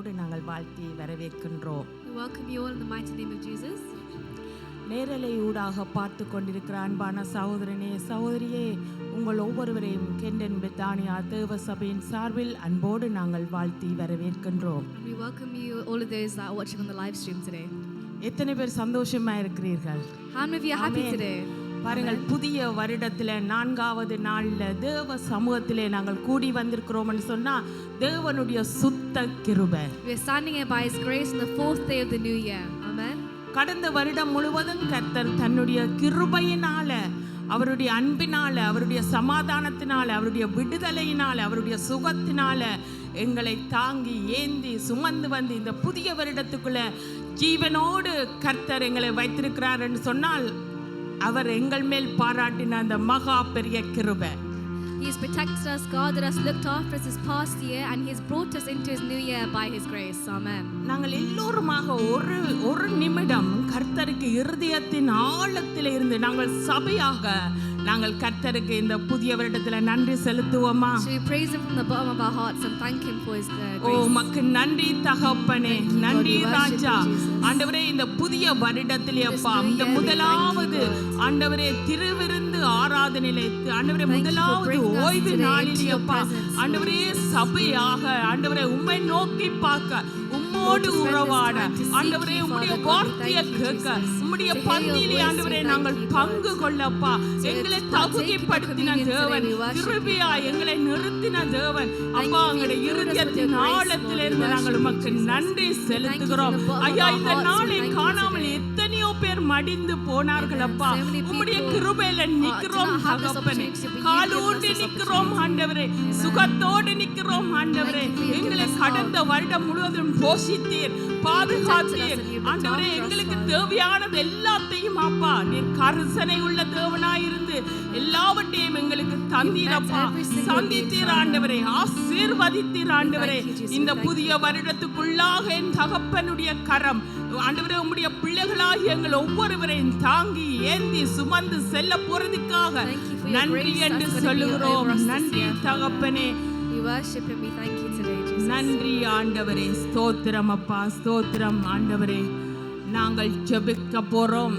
நாமத்தோடு நாங்கள் வாழ்த்தி வரவேற்கின்றோம். We welcome you all in the mighty name of Jesus. நேரலை ஊடாக பார்த்து கொண்டிருக்கிற அன்பான சகோதரனே சகோதரியே, உங்கள் ஒவ்வொருவரையும் கெண்டன் பெத்தானியா தேவ சபையின் சார்பில் அன்போடு நாங்கள் வாழ்த்தி வரவேற்கின்றோம். And we welcome you, all of those that are watching on the live stream today. எத்தனை பேர் சந்தோஷமா இருக்கிறீர்கள்? How many of you are happy Amen. today? பாருங்கள், புதிய வருடத்துல 4வது நாள்ல தேவ சமூகத்திலே நாங்கள் கூடி வந்திருக்கிறோம்னு சொன்னா தேவனுடைய சுத்த கிருபை. We are standing here by His grace on the 4th day of the new year. Amen. கடந்த வருடம் முழுவதும் கர்த்தர் தன்னுடைய கிருபையினால, அவருடைய அன்பினால, அவருடைய சமாதானத்தினால, அவருடைய விடுதலையினால, அவருடைய சுகத்தினால எங்களை தாங்கி ஏந்தி சுமந்து வந்து இந்த புதிய வருடத்துக்குள்ள ஜீவனோடு கர்த்தர் எங்களை வைத்திருக்கிறார் என்று சொன்னால் அவர் எங்கள் மேல் பாராட்டின அந்த மகா பெரிய கிருபை. He has protected us, guarded us, looked after us this past year, and He has brought us into His new year by His grace. Amen. நாங்கள் எல்லோருமாக ஒரு நிமிடம் கர்த்தருக்கு இருதயத்தின் ஆழத்தில் இருந்து நாங்கள் சபையாக நாங்கள் கர்த்தருக்கு இந்த புதிய வருடத்துல நன்றி செலுத்துவோமா? So we praise Him from the bottom of our hearts and thank Him for His grace. ஓ மக்கு நன்றி தகப்பனே, நன்றி ராஜா. ஆண்டவரே, இந்த புதிய வருடத்திலே அப்பா இந்த முதலாவது ஆண்டவரே திருவிருந்து ஆராதனையிலே ஆண்டவரே முதலாவது ஓய்வு நாளிலே அப்பா ஆண்டவரே சபையாக ஆண்டவரே உம்மை நோக்கி பார்க்க, உம்மோடு உறவாட, ஆண்டவரே உம்முடைய வார்த்தையை கேட்க, உம்முடைய பந்தியிலே ஆண்டவரே நாங்கள் பங்கு கொள்ளப்பா எங்களை தகுதிப்படுத்தின தேவன், கிருபையா எங்களை நிறுத்தின தேவன் அப்பா, எங்களுடைய இருதயத்தின் ஆழத்திலிருந்து நாங்கள் உமக்கு நன்றி செலுத்துகிறோம் ஐயா. இந்த நாளை காணாமல் எத்தனையோ பேர் மடிந்து போனார்கள் அப்பா, உம்முடைய கிருபையில நிக்கிறோம் தகப்பனே, காலோடு நிக்கிறோம் ஆண்டவரே, சுகத்தோடு நிக்கிறோம் ஆண்டவரே. எங்களை கடந்த வருடம் முழுவதும் போஷித்தீர், பாதுகாத்தீர் ஆண்டவரே. எங்களுக்கு தேவையானது எல்லாத்தையும் அப்பா நீர் கருசனை உள்ள தேவனாயிருந்து எல்லாவற்றையும் எங்களுக்கு தந்தீரப்பா, சந்தித்தீர் ஆண்டவரே, ஆசீர்வதித்தீர் ஆண்டவரே. இந்த புதிய வருடத்துக்குள்ளாக என் தகப்பனுடைய கரம் ஆண்டவரே உம்முடைய பிள்ளைகளாகி எங்கள் ஒவ்வொருவரையும் தாங்கி ஏந்தி சுமந்து செல்ல போறதுக்காக நன்றி என்று சொல்லுகிறோம். நன்றி தகப்பனே, We worship Him. We thank you today, Jesus. நன்றி ஆண்டவரே, ஸ்தோத்திரம் அப்பா, ஸ்தோத்திரம் ஆண்டவரே. நாங்கள் ஜெபிக்க போறோம்.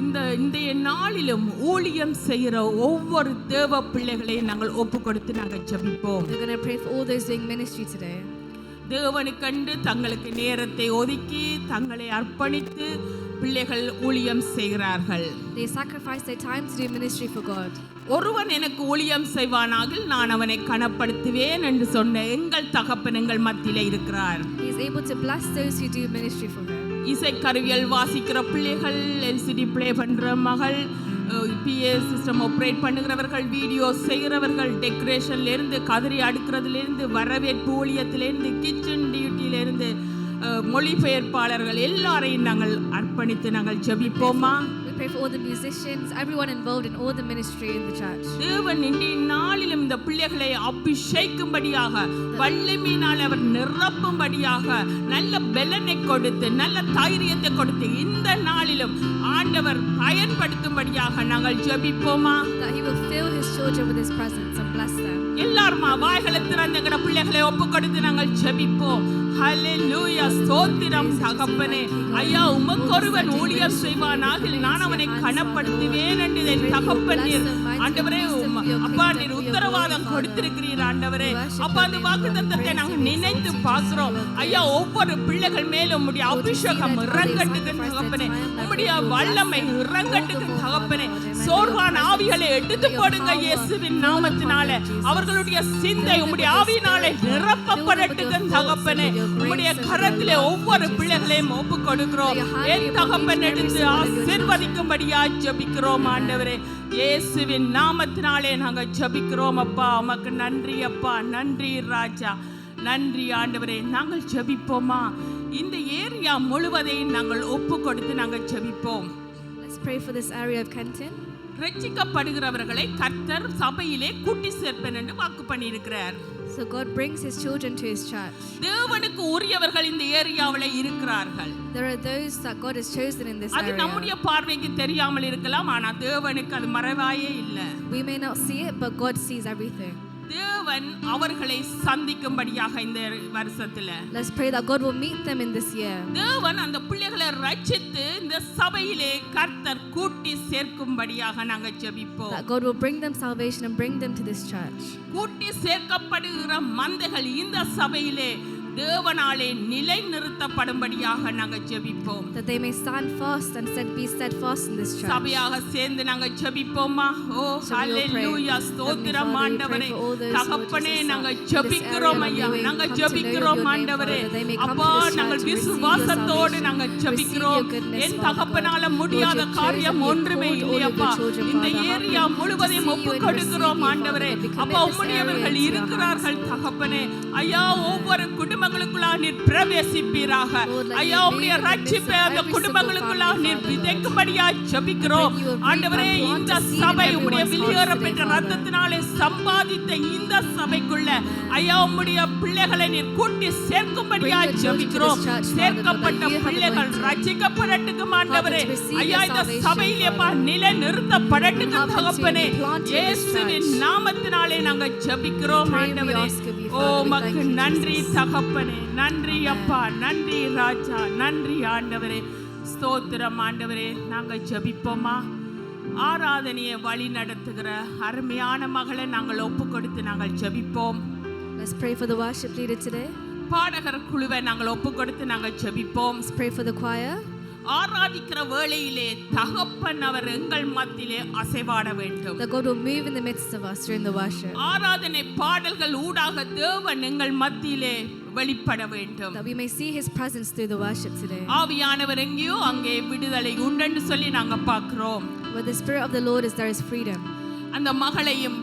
இந்த நாளிலும் ஊழியம் செய்கிற ஒவ்வொரு தேவ பிள்ளைகளையும் நாங்கள் ஒப்பு கொடுத்து நாங்கள் ஜெபிப்போம். We're going to pray for all those doing ministry today. தேவனுக்கென்று தங்களுக்கு நேரத்தை ஒதுக்கி தங்களை அர்ப்பணித்து பிள்ளைகள் ஊழியம் செய்கிறார்கள். They sacrifice their time to do ministry for God. ஒருவன் எனக்கு ஊழியம் செய்வானாகில் நான் அவனை கனப்படுத்துவேன் என்று சொன்ன எங்கள் தகப்பன் எங்கள் மத்தியிலே இருக்கிறார். He is able to bless those who do ministry for Him. இசைக்கருவியல் வாசிக்கிற பிள்ளைகள், எல்சிடி பிளே பண்ற மகள், பிஏ சிஸ்டம் ஆப்ரேட் பண்ணுகிறவர்கள், வீடியோ செய்கிறவர்கள், டெக்கரேஷன்ல இருந்து கதிரி அடுக்கிறதுலேருந்து வரவேற்பு ஊழியத்திலேருந்து கிச்சன் டியூட்டியிலிருந்து மொழிபெயர்ப்பாளர்கள் எல்லாரையும் நாங்கள் அர்ப்பணித்து நாங்கள் ஜெபிப்போமா? We pray for all the musicians, everyone involved in all the ministry in the church. தேவன் இன்றைய நாளிலும் இந்த பிள்ளைகளை அபிஷேகிக்கும்படியாக, வல்லமையினால் அவர் நிரப்பும்படியாக, நல்ல பலனை கொடுத்து, நல்ல தைரியத்தை கொடுத்து இந்த நாளிலும் ஆண்டவர் பயன்படுத்தும்படியாக நாங்கள் ஜெபிப்போமா? That He will fill His children with His presence and bless them. எல்லாருமா வாய்களை திறந்து எங்கட பிள்ளைகளை ஒப்பு கொடுத்து நாங்கள் ஜெபிப்போம். ஹல்லேலூயா, ஸ்தோத்திரம் தகப்பனே. ஐயா, உமக்கு ஒருவன் ஊழியம் செய்வானாகில் நான் அவனை கனப்படுத்துவேன் என்று என் தகப்பன் நீர் ஆண்டவரே அப்பா நீர் உத்தரவாதம் கொடுத்திருக்கிறீர் ஆண்டவரே. அப்பா அந்த வாக்குத்தத்தத்தை நாங்கள் நினைத்து பார்க்கிறோம் ஐயா. ஒவ்வொரு பிள்ளைகள் மேலும் உம்முடைய அபிஷேகம் இறங்கட்டுக்கு தகப்பனே, உம்முடைய வல்லமை இறங்கட்டுக்கு தகப்பனே. சோர்வான ஆவிகளை எடுத்து போடுங்க இயேசுவின் நாமத்தினாலே. அவர்களுடைய சிந்தை உம்முடைய ஆவியினாலே நிரப்பப்படட்டுக்கு தகப்பனே. உம்முடைய கரத்திலே ஒவ்வொரு பிள்ளைகளையும் ஒப்பு கொடுக்கிறோம். என் தகப்பன் எடுத்து ஆசீர்வதிக்கும்படியா ஜெபிக்கிறோம் ஆண்டவரே. இயேசுவின் நாமத்தினாலே நாங்கள் ஜெபிக்கிறோம் அப்பா. உமக்கு நன்றி அப்பா, நன்றி ராஜா, நன்றி ஆண்டவரே. நாங்கள் ஜெபிப்போமா? இந்த ஏரியா முழுவதையும் நாங்கள் ஒப்பு கொடுத்து நாங்கள் ஜெபிப்போம். Let's pray for this area of Kenton. ரட்சிக்கப்படுகிறவர்களை கர்த்தர் சபையிலே கூட்டி சேர்ப்பேன் என்று வாக்கு பண்ணியிருக்கிறார். So God brings His children to His church. தேவனுக்கு உரியவர்கள் இந்த ஏரியாவிலே இருக்கிறார்கள். There are those that God has chosen in this அது area. நம்முடைய பார்வைக்கு தெரியாமல் இருக்கலாம், ஆனா தேவனுக்கு அது மறைவாயே இல்ல. We may not see it, but God sees everything. தேவன் அவர்களை சந்திக்கும்படியாக இந்த வருஷத்துல Let's pray that God will meet them in this year. தேவன் அந்த பிள்ளைகளை ரட்சித்து இந்த சபையிலே கர்த்தர் கூட்டி சேர்க்கும்படியாக நாங்க ஜெபிப்போம். That God will bring them salvation and bring them to this church. கூட்டி சேர்க்கப்படுகிற மந்தைகள் இந்த சபையிலே தேவனாலே நிலைநிறுத்தப்படும்படியாக நாங்க ஜெபிப்போம். That they may stand fast and be steadfast in this church. சபையாக சேர்ந்து நாங்க ஜெபிப்போமா? ஓ ஹalleluya, ஸ்தோத்திரம் ஆண்டவரே. தகப்பனே நாங்க ஜெபிக்கிறோம் ஐயா, நாங்க ஜெபிக்கிறோம் ஆண்டவரே. அப்பா நாங்கள் விசுவாசத்தோடு நாங்க ஜெபிக்கிறோம். என் தகப்பனால முடியாத காரியம் ஒன்றுமே இல்லையப்பா. இந்த ஏரியா முழுவதையும் ஒப்புக்கொடுக்கிறோம் ஆண்டவரே. அப்பா உம்முடையவர்கள் இருக்கிறார்கள் தகப்பனே. ஐயா ஒவ்வொரு குடும்பங்களுக்குள்ளாக நீர் பிரவேசிப்பீராக. ஐயா உம்முடைய ரட்சிப்பை அந்த குடும்பங்களுக்குள்ளாக நீர் விதைக்கும்படியா ஜெபிக்கிறோம் ஆண்டவரே. இந்த சபை உம்முடைய வெளியேறப்பட்ட ரத்தத்தினாலே சம்பாதித்த இந்த சபைக்குள்ள ஐயா உம்முடைய பிள்ளைகளை நீர் கூட்டி சேர்க்கும்படியா ஜெபிக்கிறோம். சேர்க்கப்பட்ட பிள்ளைகள் ரட்சிக்கப்படட்டும் ஆண்டவரே. ஐயா இந்த சபையிலேப்பா நிலை நிறுத்தப்படட்டும் தகப்பனே. இயேசுவின் நாமத்தினாலே நாங்க ஜெபிக்கிறோம் ஆண்டவரே. ஓ மக்கு நன்றி தகப்பனே, நன்றி அப்பா, நன்றி ராஜா, நன்றி ஆண்டவரே. ஸ்தோத்திரம் ஆண்டவரே. நாங்க ஜெபிப்போமா? ஆராதனையை வழி நடத்துகிற அருமையான மகளை நாங்கள் ஒப்பு கொடுத்து நாங்கள் ஜெபிப்போம். Let's pray for the worship leader today. பாடகர் குழுவை நாங்கள் ஒப்பு கொடுத்து நாங்கள் ஜெபிப்போம். Let's pray for the choir. ஆராதிக்கிற வேளையிலே தகப்பன் அவர் எங்கள் மத்தியிலே அசைவாட வேண்டும். That God will move in the midst of us during the worship. ஆராதனை பாடல்கள் ஊடாக தேவன் எங்கள் மத்தியிலே வெளிப்பட வேண்டும். That we may see his presence through the worship today. ஆவியானவர் எங்கேயோ அங்கே விடுதலை உண்டென்று சொல்லி நாங்க பார்க்கிறோம். Where the spirit of the Lord is, there is freedom. அந்த மகளையும்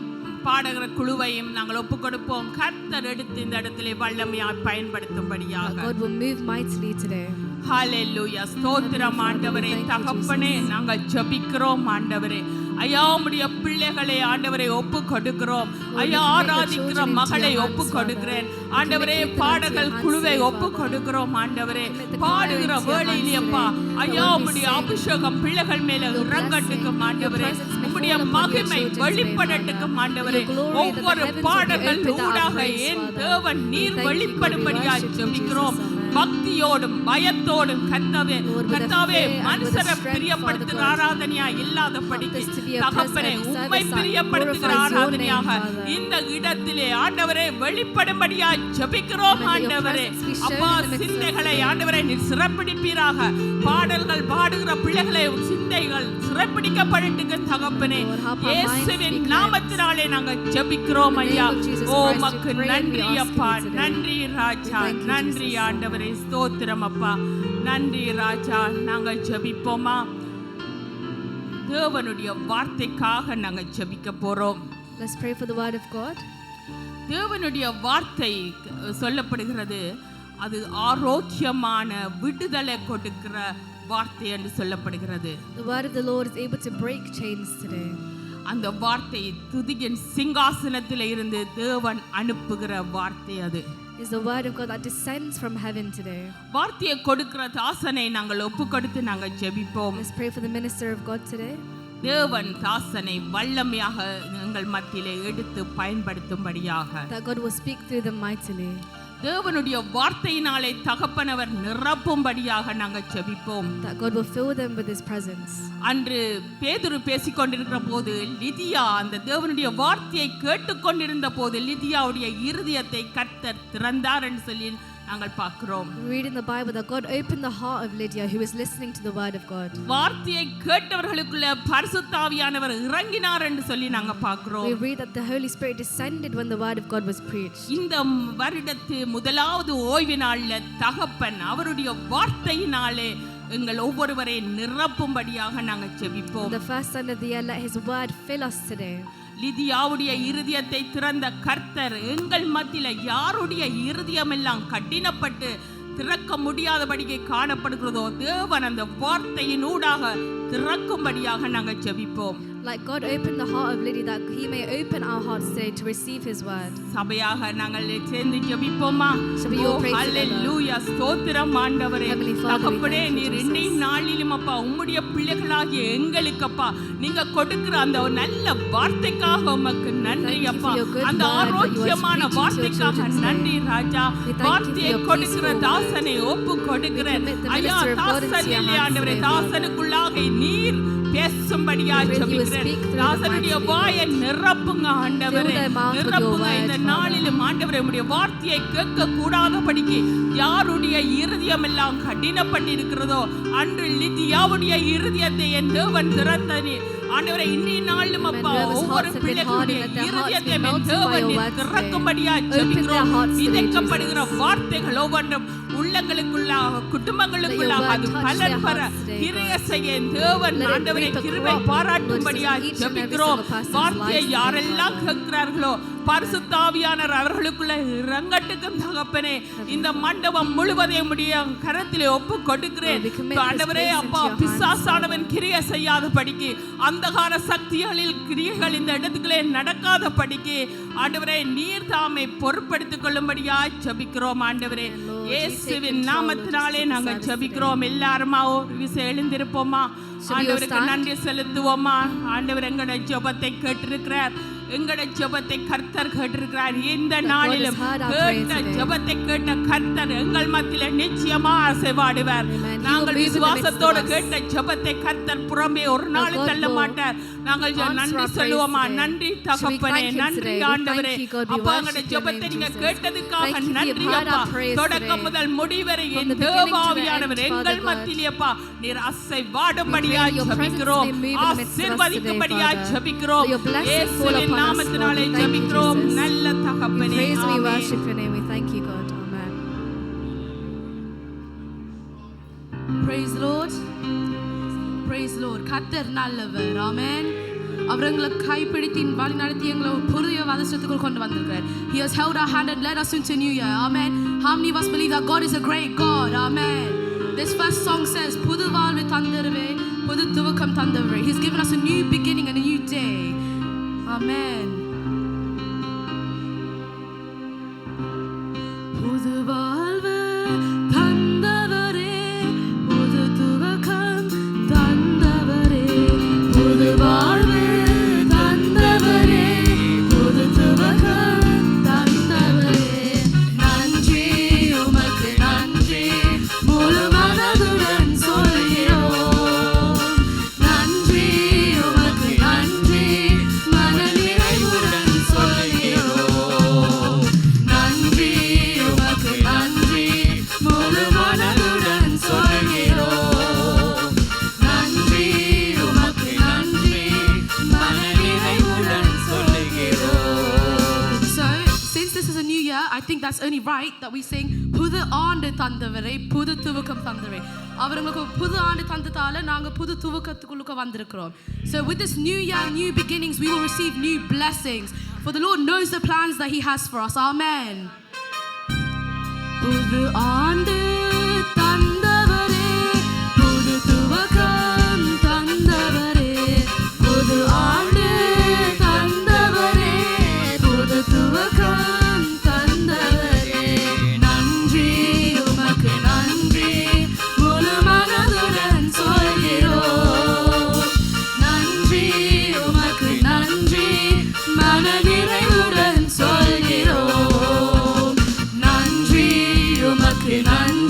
பாடகர் குழுவையும் நாங்கள் ஒப்பு கொடுப்போம். கர்த்தர் எடுத்து இந்த இடத்திலே வல்லமையாய் பயன்படுத்தும்படியாக. God will move mightily today. ஹalleluya, ஸ்தோத்திரம் ஆண்டவரே. தகப்பனே நாங்கள் ஜெபிக்கிறோம் ஆண்டவரே. ஐயா உம்முடைய பிள்ளைகளை ஆண்டவரை ஒப்பு கொடுக்கிறோம். ஐயா ஆராதிக்கிற மகளை ஒப்பு கொடுக்கிறேன் ஆண்டவரே. பாடகர் குழுவை ஒப்பு கொடுக்கிறோம் ஆண்டவரே. பாடுகிற வேளையிலேப்பா ஐயா உம்முடைய அபிஷேகம் பிள்ளைகள் மேல இறங்கட்டும் ஆண்டவரே. உம்முடைய மகிமை வெளிப்படட்டும் ஆண்டவரே. ஒவ்வொரு பாடல்கள் ஊடாக என் தேவன் நீர் வெளிப்படும்படியாய் ஜெபிக்கிறோம். பக்தியோடும் பயத்தோடும் கர்த்தாவே, கர்த்தாவே மனுஷரை பிரியப்படுத்துகிற ஆராதனையா இல்லாதபடிக்கு தகப்பனே உம்மை பிரியப்படுத்துகிற ஆராதனையாக இந்த இடத்திலே ஆண்டவரே வெளிப்படும்படியா ஜெபிக்கிறோம் ஆண்டவரே. அப்பா சிந்தைகளை ஆண்டவரே நீர் சிறப்பிடிப்பீராக. பாடல்கள் பாடுகிற பிள்ளைகளை சிந்தைகள் சிறப்பிடிக்கப்படட்டும் தகப்பனே. இயேசுவின் நாமத்தினாலே நாங்கள் ஜெபிக்கிறோம் ஐயா. ஓ மக்கு நன்றி அப்பா, நன்றி ராஜா, நன்றி ஆண்டவரே. ஸ்தோத்திரம் அப்பா, நன்றி ராஜா. நாங்கள் ஜெபிப்போமா? தேவனுடைய வார்த்தைக்காக நாங்கள் ஜெபிக்க போறோம். Let's pray for the word of God. தேவனுடைய வார்த்தை சொல்லப்படுகிறது அது ஆரோக்கியமான விடுதலை கொடுக்கிற வார்த்தை என்று சொல்லப்படுகிறது. The word of the Lord is able to break chains today. அந்த வார்த்தை துதியின் சிங்காசனத்தில் இருந்து தேவன் அனுப்புகிற வார்த்தை. அது is the word of God that descends from heaven today. வார்த்தையை கொடுக்கிற தாசனை நாங்கள் ஒப்பு கொடுத்து நாங்கள் ஜெபிப்போம். Let's pray for the minister of God today. தேவன் தாசனை வல்லமையாக எங்கள் மத்தியிலே எடுத்து பயன்படுத்தும்படியாக. That God will speak through them mightily. தேவனுடைய வார்த்தையினாலே தகப்பனவர் நிரப்பும்படியாக நாங்கள் ஜெபிப்போம். That God will fill them with his presence. அன்று பேதுரு பேசிக்கொண்டிருக்கிற போது லிதியா அந்த தேவனுடைய வார்த்தையை கேட்டுக்கொண்டிருந்த போது லிதியாவுடைய இருதயத்தை கர்த்தர் திறந்தார் என்று சொல்லி நாங்கள் பார்க்கிறோம். We read in the Bible that God opened the heart of Lydia who was listening to the word of God. வார்த்தையை கேட்டவர்களுக்குள்ள பரிசுத்த ஆவியானவர் இறங்கினார் என்று சொல்லி நாங்கள் பார்க்கிறோம். We read that the Holy Spirit descended when the word of God was preached. இந்த வருடத்து முதலாவது ஓய்வு நாள்ல தகப்பன் அவருடைய வார்த்தையினாலே எங்கள் ஒவ்வொருவரை நிரப்பும்படியாக நாங்கள் ஜெபிப்போம். The first Sunday of the year, let his word fill us today. லிதியாவுடைய இருதயத்தை திறந்த கர்த்தர் எங்கள் மத்தியில யாருடைய இருதயம் எல்லாம் கடினப்பட்டு திறக்க முடியாதபடிக்கு காணப்படுகிறதோ தேவன் அந்த வார்த்தையின் ஊடாக திறக்கும்படியாக நாங்கள் ஜெபிப்போம். Like God opened the heart of Lydia, that He may open our hearts today to receive His word. சபையாக நாங்கள் சேர்ந்து ஜெபிப்போமா? Shall we all pray together? ஹalleluya, ஸ்தோத்திரம் ஆண்டவரே. Heavenly Father, தகப்பனே, we thank you, நீர் Jesus. இன்னைய நாளிலும் அப்பா உம்முடைய பிள்ளைகளாகிய எங்களுக்கு அப்பா நீங்க கொடுக்கிற அந்த நல்ல வார்த்தைக்காக உமக்கு நன்றி Thank you அப்பா. for your good அந்த word that you are ஆரோக்கியமான speaking to your வார்த்தைக்காக children today. நன்றி ராஜா. We thank you for வார்த்தையை your கொடுக்கிற peaceful தாசனை ஒப்பு கொடுக்கிறேன். We commit the ஐயா, minister of God into Dasan your இல்லை hands ஆண்டவரே, today, Father. தாசனுக்குள்ளாக நீர் பேசும்படியா Pray that you will ஜெபிக்கிறேன். speak through the தாசனுடைய mighty வாயை நிரப்புங்க ஆண்டவரே, Fill their mouth with your நிரப்புங்க. word, இந்த Father. நாளிலும் ஆண்டவரே உம்முடைய வார்த்தையை கேட்க கூடாதபடிக்கு யாருடைய இருதயம் எல்லாம் கடினப்பட்டிருக்கிறதோ அன்று லிதியாவுடைய இருதயத்தை என் தேவன் திறந்தனே. ஆண்டவரே, இன்றைய நாளிலும் அப்பா ஒவ்வொரு பிள்ளைகளுடைய இருதயத்தை என் தேவன் நீர் திறக்கும்படியா ஜெபிக்கிறோம். விதைக்கப்படுகிற வார்த்தைகள் ஒவ்வொன்றும் உள்ளங்களுக்குள்ளாக குடும்பங்களுக்குள்ளாக அது பலன் பெற கிரியை செய்ய தேவன் ஆண்டவரை கிருபை பாராட்டும்படியா ஜெபிக்கிறோம். வார்த்தையை யாரெல்லாம் கேட்கிறார்களோ பரிசுத்த ஆவியானவர் அவர்களுக்குள்ள இறங்கட்டுக்கும் தகப்பனே. இந்த மண்டபம் முழுவதையும் உம்முடைய கரத்திலே ஒப்பு கொடுக்கிறேன் ஆண்டவரே. அப்பா, பிசாசானவன் கிரியை செய்யாத படிக்கு, அந்தகார சக்திகளில் கிரியைகள் இந்த இடத்துக்குள்ளே நடக்காத படிக்கு ஆண்டவரே நீர் தாமை பொறுப்படுத்திக் கொள்ளும்படியா ஜெபிக்கிறோம். ஆண்டவரே, இயேசுவின் நாமத்தினாலே நாங்கள் ஜெபிக்கிறோம். எல்லாருமா ஒரு விசை எழுந்திருப்போமா? ஆண்டவருக்கு நன்றி செலுத்துவோமா? ஆண்டவர் எங்களுடைய ஜெபத்தை கேட்டிருக்கிறார். எங்களுடைய ஜெபத்தை கர்த்தர் கேட்டிருக்கிறார். இந்த நாளிலும் கேட்ட ஜெபத்தை கேட்ட கர்த்தர் எங்கள் மத்தியில நிச்சயமா அசைவாடுவார். நாங்கள் விசுவாசத்தோடு கேட்ட ஜெபத்தை கர்த்தர் புறம்பே ஒரு நாள் தள்ள மாட்டார். நாங்கள் நன்றி சொல்லுவோமா? நன்றி தகப்பனே, நன்றி ஆண்டவரே. அப்பா, எங்களுடைய ஜெபத்தை நீங்க கேட்டதுக்காக நன்றி அப்பா. தொடக்கம் முதல் முடிவரை என் தேவாவியானவர் எங்கள் மத்தியிலே அப்பா நீர் அசைவாடும்படியா ஜெபிக்கிறோம். ஆசீர்வதிக்கும்படியா ஜெபிக்கிறோம். இயேசுவின் நாமத்தினாலே ஜெபிக்கிறோம் நல்ல தகப்பனே. We worship your name. We thank you, God. Amen. Praise Lord. Praise Lord. கர்த்தர் நல்லவர். ஆமென். அவர் எங்களை கைப்பிடித்து வழி நடத்தி எங்களை ஒரு புதிய வருஷத்துக்குள் கொண்டு வந்திருக்கிறார். He has held our hand and led us into new year. Amen. How many of us believe that God is a great God? Amen. This first song says, புது வாழ்வு தந்தருவே, புது துவக்கம் தந்தருவே. He's given us a new beginning and a new day. Amen. புது வாழ்வு தந்தவரே, புது துவக்கம் தந்தவரே, புது வாழ்வு தந்தவரே, புது துவக்கம் தந்தவரே. நன்றி உமக்கு நன்றி, முழு மனதுடன் சொல்கிறோம். நன்றி உமக்கு நன்றி, மனநிறைவுடன் சொல்கிறோம். நன்றி உமக்கு நன்றி, முழு மனதுடன் சொல்கிறோம். நன்றி உமக்கு நன்றி, மனநிறைவுடன் சொல்கிறோம். So, since this is a new year, I think that's only right that we sing புது ஆண்டு தந்தவரை, புது துவக்கம் தந்தவரை. அவர் உங்களுக்கு புது ஆண்டு தந்ததால நாங்க புது துவக்கத்துக்குள்ள வந்திருக்கிறோம். So with this new year, new beginnings, we will receive new blessings. For the Lord knows the plans that He has for us. Amen. புது ஆண்டு தந்தவரே, புது துவக்கம் தந்தவரே, புது ஆண்டு தந்தவரே, புது துவக்கம் தந்தவரே. நன்றி உமக்கு நன்றி, முழு மனதுடன் சொல்கிறோம். நன்றி உமக்கு நன்றி, மனநிறைவுடன் சொல்கிறோம். நன்றி உமக்கு நன்றி,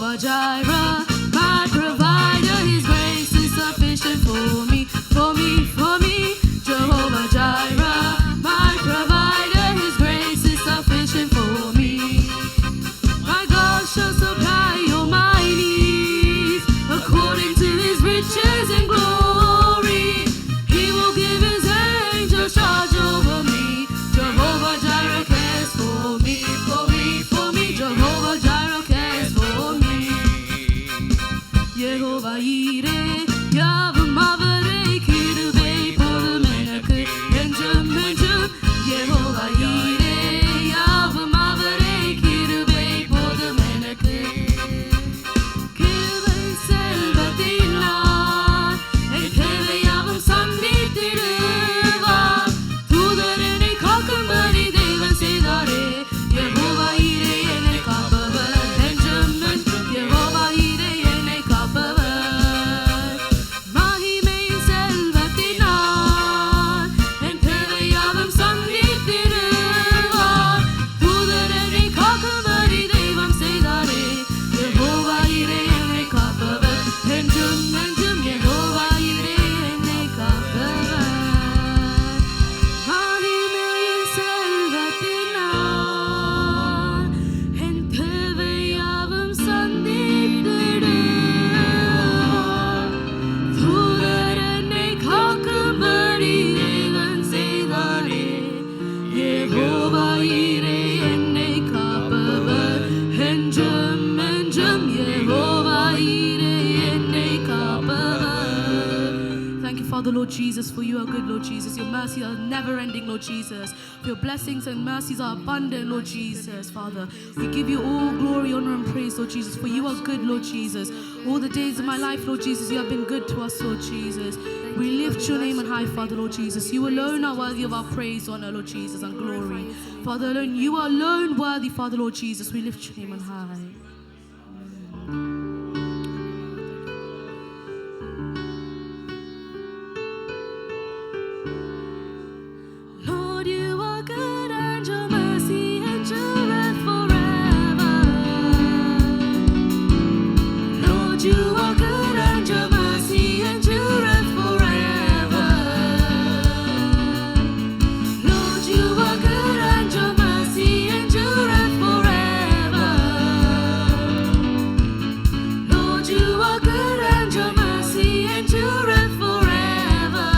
Jehovah Jireh, my provider, His grace is sufficient for me, for me, for me. Jehovah Jireh, my provider, His grace is sufficient for me. My God shall supply all my needs according to His riches and glory. He will give His angels charge over me. Jehovah Jireh cares for me, for me, for me. Jehovah Jireh cares for me. Jehovah Jireh, Yahweh Mavare, Kirube, Polumenak, Enjum, Enjum. Jehovah Jireh, Yahweh Mavare, Kirube, Polumenak. Kirube selvatina, Ekeve Yahweh Sanditirva. Thudarene kakumbari Devan Sedare. Jehovah Jireh ene kapavar, Enjum, Enjum. Jehovah Jireh ene kapavar. Mahimeyin selvatina, Ekeve Yahweh Sanditirva. Thudarene kakumbari Devan Sedare. Jehovah Jireh ene kapavar, Enjum, Enjum. Jehovah Jireh ene kapavar. Mahimeyin selvatina, Ekeve Yahweh Sanditirva. Thudarene kakumbari Devan Sedare. Jehovah Jireh ene kapavar, Enjum, Enjum. Jehovah Jireh ene kapavar. Thank you, Father, Lord Jesus, for you are good, Lord Jesus. Your mercies are never ending, Lord Jesus. Your blessings and mercies are abundant, Lord Jesus, Father. We give you all glory, honor, and praise, Lord Jesus, for you are good, Lord Jesus. All the days of my life, Lord Jesus, you have been good to us, Lord Jesus. We lift your name on high, Father, Lord Jesus. You alone are worthy of our praise, honor, Lord Jesus, and glory. Father, alone, you are alone worthy, Father, Lord Jesus. We lift your name on high. Lord, you are good and your mercy endureth forever. Lord, you are good and your mercy endureth forever. Lord, you are good and your mercy endureth forever. Lord, you are good and your mercy endureth forever.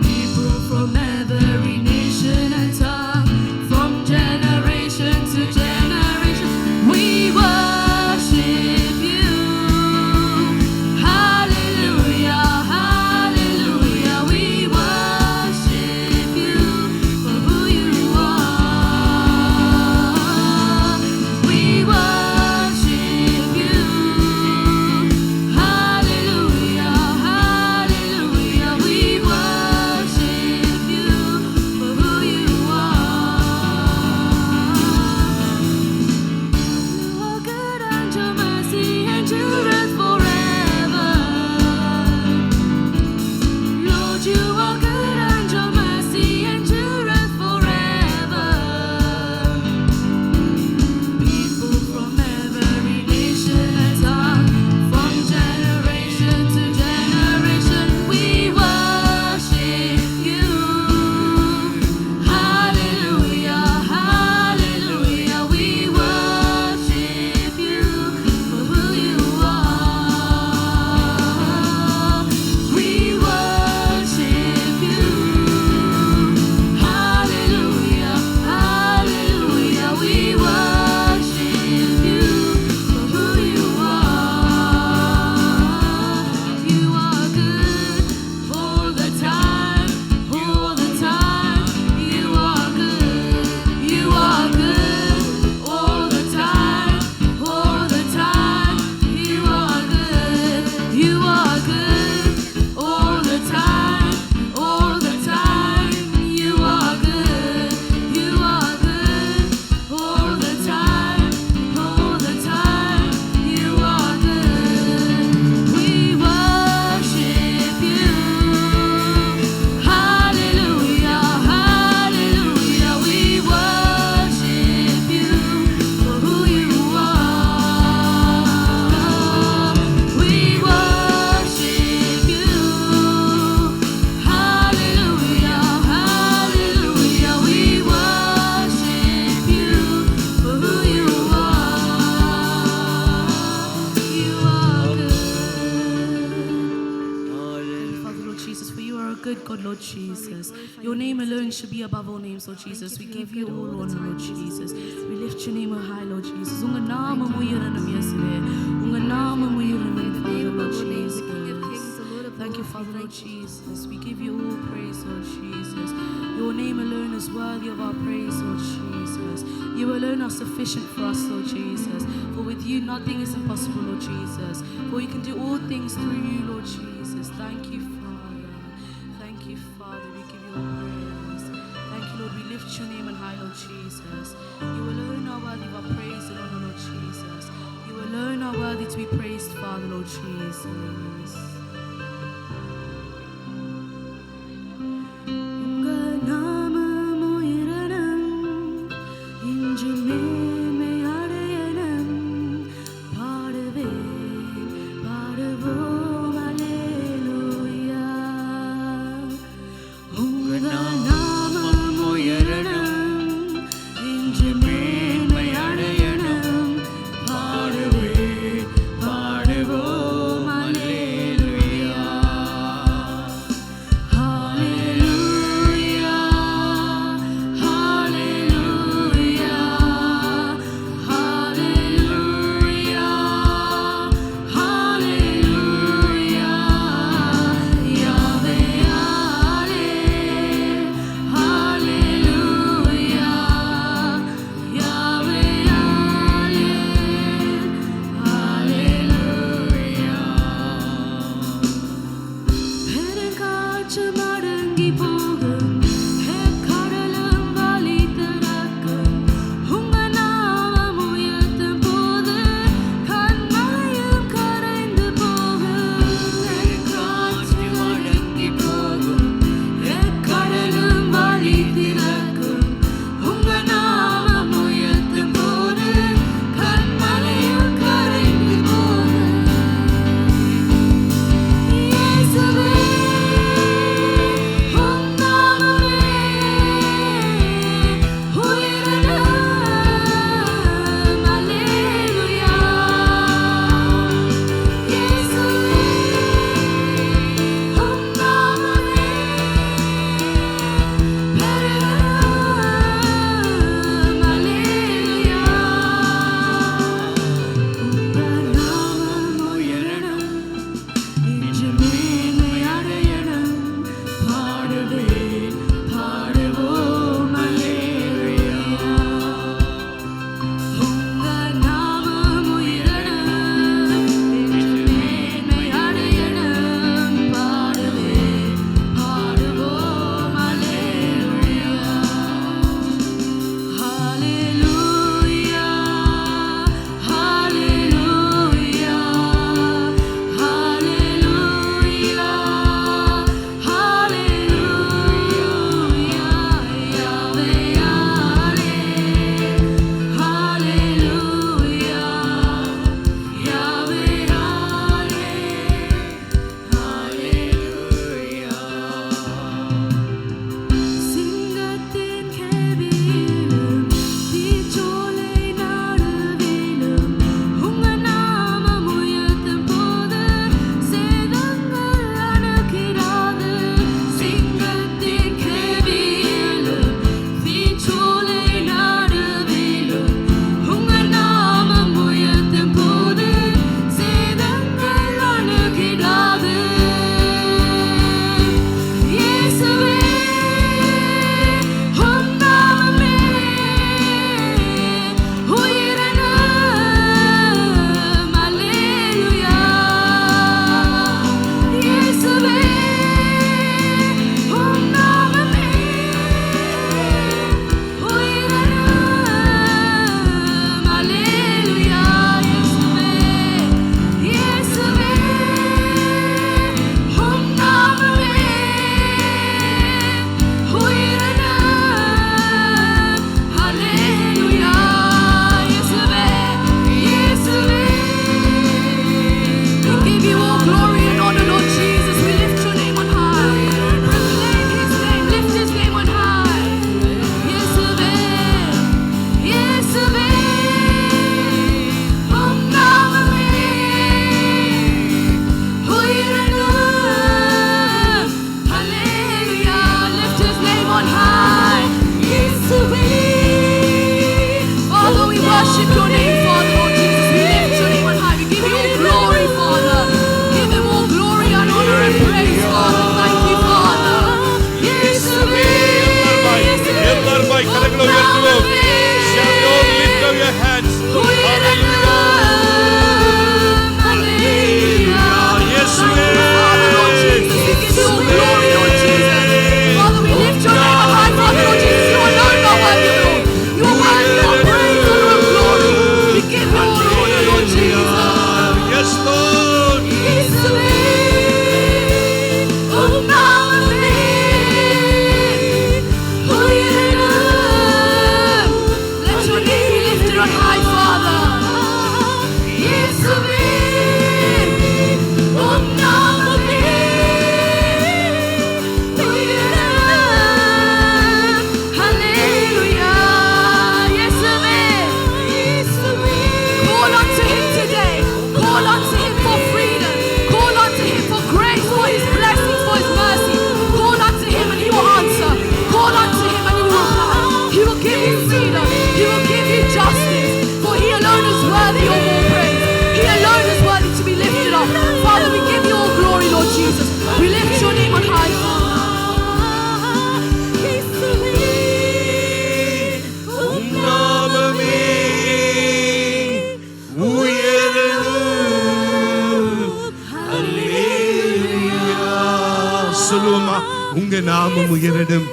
People from every nation and tongue, from generation to generation, we worship Lord Jesus. Your name alone should be above all names, Lord Jesus. We give you all honor, Lord Jesus. We lift your name high, Lord Jesus. Unga naamam uyiranam Yesuve. Unga naamam uyiranam, Father, Lord Jesus. Thank you, Father, Lord Jesus. We give you all praise, Lord Jesus. Your name alone is worthy of our praise, Lord Jesus. You alone are sufficient for us, Lord Jesus. For with you nothing is impossible, Lord Jesus. For you can do all things through you, Lord Jesus. Thank you, Father. Thank you, Father. We give you all praise. Thank you, Lord. We lift your name on high, Lord Jesus. You alone are worthy of our praise and honor, Lord Jesus. You alone are worthy to be praised, Father, Lord Jesus. பாடுவேன் பாடுவோம் அல்லேலூயா உங்க நாமம் உயரட்டும்.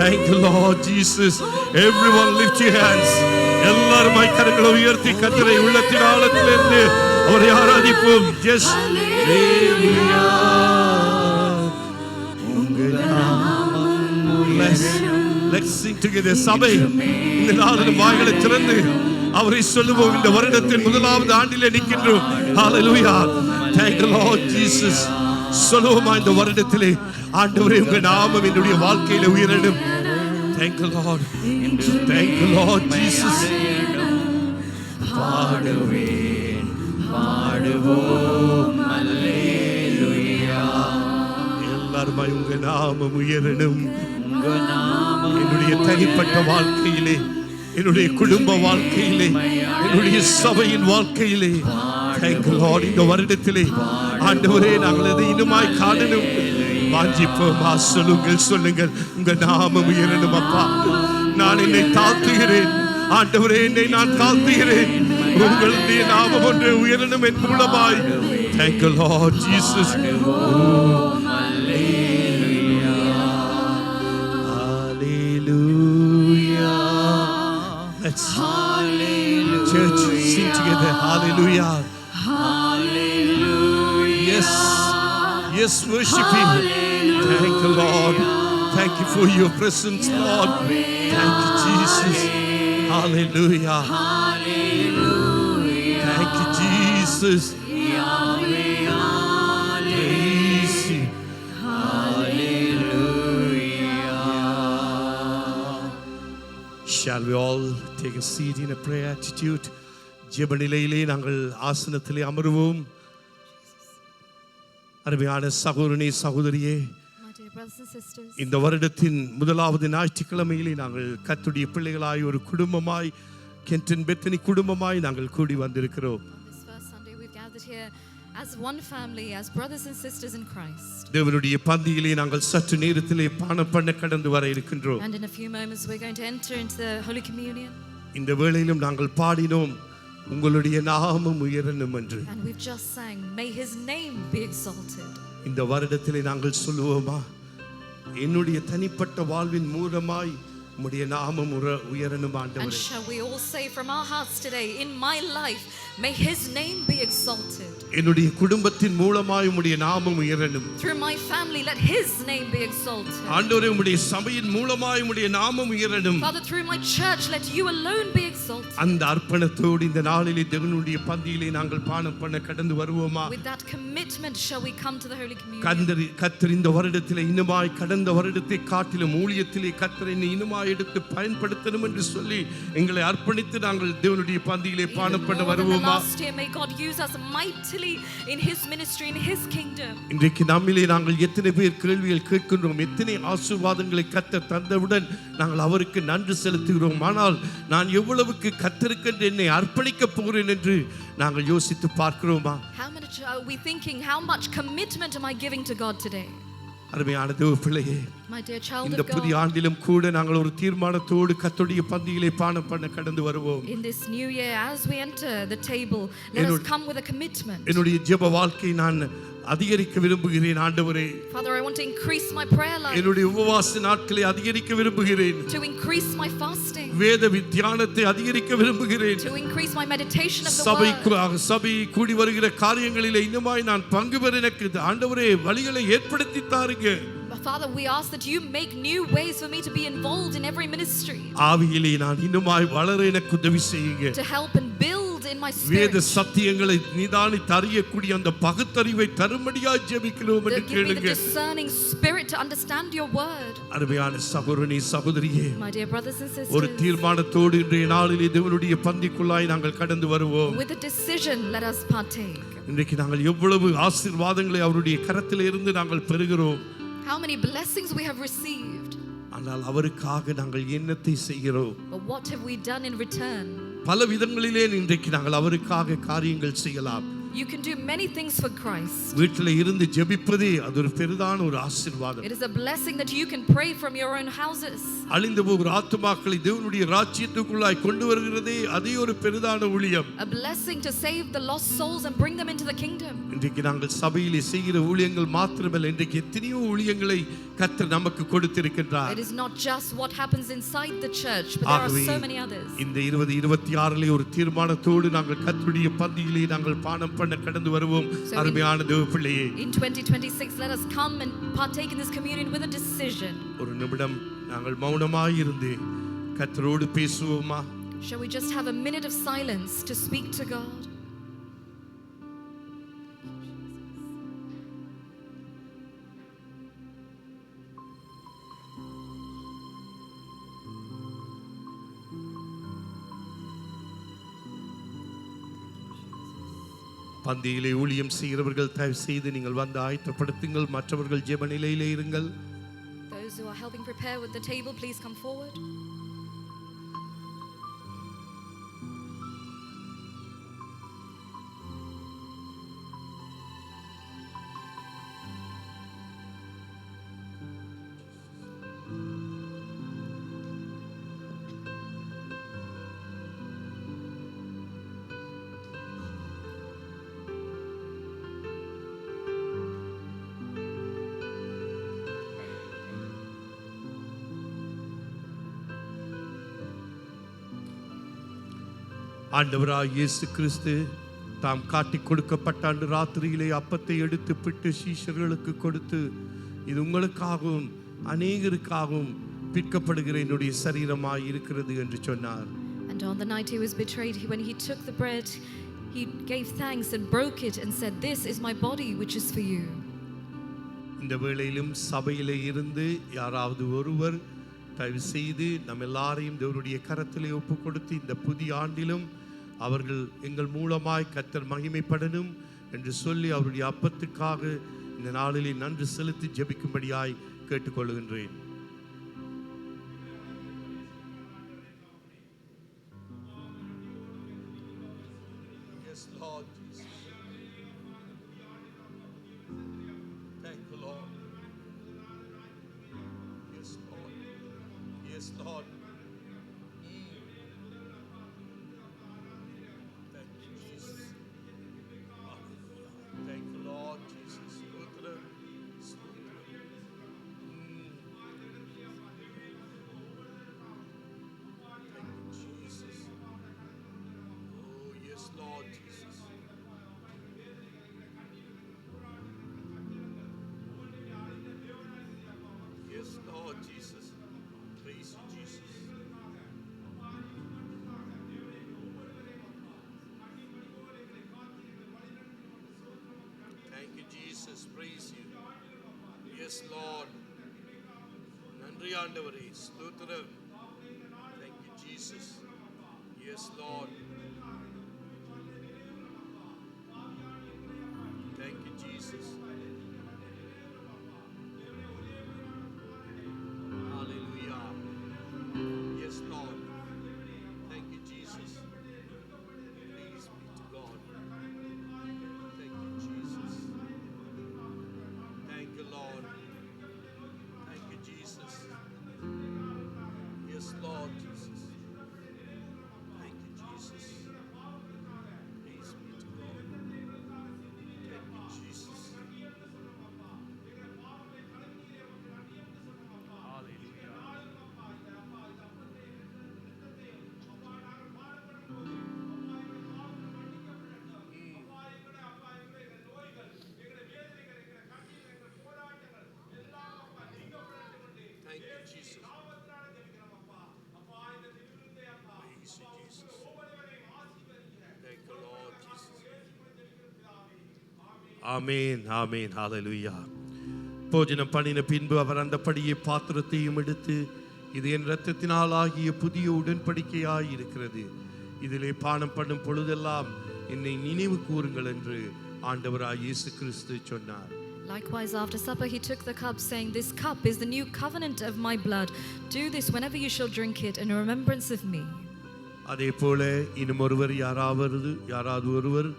Thank you Lord Jesus. Everyone lift your hands. எல்லாரும் கரங்களை உயர்த்தி கர்த்தரை உள்ளத்தின் ஆழத்திலிருந்து அவரை ஆராதிப்போம். Yes. Hallelujah. உங்க நாமம் உயரட்டும். Let's sing together. சபை இந்த நாளில் வாய்களை திறந்து அவரை சொல்லுவோம். இந்த வருடத்தின் முதலாவது ஆண்டிலே நிற்கின்றோம். Hallelujah. Thank you Lord Jesus. சொல்லுவோமா இந்த வருடத்திலே ஆண்டவரே உங்க நாமம் என்னுடைய வாழ்க்கையில உயரட்டும். Thank you Lord. Thank you Lord Jesus. பாடுவேன் பாடுவோம் அல்லேலூயா. எல்லாரும் உங்க நாமம் உயரட்டும். உங்க நாமம் என்னுடைய தனிப்பட்ட வாழ்க்கையிலே, என்னுடைய குடும்ப வாழ்க்கையிலே, என்னுடைய சபையின் வாழ்க்கையிலே. Thank you Lord. இந்த வருடத்திலே ஆண்டவரே நாங்கள் அதை இன்னுமாய் காணணும் வாஞ்சிப்போமா. சொல்லுங்கள் உங்க நாமம் உயரணும் அப்பா. நான் என்னை தாழ்த்துகிறேன் ஆண்டவரே, என்னை நான் தாழ்த்துகிறேன். உங்களுடைய நாமம் ஒன்று உயரணும் என் மூலமாய். Thank you Lord Jesus. Let's church sing together. Hallelujah. Hallelujah. Yes. Yes, worship Him. Thank you, Lord. Thank you for your presence, Lord. Thank you, Jesus. Hallelujah. Thank you, Jesus. Praise you. Shall we all take a seat in a prayer attitude? ஜெப நிலையிலே நாங்கள் ஆசனத்திலே அமருவோம். அருமையான சகோதரனே சகோதரியே, இந்த வருடத்தின் முதலாவது ஞாயிற்றுக்கிழமையிலே நாங்கள் கர்த்தருடைய பிள்ளைகளாய் ஒரு குடும்பமாய், கென்டன் பெத்தனி குடும்பமாய் நாங்கள் கூடி வந்திருக்கிறோம். As one family, as brothers and sisters in Christ. தேவனுடைய பந்தியிலே நாங்கள் சற்று நேரத்திலே பானம் பண்ண கடந்து வர இருக்கின்றோம். And in a few moments we're going to enter into the Holy Communion. இந்த வேளையிலும் நாங்கள் பாடினோம் உங்களுடைய நாமம் உயரணும் என்று. And we've just sang, may His name be exalted. இந்த வருடத்திலே நாங்கள் சொல்லுவோமா, என்னுடைய தனிப்பட்ட வாழ்வின் மூலமாய் உம்முடைய நாமம் உயரணும் ஆண்டவரே. And shall we all say from our hearts today, in my life may His name be exalted. என்னுடைய குடும்பத்தின் மூலமாய் உம்முடைய நாமம் உயரணும். Through my family let His name be exalted. ஆண்டவரே உம்முடைய சபையின் மூலமாய் உம்முடைய நாமம் உயரணும். Father, through my church let you alone be exalted. அந்த அர்ப்பணத்தோடு இந்த நாளிலே தேவனுடைய பந்தியிலே நாங்கள் பானம் பண்ண கடந்து வருவோமா? With that commitment shall we come to the Holy Communion. கர்த்தர் இந்த வருடத்திலே இன்னுமாய் கடந்த வருடத்தை காட்டிலும் ஊழியத்திலே கர்த்தரை இன்னுமாய் எடுத்து பயன்படுத்தணும் என்று சொல்லி எங்களை அர்ப்பணித்து நாங்கள் தேவனுடைய பந்தியிலே பானம் பண்ண வருவோமா? May God use us mightily in His ministry, in His kingdom. இன்றைக்கு நம்மிலே நாங்கள் எத்தனை பேர் கேள்விகள் கேட்கின்றோம், எத்தனை ஆசீர்வாதங்களை கர்த்தர் தந்தவுடன் நாங்கள் அவருக்கு நன்றி செலுத்துகிறோம். ஆனால் நான் எவ்வளவுக்கு கர்த்தருக்கு என்னை அர்ப்பணிக்க போகிறேன் என்று நாங்கள் யோசித்து பார்க்கிறோமா? How much are we thinking, how much commitment am I giving to God today? அருமையான தேவ பிள்ளையே, My dear child இந்த of God, புதிய ஆண்டிலும் கூட நாங்கள் ஒரு தீர்மானத்தோடு கர்த்தருடைய பந்தியிலே பானம் பண்ண கடந்து வருவோம். in this new year as we enter the table, let us come with a commitment. என்னுடைய ஜெப வாழ்க்கை நான் அதிகரிக்க விரும்புகிறேன் ஆண்டவரே. Father, I want to increase my prayer life, என்னுடைய உபவாச நாட்களை அதிகரிக்க விரும்புகிறேன். to increase my fasting, வேத தியானத்தை அதிகரிக்க விரும்புகிறேன். to increase my meditation of the word. சபை கூடி வருகிற காரியங்களிலே இன்னுமாய் நான் பங்கு பெற எனக்கு ஆண்டவரே வழிகளை ஏற்படுத்தி தாருங்க. Father, we ask that you make new ways for me to be involved in every ministry, ஆவியிலே நான் இன்னுமாய் வளர எனக்கு உதவி செய்யுங்க. to help and build in my வேத spirit. சத்தியங்களை நிதானித்து அறியக்கூடிய அந்த பகுத்தறிவை தரும்படியாய் ஜெபிக்கிறோம் என்று Give me the கேளுங்க. discerning spirit to understand your word. அருமையான சகோதரனே சகோதரியே, My dear brothers and ஒரு sisters, தீர்மானத்தோடு இன்றைய நாளிலே தேவனுடைய பந்திக்குள்ளாய் நாங்கள் கடந்து வருவோம். with a decision let us partake. இன்றைக்கு நாங்கள் எவ்வளவு ஆசீர்வாதங்களை அவருடைய கரத்திலே இருந்து நாங்கள் பெறுகிறோம். How many blessings we have received, ஆனால் அவருக்காக நாங்கள் என்னத்தை செய்கிறோம்? but what have we done in return? பல விதங்களிலே இன்றைக்கு நாங்கள் அவருக்காக காரியங்கள் செய்யலாம். You can do many things for Christ. வீட்டில் இருந்து ஜெபிப்பதே அது ஒரு பெரிதான ஒரு ஆசீர்வாதம். It is a blessing that you can pray from your own houses. அழிந்து போகிற ஆத்துமாக்களை தேவனுடைய ராஜ்யத்துக்குள்ளாய் கொண்டு வருகிறதே அதே ஒரு பெரிதான ஊழியம். A blessing to save the lost souls and bring them into the kingdom. இன்றைக்கு நாங்கள் சபையிலே செய்கிற ஊழியங்கள் மாத்திரமல்ல, இன்றைக்கு எத்தனையோ ஊழியங்களை கர்த்தர் நமக்கு கொடுத்திருக்கின்றார். It is not just what happens inside the church, but there are so many others. இந்த 2026 ஒரு தீர்மானத்தோடு நாங்கள் கர்த்தருடைய பந்தியிலே நாங்கள் பானம் பண்ண கடந்து வருவோம். அருமையான தேவ பிள்ளையே, in 2026 let us come and partake in this communion with a decision. ஒரு நிமிடம் நாங்கள் மௌனமாய் இருந்து கர்த்தரோடு பேசுவோமா? Shall we just have a minute of silence to speak to God? பந்தியிலே ஊழியம் செய்கிறவர்கள் தயவு செய்து நீங்கள் வந்து ஆயத்தப்படுத்துங்கள். மற்றவர்கள் ஜெப நிலையிலே இருங்கள். Those who are helping prepare with the table, please come forward. ஆண்டவராய் இயேசு கிறிஸ்து தாம் காட்டிக் கொடுக்கப்பட்ட அன்று ராத்திரியிலே அப்பத்தை எடுத்து பிட்டு சீஷர்களுக்கு கொடுத்து, இது உங்களுக்காகவும் அநேகருக்காகவும் பிற்கப்படுகிற என்னுடைய சரீரமாய் இருக்கிறது என்று சொன்னார். And on the night he was betrayed, when he took the bread, he gave thanks and broke it and said, "This is my body which is for you." இந்த வேளையிலும் சபையிலே இருந்து யாராவது ஒருவர் தயவு செய்து நம்ம எல்லாரையும் தேவனுடைய கரத்திலே ஒப்பு கொடுத்து, இந்த புதிய ஆண்டிலும் அவர்கள் எங்கள் மூலமாய் கர்த்தர் மகிமைப்படணும் என்று சொல்லி அவருடைய அப்பத்துக்காக இந்த நாளிலே நன்றி செலுத்தி ஜெபிக்கும்படியாய் கேட்டுக்கொள்கின்றேன். Yes, Lord Jesus. Thank you, Lord. Yes, Lord. Yes, Lord. Thank you, Jesus. Hallelujah. Thank you, Lord Jesus. Stotram. Stotram. Thank you, Jesus. Oh, yes, Lord Jesus. Yes, Lord Jesus. Praise you, Jesus. Thank you, Jesus. Praise you. Yes, Lord. நன்றி ஆண்டவரே. ஸ்தோத்திரம். Thank you, Jesus. Yes, Lord. Thank you, Jesus. Hallelujah. Yes, Lord. Thank you, Jesus. Praise be to God. Thank you, Jesus. Thank you, Lord. Thank you, Jesus. Yes, Lord Jesus. Thank you, Jesus. Praise be to God. Thank you, Jesus. Hallelujah. Thank you, Jesus. Praise you, Jesus. Thank you, Lord Jesus. ஆமென், ஆமென், ஹalleluya. போஜனம் பண்ணின பின்பு அவர் அந்த படியை பாத்திரத்தையும் எடுத்து, இது என் இரத்தத்தினால் ஆகிய புதிய உடன்படிக்கையாய் இருக்கிறது, இதிலே பானம் பண்ணும் பொழுதெல்லாம் என்னை நினைவு கூறுங்கள் என்று ஆண்டவராய் இயேசு கிறிஸ்து சொன்னார். Likewise, after supper, he took the cup, saying, "This cup is the new covenant of my blood. Do this whenever you shall drink it in remembrance of me." அதே போல இன்னும் ஒருவர் யாராவது ஒருவர்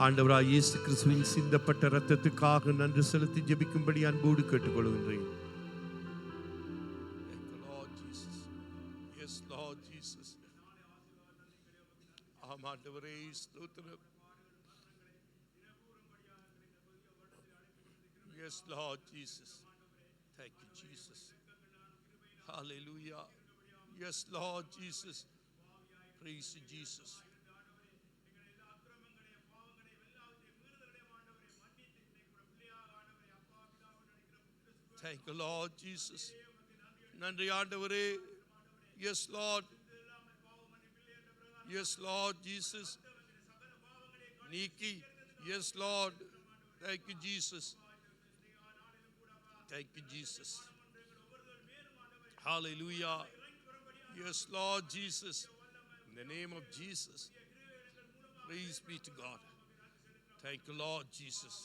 ஆண்டவராய் இயேசு கிறிஸ்துவின் சிந்தப்பட்ட இரத்தத்துக்காக நன்றி செலுத்தி ஜெபிக்கும்படி அன்போடு கேட்டுக்கொள்கின்றேன். Yes, Lord Jesus. ஆண்டவரே ஸ்தோத்திரம். Yes, Lord Jesus. Thank you, Jesus. Hallelujah. Yes, Lord Jesus. Praise you, Jesus. Thank you, Lord Jesus. நன்றி ஆண்டவரே. Yes, Lord. Yes, Lord Jesus. Niki. Yes, Lord. Thank you, Jesus. Thank you, Jesus. Hallelujah. Yes, Lord Jesus. In the name of Jesus. Praise be to God. Thank you, Lord Jesus.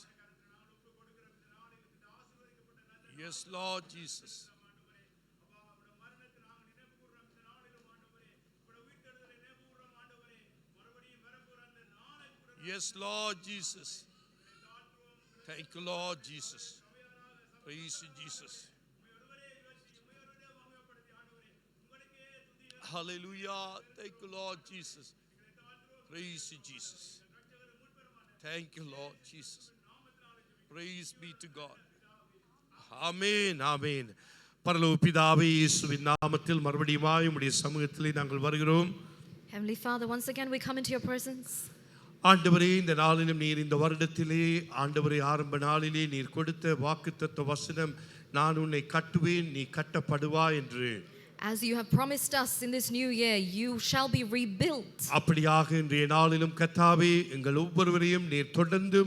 Yes, Lord Jesus. Yes, Lord Jesus. Thank you, Lord Jesus. Praise you, Jesus. Hallelujah. Thank you, Lord Jesus. Praise you, Jesus. Thank you, Lord Jesus. Praise be to God. ஆமென், ஆமென். பரலோக பிதாவே, இயேசுவின் நாமத்தில் மறுபடியும் உம்முடைய சமூகத்திலே நாங்கள் வருகிறோம். Heavenly Father, once again we come into your presence. ஆண்டவரே, இந்த நாளிலும் நீர் இந்த வருடத்திலே ஆண்டவரே ஆரம்ப நாளிலே நீர் கொடுத்த வாக்குத்தத்த வசனம், நான் உன்னை கட்டுவேன் நீ கட்டப்படுவாய் என்று. As you have promised us in this new year, you shall be rebuilt. அப்படியாக இன்றைய நாளிலும் கர்த்தாவே எங்கள் ஒவ்வொருவரையும் நீர் தொடர்ந்து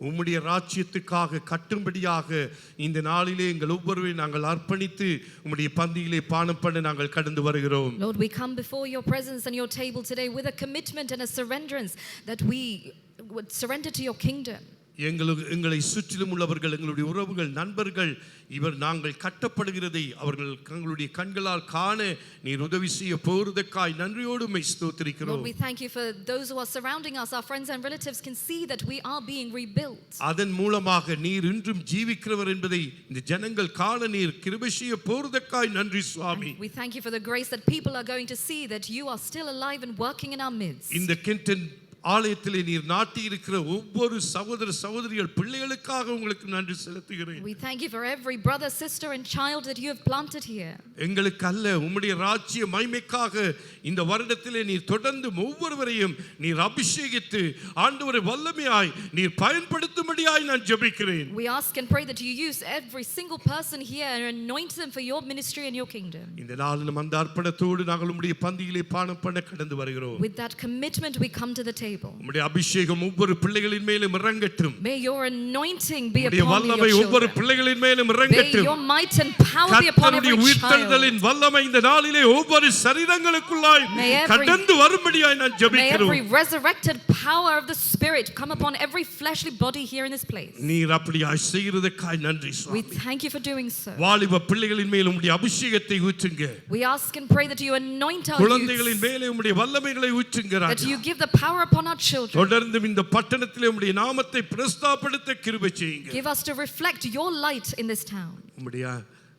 உம்முடைய ராஜ்யத்துக்காக கட்டும்படியாக இந்த நாளிலே எங்கள் ஒவ்வொருவரையும் நாங்கள் அர்ப்பணித்து உம்முடைய பந்தியிலே பானம் பண்ண நாங்கள் கடந்து வருகிறோம். Lord, we come before your presence and your table today with a commitment and a surrenderance that we would surrender to your kingdom. எங்களை சுற்றிலும் உள்ளவர்கள், எங்களுடைய உறவுகள், நண்பர்கள், இவர் நாங்கள் கட்டப்படுகிறதை அவர்கள் தங்களுடைய கண்களால் காண நீர் உதவி செய்ய போவதற்காய் நன்றியோடு உம்மை ஸ்தோத்திரிக்கிறோம். Lord, we thank you for those who are surrounding us, our friends and relatives can see that we are being rebuilt. அதன் மூலமாக நீர் இன்றும் ஜீவிக்கிறவர் என்பதை இந்த ஜனங்கள் காண நீர் கிருபை செய்ய போவதற்காய் நன்றி சுவாமி. We thank you for the grace that people are going to see that you are still alive and working in our midst. இந்த கென்டன் ஆலயத்திலே நீர் நாட்டி இருக்கிற ஒவ்வொரு சகோதர சகோதரிகள் பிள்ளைகளுக்காக உங்களுக்கு நன்றி செலுத்துகிறேன். We thank you for every brother, sister and child that you have planted here. எங்களுக்கு அல்ல, உம்முடைய ராஜ்ய மகிமைக்காக இந்த வருடத்திலே நீர் தொடர்ந்து ஒவ்வொருவரையும் நீர் அபிஷேகித்து ஆண்டவரை வல்லமையாய் நீர் பயன்படுத்தும்படியாய் நான் ஜெபிக்கிறேன். We ask and pray that you use every single person here and anoint them for your ministry and your kingdom. இந்த நாளிலும் அந்த அர்ப்பணத்தோடு நாங்கள் உம்முடைய பந்தியிலே பானம் பண்ண கடந்து வருகிறோம். With that commitment we come to the table. உம்முடைய அபிஷேகம் ஒவ்வொரு பிள்ளைகளின் மேலும் இறங்கட்டும். May your anointing be உம்முடைய upon வல்லமை your ஒவ்வொரு children. பிள்ளைகளின் மேலும் May இறங்கட்டும். your might and power be upon every child. உயிர்த்தெழுதலின் வல்லமை இந்த நாளிலே ஒவ்வொரு சரீரங்களுக்குள்ளாய் கடந்து வரும்படியாய் நான் May ஜெபிக்கிறோம். every resurrected power of the Spirit come upon every fleshly body here in this place. நீர் அப்படியாய் செய்கிறதற்காய் நன்றி We Swami. thank you for doing so. வாலிப பிள்ளைகளின் மேல் உம்முடைய அபிஷேகத்தை ஊற்றுங்க. We ask and pray that you anoint our குழந்தைகளின் youth, மேலே உம்முடைய வல்லமைகளை ஊற்றுங்க that Raja. you give the power upon our children. தொடர்ந்து இந்த பட்டணத்திலே உம்முடைய நாமத்தை பிரஸ்தாபப்படுத்த கிருபை செய்யுங்க. Give us to reflect your light in this town.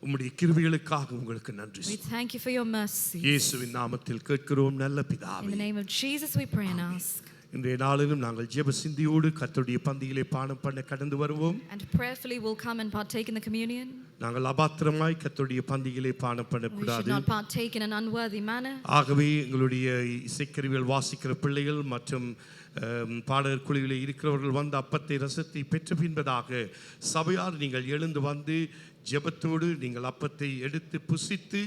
உம்முடைய கிருபைகளுக்காக உங்களுக்கு நன்றி. We thank you for your mercy. இயேசுவின் நாமத்தில் கேட்கிறோம் நல்ல In பிதாவே. the name of Jesus we pray and ask. இன்றைய நாளிலும் நாங்கள் ஜெப சிந்தியோடு கர்த்தருடைய பந்தியிலே பானம் பண்ண கடந்து வருவோம். And prayerfully we'll come and partake in the communion. நாங்கள் அபாத்திரமாய் கர்த்தருடைய பந்தியிலே பானம் We should பண்ணக்கூடாது. not partake in an unworthy manner. ஆகவே எங்களுடைய இசைக்கருவிகள் வாசிக்கிற பிள்ளைகள் மற்றும் பாடகர் குழுவிலே இருக்கிறவர்கள் வந்து அப்பத்தை ரசத்தை பெற்ற பின்பதாக சபையார் நீங்கள் எழுந்து வந்து ஜெபத்தோடு நீங்கள் அப்பத்தை எடுத்து புசித்து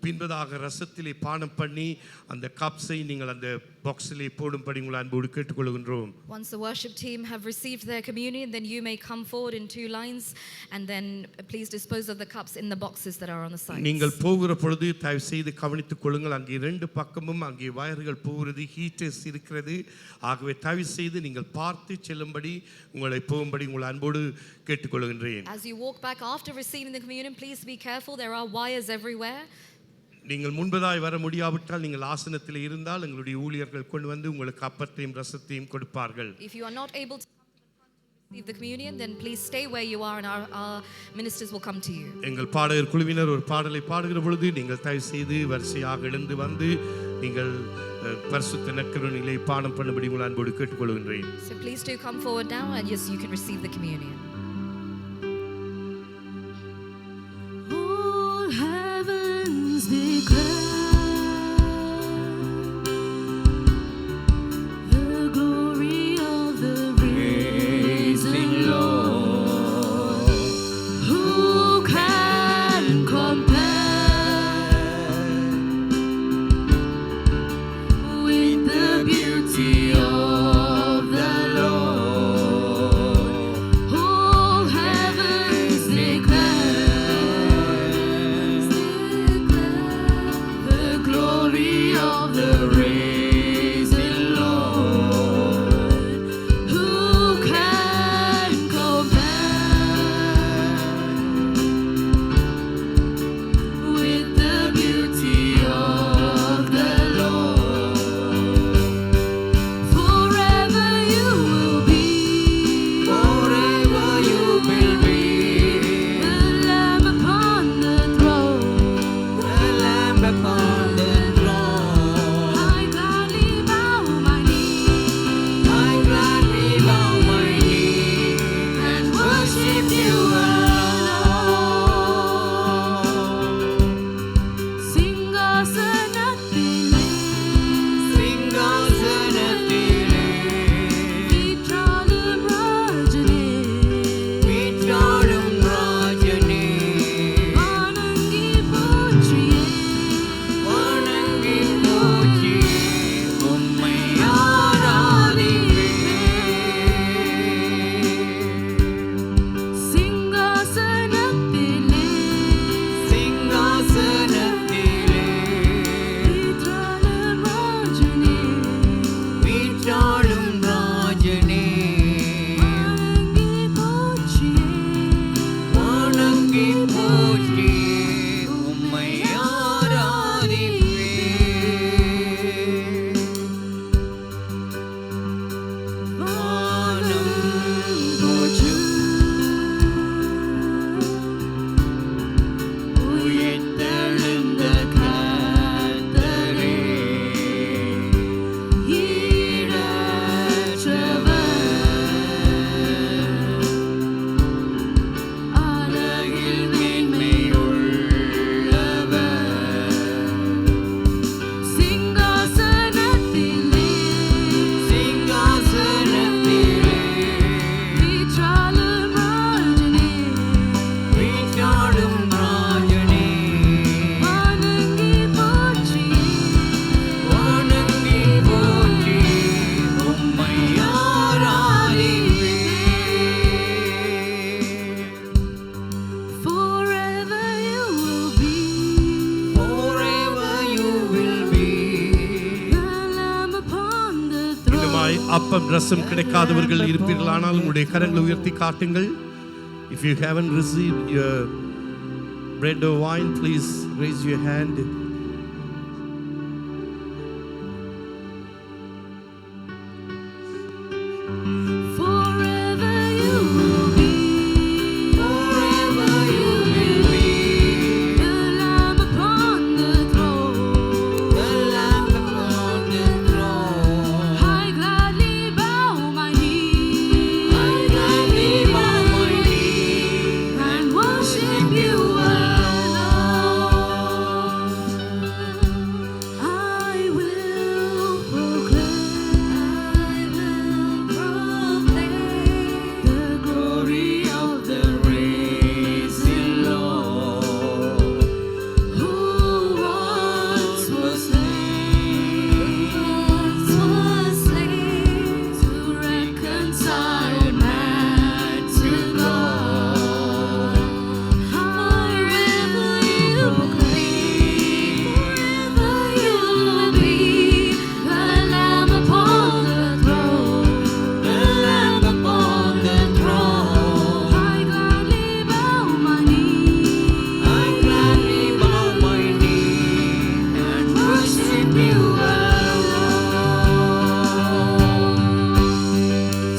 பின்பதாக ரசத்திலே பானம் பண்ணி அந்த கப்ஸை நீங்கள் அந்த பாக்ஸிலே போடும்படி உங்களை அன்போடு கேட்டுக்கொள்கின்றோம். Once the worship team have received their communion, then you may come forward in 2 lines and then please dispose of the cups in the boxes that are on the sides. நீங்கள் போகிற பொழுது தயவு செய்து கவனித்துக் கொள்ளுங்கள். அங்கே 2 பக்கமும் அங்கே வயர்கள் போகிறது, ஹீட்டர்ஸ் இருக்கிறது. ஆகவே தயவு செய்து நீங்கள் பார்த்து செல்லும்படி உங்களை போகும்படி உங்களை அன்போடு கேட்டுக்கொள்கின்றேன். As you walk back after receiving the communion, please be careful. There are wires everywhere. நீங்கள் முன்பதாய் வர முடியாவிட்டால் நீங்கள் ஆசனத்தில் இருந்தால் எங்களுடைய ஊழியர்கள் கொண்டு வந்து உங்களுக்கு அப்பத்தையும் ரசத்தையும் கொடுப்பார்கள். If you are not able to receive the communion, then please stay where you are and our ministers will come to you. எங்கள் பாடகர் குழுவினர் ஒரு பாடலை பாடுகிற பொழுது நீங்கள் தயவு செய்து வரிசையாக எழுந்து வந்து நீங்கள் பரிசுத்த நற்கருணையிலே பானம் பண்ணும்படி உங்களை அன்போடு கேட்டுக்கொள்கின்றேன். So please do come forward now and yes, you can receive the communion. அப்பம் ரசம் கிடைக்காதவர்கள் இருப்பீர்களானால் உங்களுடைய கரங்களை உயர்த்தி காட்டுங்கள். If you haven't received your bread or wine, please raise your hand. Forever you will be, forever you will be, the Lamb upon the throne, the Lamb upon the throne. I gladly bow my knee, I gladly bow my knee, and worship you alone. I will proclaim the glory of the risen Lord, who once was slain to reconcile man to God. Forever you proclaim, forever you will be the Lamb upon the throne, the Lamb upon the throne. I gladly bow my knee, I gladly bow my knee, and worship you alone.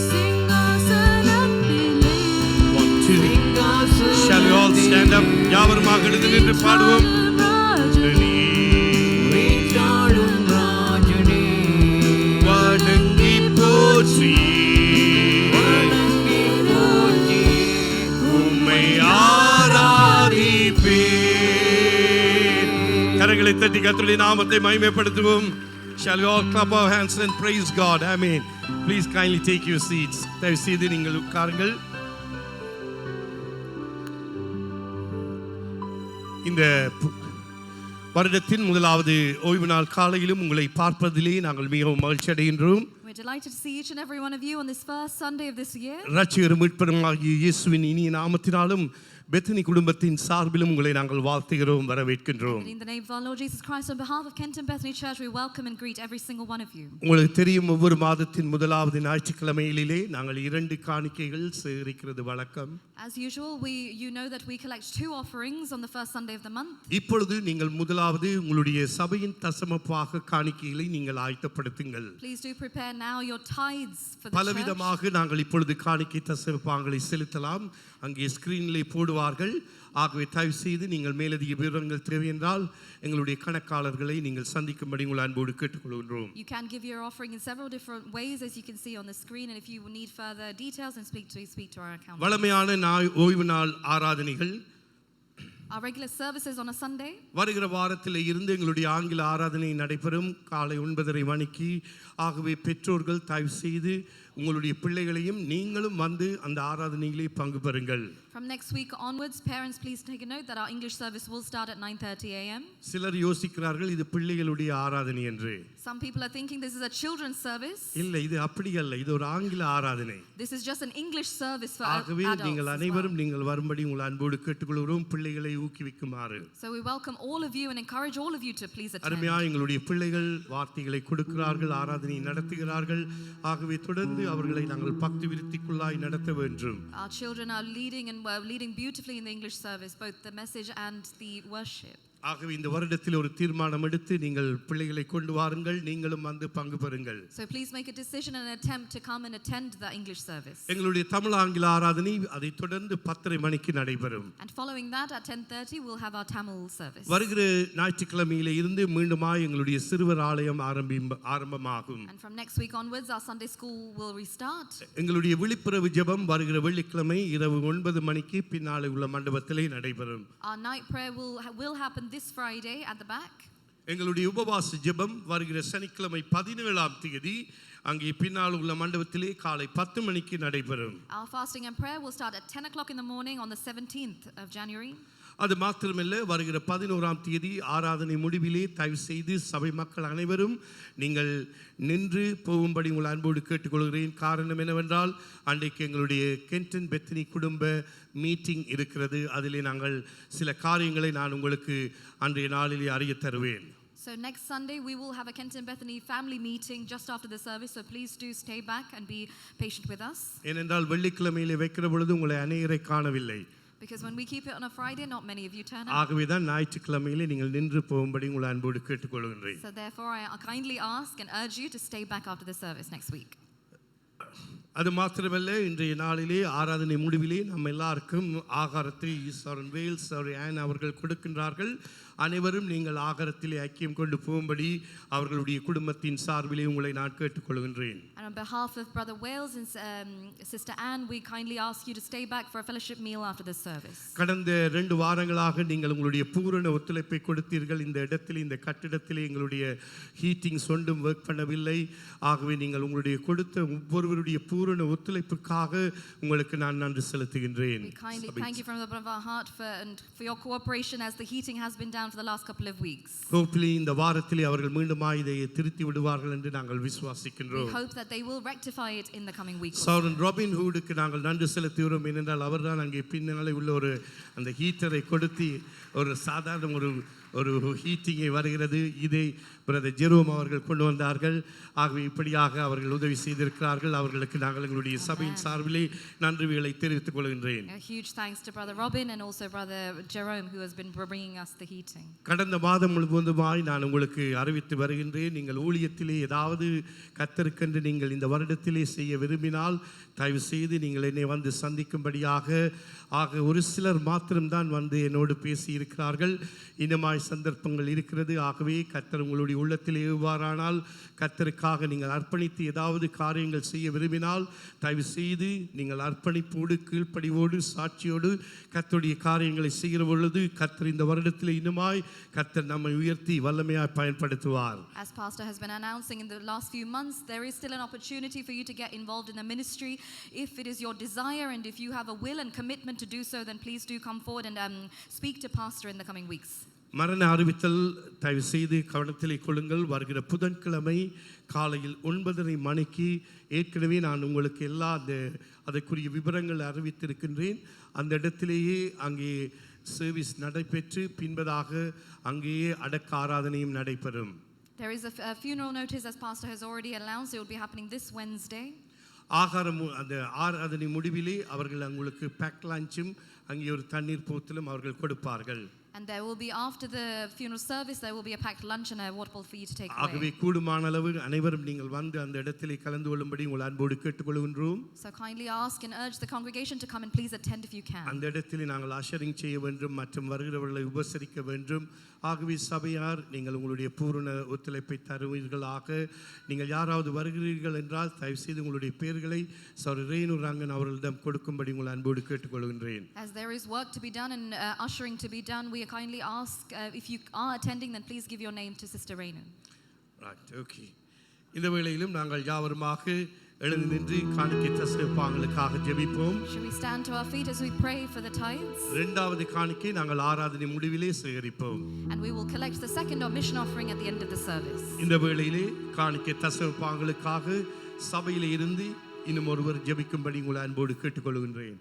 Singhasanatthile, 1, 2. Shall we all stand up? யாவருமாக எழுந்து நின்று பாடுவோம். வணங்கி போற்றி உம்மை ஆராதிப்பேன். கரங்களை தட்டி கர்த்தருடைய நாமத்தை மகிமைப்படுத்துவோம். Shall we all clap our hands and praise God? Amen. Please kindly take your seats. தயவு செய்து நீங்கள் உட்காருங்கள். இந்த வருடத்தின் முதலாவது ஓய்வு நாள் காலையிலும் உங்களை பார்ப்பதிலே நாங்கள் மிகவும் மகிழ்ச்சி அடைகின்றோம். We're delighted to see each and every one of you on this first Sunday of this year. இரட்சகரும் மீட்பருமாகிய இயேசுவின் இனிய நாமத்தினாலும் பெத்தனி குடும்பத்தின் சார்பிலும் உங்களை நாங்கள் வாழ்த்துகிறோம், வரவேற்கின்றோம். And in the name of our Lord Jesus Christ, on behalf of Kenton Bethany Church, we welcome and greet every single one of you. உங்களுக்கு தெரியும், ஒவ்வொரு மாதத்தின் முதலாவது ஞாயிற்றுக்கிழமையிலே நாங்கள் 2 காணிக்கைகள் சேகரிக்கிறது வழக்கம். As usual, you know that we collect 2 offerings on the first Sunday of the month. இப்பொழுது நீங்கள் முதலாவது உங்களுடைய சபையின் தசமபாக காணிக்கைகளை நீங்கள் ஆயத்தப்படுத்துங்கள். Please do prepare now your tithes for the church. பலவிதமாக நாங்கள் இப்பொழுது காணிக்கை தசமபாகங்களை செலுத்தலாம். அங்கே ஸ்கிரீனிலே போடுவார்கள். ஆகவே தயவு செய்து நீங்கள் மேலதிக விவரங்கள் தேவை என்றால் எங்களுடைய கணக்காளர்களை நீங்கள் சந்திக்கும்படி உங்கள் அன்போடு கேட்டுக்கொள்கின்றோம். You can give your offering in several different ways, as you can see on the screen, and if you need further details, then speak to our accountant. வழமையான ஓய்வு நாள் ஆராதனைகள், Our regular services on a Sunday. வருகிற வாரத்தில் இருந்து எங்களுடைய ஆங்கில ஆராதனை நடைபெறும் காலை 9:30 மணிக்கு. ஆகவே பெற்றோர்கள் தயவு செய்து உங்களுடைய பிள்ளைகளையும் நீங்களும் வந்து அந்த ஆராதனையிலே பங்கு பெறுங்கள். From next week onwards, parents, please take a note that our English service will start at 9:30 a.m. சிலர் யோசிக்கிறார்கள் இது பிள்ளைகளுடைய ஆராதனை என்று. Some people are thinking this is a children's service. இல்லை, இது அப்படி அல்ல, இது ஒரு ஆங்கில ஆராதனை. This is just an English service for ஆகவே adults. நீங்கள் அனைவரும் நீங்கள் வரும்படி உங்கள் அன்போடு கேட்டுக்கொள்கிறோம், பிள்ளைகளை ஊக்குவிக்குமாறு. So we welcome all of you and encourage all of you to please attend. அருமையாக எங்களுடைய பிள்ளைகள் வார்த்தைகளை கொடுக்கிறார்கள், ஆராதனை நடத்துகிறார்கள். ஆகவே தொடர்ந்து அவர்களை நாங்கள் பக்தி விருத்திக்குள்ளாய் நடத்த வேண்டும். Our children are leading and leading beautifully in the English service, both the message and the worship. ஆகவே இந்த வருடத்தில் ஒரு தீர்மானம் எடுத்து நீங்கள் பிள்ளைகளை கொண்டு வாருங்கள், நீங்களும் வந்து பங்கு பெறுங்கள். So please make a decision and attempt to come and attend the English service. எங்களுடைய தமிழ் ஆங்கில ஆராதனை அதை தொடர்ந்து 10:30 மணிக்கு நடைபெறும். And following that at 10:30 we'll have our Tamil service. வருகிற ஞாயிற்றுக்கிழமையிலே இருந்து மீண்டுமாய் எங்களுடைய சிறுவர் ஆலயம் ஆரம்பமாகும். And from next week onwards our Sunday school will restart. எங்களுடைய விழிப்புணர்வு ஜெபம் வருகிற வெள்ளிக்கிழமை இரவு 9 மணிக்கு பின்னாலே உள்ள மண்டபத்திலே நடைபெறும். Our night prayer will happen this Friday at the back. எங்களுடைய உபவாச ஜெபம் வருகிற சனிக்கிழமை 17ஆம் தேதி அங்கே பின்னால் உள்ள மண்டபத்திலே காலை 10 மணிக்கு நடைபெறும். Our fasting and prayer will start at 10 o'clock in the morning on the 17th of January. அது மாத்திரமல்ல, வருகிற 11ஆம் தேதி ஆராதனை முடிவிலே தயவு செய்து சபை மக்கள் அனைவரும் நீங்கள் நின்று போகும்படி உங்கள் அன்போடு கேட்டுக்கொள்கிறேன். காரணம் என்னவென்றால் அன்றைக்கு எங்களுடைய கென்டன் பெத்தனி குடும்ப மீட்டிங் இருக்கிறது. அதிலே நாங்கள் சில காரியங்களை நான் உங்களுக்கு அன்றைய நாளிலே அறிய தருவேன். So next Sunday we will have a Kenton Bethany family meeting just after the service. So please do stay back and be patient with us. ஏனென்றால் வெள்ளிக்கிழமையிலே வைக்கிற பொழுது உங்களை அநேகரை காணவில்லை. Because when we keep it on a Friday, not many of you turn up. ஆகவே தான் ஞாயிற்றுக்கிழமையிலே நீங்கள் நின்று போகும்படி உங்களை அன்போடு கேட்டுக்கொள்கின்றேன். So therefore I kindly ask and urge you to stay back after the service next week. அது மாத்திரமல்ல, இன்றைய நாளிலே ஆராதனை முடிவிலே நம்ம எல்லாருக்கும் ஆகாரத்தை ஈஸ்வரன் வேல்ஸ் ஆன் அவர்கள் கொடுக்கின்றார்கள். அனைவரும் நீங்கள் ஆகாரத்திலே ஐக்கியம் கொண்டு போகும்படி அவர்களுடைய குடும்பத்தின் சார்பிலே உங்களை நான் கேட்டுக்கொள்கின்றேன். And on behalf of Brother Wales and Sister Anne, we kindly ask you to stay back for a fellowship meal after this service. கடந்த 2 வாரங்களாக நீங்கள் உங்களுடைய பூரண ஒத்துழைப்பை கொடுத்தீர்கள். இந்த இடத்திலே, இந்த கட்டிடத்திலே எங்களுடைய ஹீட்டிங் சொண்டும் ஒர்க் பண்ணவில்லை. ஆகவே நீங்கள் உங்களுடைய கொடுத்த ஒவ்வொருவருடைய பூரண ஒத்துழைப்புக்காக உங்களுக்கு நான் நன்றி செலுத்துகின்றேன். We kindly thank you from the bottom of our heart for your cooperation as the heating has been down for the last couple of weeks. Hopefully இந்த வாரத்திலே அவர்கள் மீண்டுமாய் இதை திருத்தி விடுவார்கள் என்று நாங்கள் விசுவாசிக்கின்றோம். We hope that they will rectify it in the coming weeks. சௌரன் ராபின் ஹூடுக்கு நாங்கள் நன்றி செலுத்துகிறோம். ஏனென்றால் அவர்தான் அங்கே பின்னாலே உள்ள ஒரு அந்த ஹீட்டரை கொடுத்து ஒரு சாதாரண ஒரு ஹீட்டிங்கை வருகிறது. இதை பிரதர் ஜெரோம் அவர்கள் கொண்டு வந்தார்கள். ஆகவே இப்படியாக அவர்கள் உதவி செய்திருக்கிறார்கள். அவர்களுக்கு நாங்கள் எங்களுடைய சபையின் சார்பிலே நன்றிகளை தெரிவித்துக் கொள்கின்றேன். A huge thanks to Brother Robin and also Brother Jerome who has been bringing us the heating. கடந்த மாதம் முழுவதுமாய் நான் உங்களுக்கு அறிவித்து வருகின்றேன். நீங்கள் ஊழியத்திலே ஏதாவது கர்த்தருக்கென்று நீங்கள் இந்த வருடத்திலே செய்ய விரும்பினால் தயவு செய்து நீங்கள் என்னை வந்து சந்திக்கும்படியாக. ஒரு சிலர் மாத்திரம்தான் வந்து என்னோடு பேசி இருக்கிறார்கள். இன்னமாய் சந்தர்ப்பங்கள் இருக்கிறது. ஆகவே கர்த்தர் உங்களுடைய உள்ளத்திலே எவ்வாறானால் கர்த்தருக்காக நீங்கள் அர்ப்பணித்து ஏதாவது காரியங்கள் செய்ய விரும்பினால் தயவு செய்து நீங்கள் அர்ப்பணிப்போடு கீழ்ப்படிவோடு சாட்சியோடு கர்த்தருடைய காரியங்களை செய்கிற பொழுது கர்த்தர் இந்த வருடத்தில் இன்னுமாய் கர்த்தர் நம்மை உயர்த்தி வல்லமையாய் பயன்படுத்துவார். As Pastor has been announcing in the last few months, there is still an opportunity for you to get involved in the ministry. If it is your desire and if you have a will and commitment to do so, then please do come forward and speak to Pastor in the coming weeks. மரண அறிவித்தல் தயவு செய்து கவனத்தில் கொள்ளுங்கள். வருகிற புதன்கிழமை காலையில் 9:30 மணிக்கு ஏற்கனவே நான் உங்களுக்கு எல்லா அதற்குரிய விவரங்கள் அறிவித்திருக்கின்றேன். அந்த இடத்திலேயே அங்கே சர்வீஸ் நடைபெற்று பின்பதாக அங்கேயே அடக்க ஆராதனையும் நடைபெறும். There is a funeral notice as Pastor has already announced. It will be happening this Wednesday. ஆகாரம் அந்த ஆராதனை முடிவிலே அவர்கள் உங்களுக்கு பேக் லஞ்சும் அங்கே ஒரு தண்ணீர் போத்தலும் அவர்கள் கொடுப்பார்கள். And there will be, after the funeral service, there will be a packed lunch and a water bottle for you to take ஆகவே away. கூடுமான அளவு அனைவரும் நீங்கள் வந்து அந்த இடத்திலே கலந்து கொள்ளும்படி உங்கள் அன்போடு கேட்டுக்கொள்கின்றோம். So kindly ask and urge the congregation to come and please attend if you can. அந்த இடத்திலே நாங்கள் அஷரிங் செய்ய வேண்டும் மற்றும் வருகிறவர்களை உபசரிக்க வேண்டும். ஆகவே சபையார் நீங்கள் உங்களுடைய பூரண ஒத்துழைப்பை தருவீர்களாக. நீங்கள் யாராவது வருகிறீர்கள் என்றால் தயவு செய்து உங்களுடைய பெயர்களை சௌரி ரேணு ரங்கன் அவர்களிடம் கொடுக்கும்படி உங்கள் அன்போடு கேட்டுக்கொள்கின்றேன். As there is work to be done and ushering to be done, we kindly ask if you are attending, then please give your name to Sister Reinu. Right, okay. இந்த வேளையிலும் நாங்கள் யாவருமாக எழுந்து நின்று காணிக்கை தசைப்பாங்களுக்காக ஜெபிப்போம். Should we stand to our feet as we pray for the tithes? இரண்டாவது காணிக்கை நாங்கள் ஆராதனை முடிவிலே சேகரிப்போம். And we will collect the second or mission offering at the end of the service. இந்த வேளையிலே காணிக்கை தசைப்பாங்களுக்காக சபையிலே இருந்து இன்னும் ஒருவர் ஜெபிக்கும்படி உங்களை அன்போடு கேட்டுக்கொள்கின்றேன்.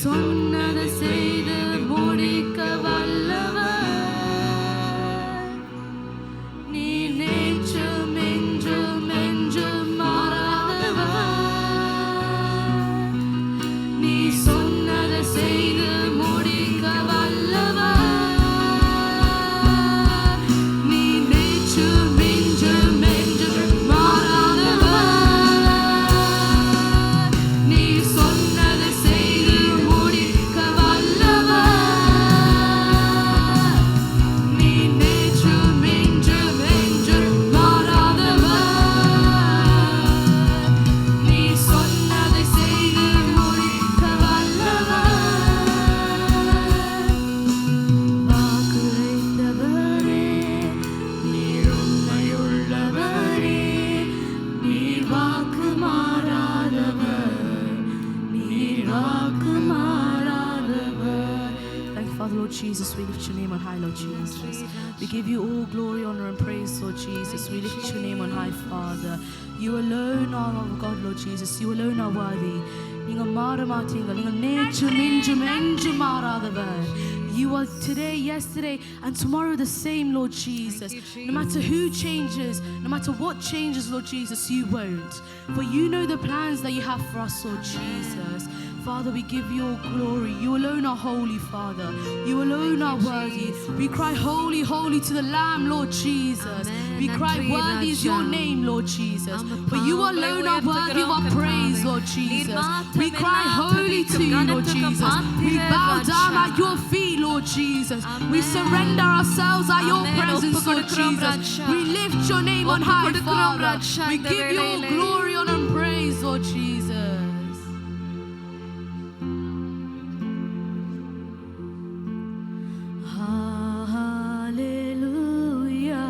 சொன்னதை செய்து முடிக்க வல்லவர். நீ நேற்றும் என்றும் என்றும் மாறாதவர். நீ சொன்னதை செய்து முடிக்க வல்லவர். நீ நேற்றும் என்றும் என்றும் மாறாதவர். நீ சொன்னதை செய்து முடிக்க வல்லவர். நீ நேற்றும் என்றும் என்றும் மாறாதவர். நீ சொன்னதை செய்து முடிக்க வல்லவர். வாக்குரைத்தவரே, நீர் உண்மையுள்ளவரே, நீர் வாக்கு மாறாதவர், நீர் வாக்கு மாறாதவர். Thank you, Father, Lord Jesus. We lift your name on high, Lord Jesus. We give you all glory, honor, and praise, Lord Jesus. We lift your name on high, Father. You alone are our God, Lord Jesus. You alone are worthy. நீங்கள் மாற மாட்டீங்க. நீங்கள் நேற்றும் இன்றும் என்றும் மாறாதவர். You are today, yesterday, and tomorrow the same, Lord Jesus. No matter who changes, no matter what changes, Lord Jesus, you won't. For you know the plans that you have for us, Lord Jesus. Father, we give you all glory. You alone are holy, Father. You alone are worthy. We cry, holy, holy to the Lamb, Lord Jesus. We cry, worthy is your name, Lord Jesus. For you alone are worthy of our praise, Lord Jesus. We cry, holy to you, Lord Jesus. We bow down at your feet, Lord Jesus. We surrender ourselves at your presence, Lord Jesus. We lift your name on high, Father. We give you all glory, honor, and praise, Lord Jesus. Hallelujah.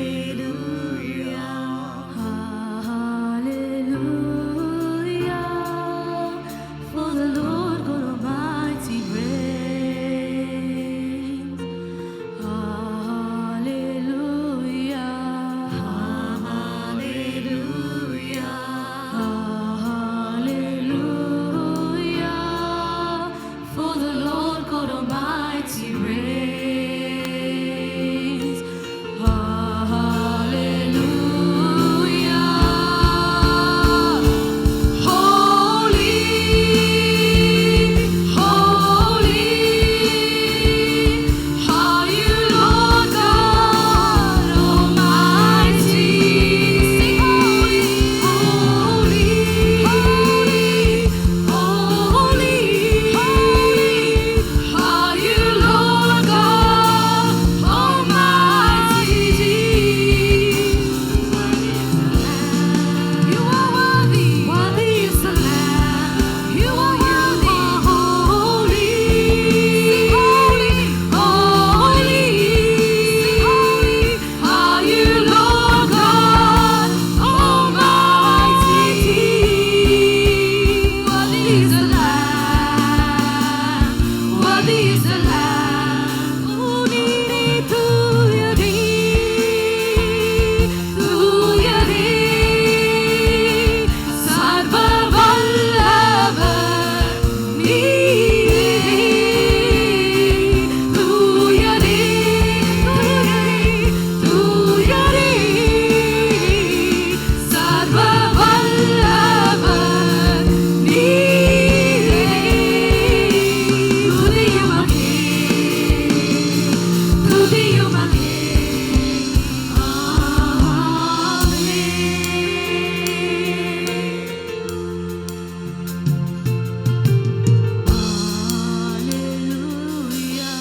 Hallelujah. Hallelujah. For the Lord God Almighty reigns. Hallelujah. Hallelujah. Hallelujah. For the Lord God Almighty reigns. Hallelujah. Holy, holy are you, Lord God Almighty. Sing holy, holy, holy, holy are you, Lord God Almighty. You are worthy, worthy is the Lamb. You are worthy, holy, holy, holy, holy are you, Lord God Almighty. Worthy is the Lamb, worthy is the Lamb. Unini tuyadi, tuyadi, sarva vallavar neere. Tuyadi, tuyadi, tuyadi, sarva vallavar neere. Tudiyumake, tudiyumake. Hallelujah.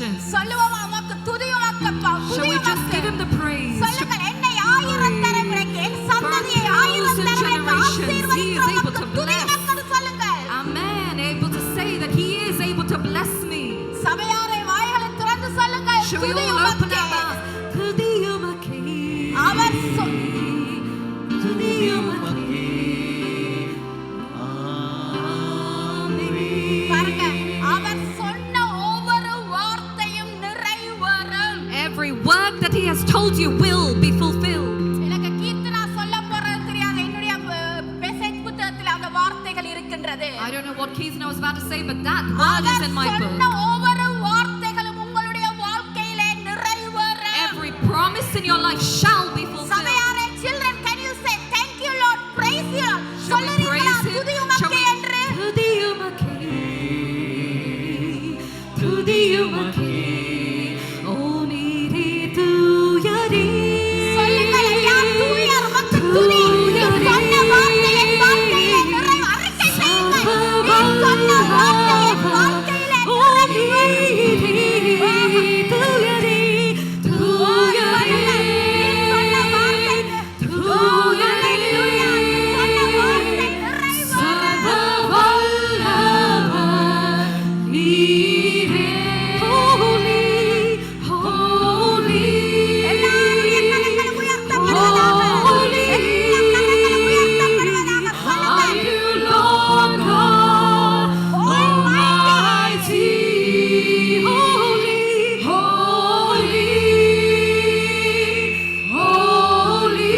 generations. சொல்லுவோம் உமக்கு துதி உமக்கு Shall we just give him the praise? சொல்லுங்கள் என்னை 1000 தலைமுறைக்கு என் சந்ததியை 1000 தலைமுறைக்கு ஆசீர்வதிக்கிற உமக்கு துதி உமக்கு சொல்லுங்கள். Amen. Able to say that he is able to bless me. சபையாரை வாய்களை திறந்து சொல்லுங்கள் Shall we துதி all open உமக்கு. our mouths? துதி உமக்கே. அவர் துதி உமக்கே. பாருங்க அவர் சொன்ன ஒவ்வொரு வார்த்தையும் நிறைவேறும். Every word that he has told you will be fulfilled. எனக்கு கீர்த்தனா சொல்ல போறது தெரியாது என்னுடைய மெசேஜ் புத்தகத்தில் அந்த வார்த்தைகள் இருக்கின்றது. I don't know what Keith was about to say, but that word is in my our book. சொன்ன ஒவ்வொரு வார்த்தைகளும் உங்களுடைய வாழ்க்கையிலே நிறைவேறும். Every promise in your life shall be fulfilled. சபையாரே children can you say thank you Lord praise you Shall we சொல்லுறீங்களா praise him? துதி Shall உமக்கே we- என்று துதி உமக்கே. துதி உமக்கே. ஓ நீரே தூயரே. சொல்லுங்கள் ஐயா தூயர் உமக்கு துதி நீ சொன்ன வார்த்தை என் வாழ்க்கையிலே நிறைவு அறிக்கை செய்யுங்கள் நீ சொன்ன வார்த்தை என் வாழ்க்கையிலே ஓ நீரே தூயரே. தூயரே. சொன்ன வார்த்தை தூயரே. சொன்ன வார்த்தை நிறைவு சர்வ வல்லவர் நீரே. Holy, holy. எல்லாருடைய கரங்களை உயர்த்தப்படுவதாக எல்லா கரங்களை உயர்த்தப்படுவதாக Are சொல்லுங்கள் you Lord God Almighty? Holy, holy, holy.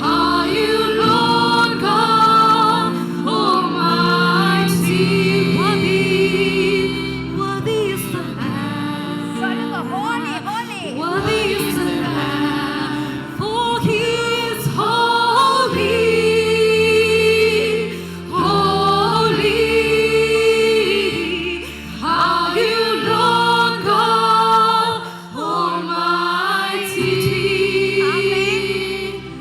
Are you Lord God Almighty? Worthy is the Lamb. சொல்லுங்க holy holy Worthy is the Lamb, for he is holy, holy. Are you Lord God Almighty?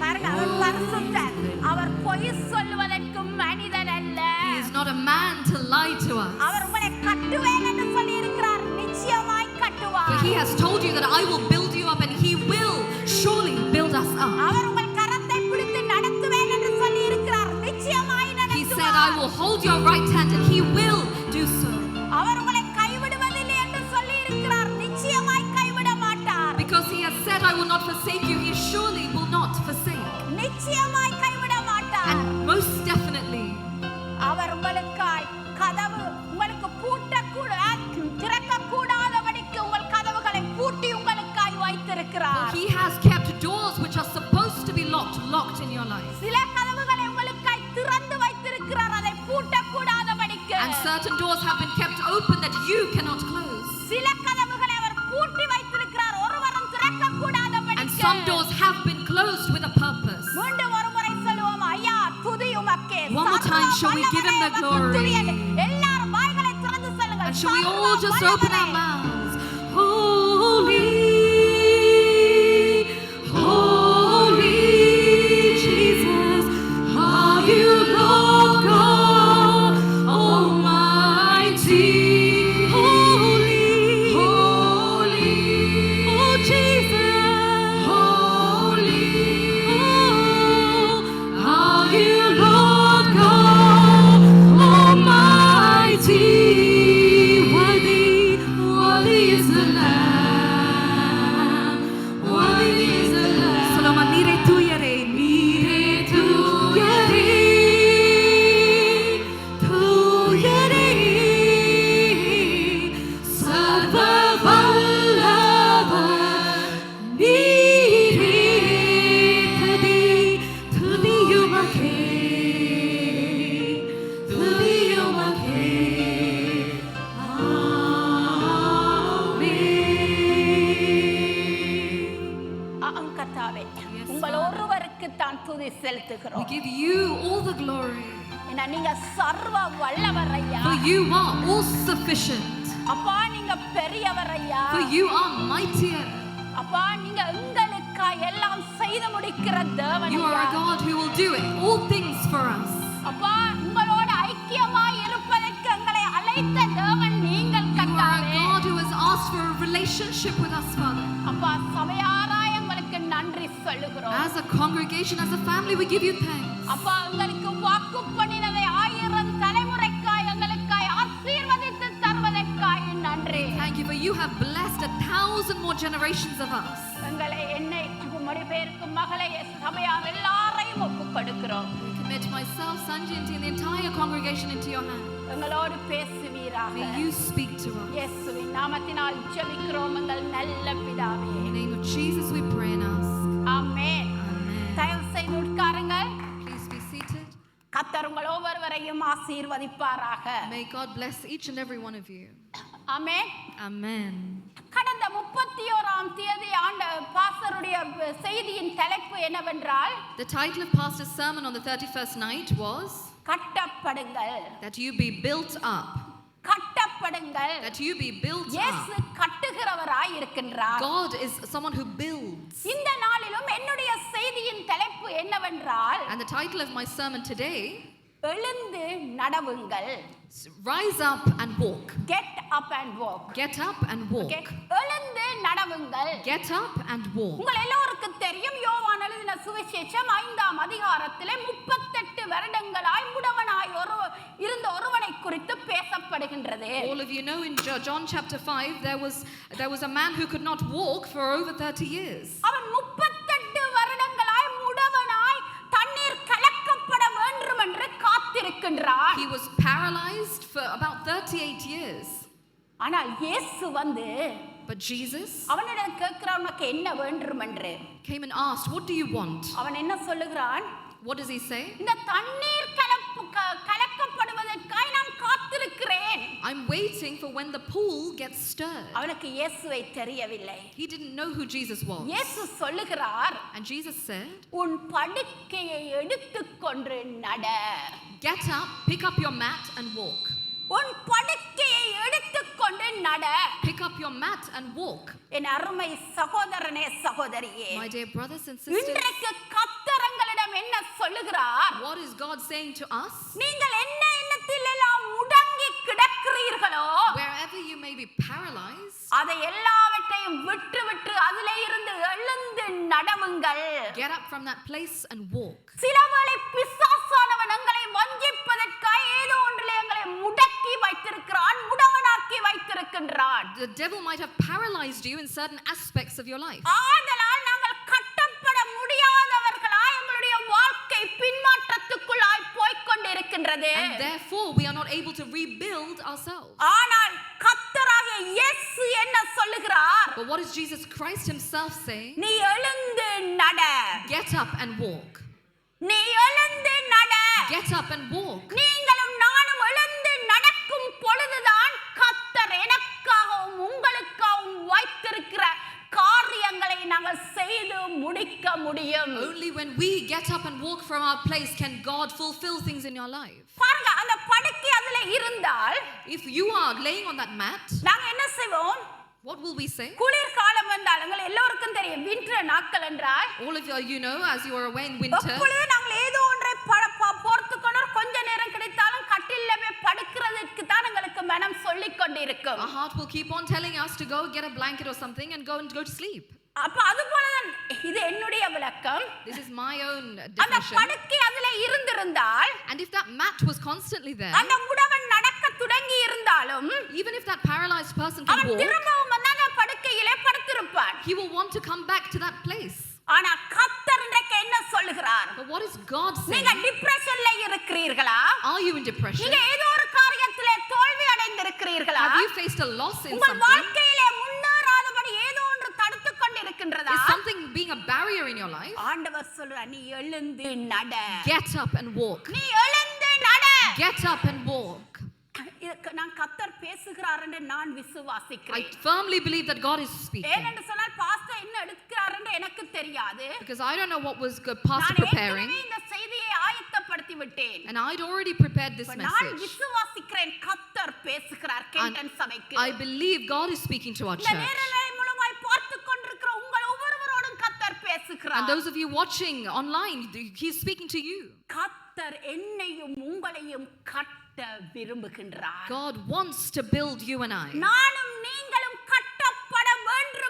பாருங்க அவர் பரிசுத்தர் அவர் பொய் சொல்லுவதற்கு மனிதன் அல்ல He is not a man to lie to us. அவர் உங்களை கட்டுவேன் என்று சொல்லி இருக்கிறார் நிச்சயமாய் கட்டுவார் For he has told you that I will build you up and he will surely build us up. அவர் உங்கள் கரத்தை பிடித்து நடத்துவேன் என்று சொல்லி இருக்கிறார் நிச்சயமாய் He said, I நடத்துவார் will hold your right hand and he will do so. அவர் உங்களை கைவிடுவதில்லை என்று சொல்லி இருக்கிறார் நிச்சயமாய் கைவிட மாட்டார் Because he has said, I will not forsake you, he surely will not forsake. நிச்சயமாய் கைவிட மாட்டார் And most definitely, அவர் உங்களுக்காய் கதவு உங்களுக்கு பூட்டக்கூட திறக்கக்கூடாதபடிக்கு உங்கள் கதவுகளை பூட்டி உங்களுக்காய் வைத்திருக்கிறார் he has kept doors which are supposed to be locked in your life. சில கதவுகளை உங்களுக்காய் திறந்து வைத்திருக்கிறார் அதை பூட்டக்கூடாதபடிக்கு And certain doors have been kept open that you cannot close. சில கதவுகளை அவர் பூட்டி வைத்திருக்கிறார் ஒருவரும் And திறக்கக்கூடாதபடிக்கு some doors have been closed with a purpose. மீண்டும் ஒரு முறை சொல்லுவோம் ஐயா துதி உமக்கே One more time, shall we give him the glory? எல்லாரும் வாய்களை திறந்து சொல்லுங்கள் And shall we all just சர்வ open our வல்லவரே. mouths? Holy, holy Jesus, are you Lord God Almighty? Holy, holy, oh Jesus, holy, oh, are you Lord God Almighty? Worthy, worthy is the Lamb. Worthy is the Lamb. Solomon, nire tuyare, nire tuyare, tuyare. Sarva vallavar, nire tudi umake, tudi umake. கர்த்தாவே உங்கள் ஒருவருக்கு தான் துதி We செலுத்துகிறோம் give you all the glory, ஏன்னா நீங்க சர்வ வல்லவர் ஐயா for you are all sufficient, அப்பா நீங்க பெரியவர் ஐயா for you are mightier. அப்பா நீங்க எங்களுக்காய் எல்லாம் செய்து முடிக்கிற தேவன் You are ஐயா a God who will do it, all things for us. அப்பா உங்களோட ஐக்கியமாய் இருப்பதற்கு எங்களை அழைத்த தேவன் நீங்கள் You are fellowship with us, Father. அப்பா சபையாராய் உங்களுக்கு நன்றி சொல்லுகிறோம். As a congregation, as a family, we give you thanks. அப்பா உங்களுக்கு வாக்கு பண்ணினதை 1000 தலைமுறைக்காய் எங்களுக்காய் ஆசீர்வதித்து தருவதற்காய் நன்றி. Thank you for you have blessed 1,000 more generations of us. எங்களை என்னை உம்முடைய பேருக்கு மகளை சபையார் எல்லாரையும் ஒப்புக் கொடுக்கிறோம். I commit myself, Sanjay, and the entire congregation into your hands. எங்களோடு பேசுவீராக. May you speak to us. இயேசுவின் நாமத்தினால் ஜெபிக்கிறோம் எங்கள் நல்ல பிதாவே. In the name of Jesus we pray and ask. Amen. Amen. தயவு செய்து உட்காருங்கள். Please be seated. கர்த்தர் உங்கள் ஒவ்வொருவரையும் ஆசீர்வதிப்பாராக. May God bless each and every one of you. Amen. Amen. கடந்த 31ஆம் தேதி பாஸ்டருடைய செய்தியின் தலைப்பு என்னவென்றால் The title of Pastor's sermon on the 31st night was கட்டப்படுங்கள். that you be built up. கட்டப்படுங்கள். That you be built இயேசு up. கட்டுகிறவராய் இருக்கின்றார். God is someone who builds. இந்த நாளிலும் என்னுடைய செய்தியின் தலைப்பு என்னவென்றால் And the title of my sermon today, எழுந்து நடவுங்கள். rise up and walk. Get up and walk. Get up and walk. Okay. எழுந்து நடவுங்கள். Get up and walk. உங்கள் எல்லோருக்கும் தெரியும் யோவான் எழுதின சுவிசேஷம் 5ஆம் அதிகாரத்திலே 38 வருடங்களாய் முடவனாய் இருந்த ஒருவனை குறித்து பேசப்படுகின்றது. All of you know in John chapter 5 there was a man who could not walk for over 30 years. அவன் 38 வருடங்களாய் முடவனாய் தண்ணீர் கலக்கப்பட வேண்டும் என்று காத்திருக்கின்றான். He was paralyzed for about 38 years. ஆனால் இயேசு வந்து But Jesus அவனிடம் கேட்கிறான் உனக்கு என்ன வேண்டும் என்று. came and asked, what do you want? அவன் என்ன சொல்லுகிறான்? What does he say? இந்த தண்ணீர் கலக்கப்படுவதற்காக நான் காத்திருக்கிறேன். I'm waiting for when the pool gets stirred. அவனுக்கு இயேசுவை தெரியவில்லை. He didn't know who Jesus was. இயேசு சொல்லுகிறார் And Jesus said, உன் படுக்கையை எடுத்துக்கொண்டு நட. get up, pick up your mat and walk. உன் படுக்கையை எடுத்துக்கொண்டு நட. Pick up your mat and walk. என் அருமை சகோதரனே சகோதரியே, My dear brothers and sisters, இன்றைக்கு கர்த்தரங்களிடம் என்ன சொல்லுகிறார்? what is God saying to us? நீங்கள் என்ன எண்ணத்தில் எல்லாம் முடங்கி கிடக்கிறீர்களோ Wherever you may be paralyzed, அதை எல்லாவற்றையும் விட்டு அதிலே இருந்து எழுந்து நடவுங்கள். get up from that place and walk. சிலவேளை பிசாசானவன் எங்களை வஞ்சிப்பதற்காக ஏதோ ஒன்றிலே எங்களை முடக்கி வைத்திருக்கிறான், முடவனாக்கி வைத்திருக்கின்றான். The devil might have paralyzed you in certain aspects of your life. ஆதலால் நாங்கள் கட்டப்பட முடியாதவர்களாய் எங்களுடைய வாழ்க்கை பின்மாற்றத்துக்குள்ளாய் போய்க் கொண்டிருக்கின்றது. And therefore we are not able to rebuild ourselves. ஆனால் கர்த்தராகிய இயேசு என்ன சொல்லுகிறார்? But what does Jesus Christ himself say? நீ எழுந்து நட. Get up and walk. நீ எழுந்து நட. Get up and walk. நீங்களும் நானும் எழுந்து நடக்கும் பொழுதுதான் கர்த்தர் எனக்காகவும் உங்களுக்காகவும் வைத்திருக்கிற காரியங்களை நாங்கள் செய்து முடிக்க முடியும். Only when we get up and walk from our place can God fulfill things in your life. பாருங்க, அந்த படுக்கை அதுல இருந்தால் If you are laying on that mat, நாங்க என்ன செய்வோம்? what will we say? குளிர் காலம் வந்தால் எங்கள் எல்லோருக்கும் தெரியும் வின்டர் நாட்கள் என்றால் All of you know, as you are aware in winter, எப்பொழுது நாங்கள் ஏதோ ஒன்றை போர்த்துக்கொண்டு கொஞ்ச நேரம் கிடைத்தாலும் கட்டில்ல போய் படுக்கிறதுக்கு தான் எங்களுக்கு மனம் சொல்லிக் கொண்டிருக்கும். our heart will keep on telling us to go get a blanket or something and go to sleep. அப்ப அது போலதான் இது என்னுடைய விளக்கம். This is my own அந்த definition. படுக்கை அதுல இருந்திருந்தால், And if that mat was constantly there, அந்த முடவன் நடக்க தொடங்கி இருந்தாலும் even if that paralyzed person can அவன் walk, திரும்பவும் வந்து அந்த படுக்கையிலே படுத்திருப்பான். he will want to come back to that place. ஆனா கர்த்தர் இன்றைக்கு என்ன சொல்லுகிறார்? But what is God நீங்க saying? டிப்ரஷன்ல இருக்கிறீர்களா? Are you in depression? நீங்க ஏதோ ஒரு காரியத்திலே தோல்வி அடைந்திருக்கிறீர்களா? Have you faced a loss in உங்கள் something? வாழ்க்கையிலே முன்னேறாதபடி ஏதோ ஒன்று தடுத்துக் கொண்டிருக்கின்றதா? Is something being a barrier in your life? ஆண்டவர் சொல்றார், நீ எழுந்து நட. Get up and walk. நீ எழுந்து நட. Get up and walk. நான் கர்த்தர் பேசுகிறார் என்று நான் I விசுவாசிக்கிறேன். firmly believe that God is speaking. ஏனென்று சொன்னால் பாஸ்டர் என்ன எடுக்கிறார் என்று எனக்கு தெரியாது. Because I don't know what was Pastor நான் preparing. ஏற்கனவே இந்த செய்தியை ஆயத்தப்படுத்தி விட்டேன். And I'd already prepared this நான் message. விசுவாசிக்கிறேன் கர்த்தர் பேசுகிறார் கேட்டன் சபைக்கு. I believe God is speaking to our இந்த church. நேரலை மூலமாய் பார்த்துக் கொண்டிருக்கிற உங்கள் ஒவ்வொருவரோடும் கர்த்தர் பேசுகிறார். And those of you watching online, He's speaking to you. கர்த்தர் என்னையும் உங்களையும் கட்ட விரும்புகின்றார். God wants to build you and I. நானும் நீங்களும் கட்டப்பட வேண்டும்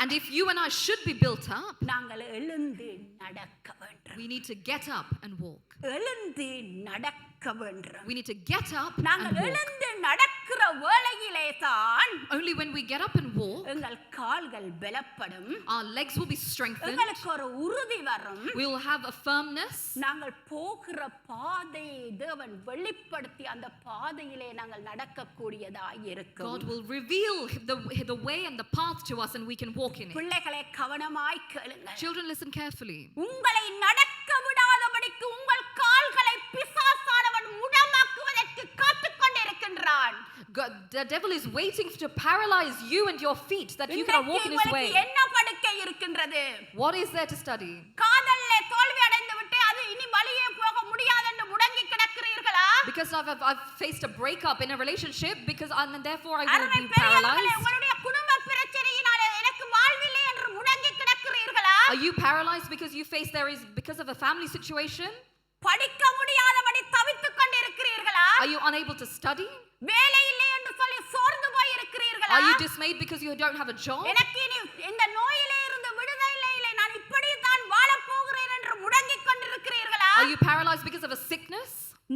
And if you and I should be built up, நாங்கள் எழுந்து நடக்க வேண்டும். we need to get up and walk. எழுந்து நடக்க வேண்டும். We need to get up and நாங்கள் walk. எழுந்து நடக்கிற வேளையிலே தான் Only when we get up and walk, எங்கள் கால்கள் பலப்படும். our legs will be strengthened. எங்களுக்கு ஒரு உறுதி வரும். We will have a firmness. நாங்கள் போகிற பாதையை தேவன் வெளிப்படுத்தி அந்த பாதையிலே நாங்கள் நடக்கக்கூடியதாய் இருக்கும். God will reveal the way and the path to us and we can walk in it. பிள்ளைகளை கவனமாய் கேளுங்கள். Children, listen carefully. உங்களை நடக்க விடாதபடிக்கு உங்கள் கால்களை பிசாசானவன் முடமாக்குவதற்கு காத்துக் கொண்டிருக்கின்றான். God, the devil is waiting to paralyze you and your feet that you cannot walk in his way. என்ன படுக்கை இருக்கின்றது? What is there to study? காதல்ல தோல்வி அடைந்து விட்டு அது இனி வழியே போக முடியாது என்று முடங்கி கிடக்கிறீர்களா? Because I've faced a breakup in a relationship and therefore I will அருமை be பெரியவர்களே, paralyzed. உங்களுடைய குடும்ப பிரச்சனையினால எனக்கு வாழ்வில்லை என்று முடங்கி கிடக்கிறீர்களா? Are you paralyzed because you face because of a family situation? படிக்க முடியாதபடி தவித்துக் கொண்டிருக்கிறீர்களா? Are you unable to study? வேலை இல்லை என்று சொல்லி சோர்ந்து போய் இருக்கிறீர்களா? Are you dismayed because you don't have a job? எனக்கு இனி இந்த நோயிலே இருந்து விடுதலை இல்லை, நான் இப்படி தான் வாழப் போகிறேன் என்று முடங்கிக் கொண்டிருக்கிறீர்களா? Are you paralyzed because of a sickness?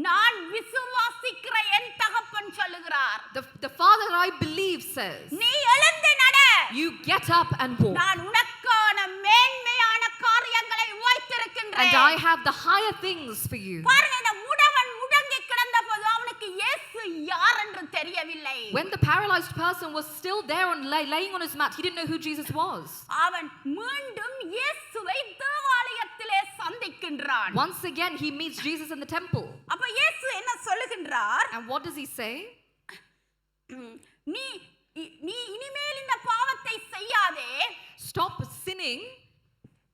நான் விசுவாசிக்கிற என் தகப்பன் சொல்லுகிறார், The Father that I believe says, நீ எழுந்து நட, you get up and walk. நான் உனக்கான மேன்மையான காரியங்களை And வைத்திருக்கின்றேன். I have the higher things for you. பாருங்க, இந்த முடவன் முடங்கி கிடந்தபோது அவனுக்கு இயேசு யார் என்று தெரியவில்லை. When the paralyzed person was still there laying on his mat, he didn't know who Jesus was. அவன் மீண்டும் இயேசுவை தேவாலயத்திலே சந்திக்கின்றான். Once again, he meets Jesus in the temple. அப்ப இயேசு என்ன சொல்லுகின்றார்? And what does he say? நீ இனிமேல் இந்த பாவத்தை செய்யாதே. Stop sinning.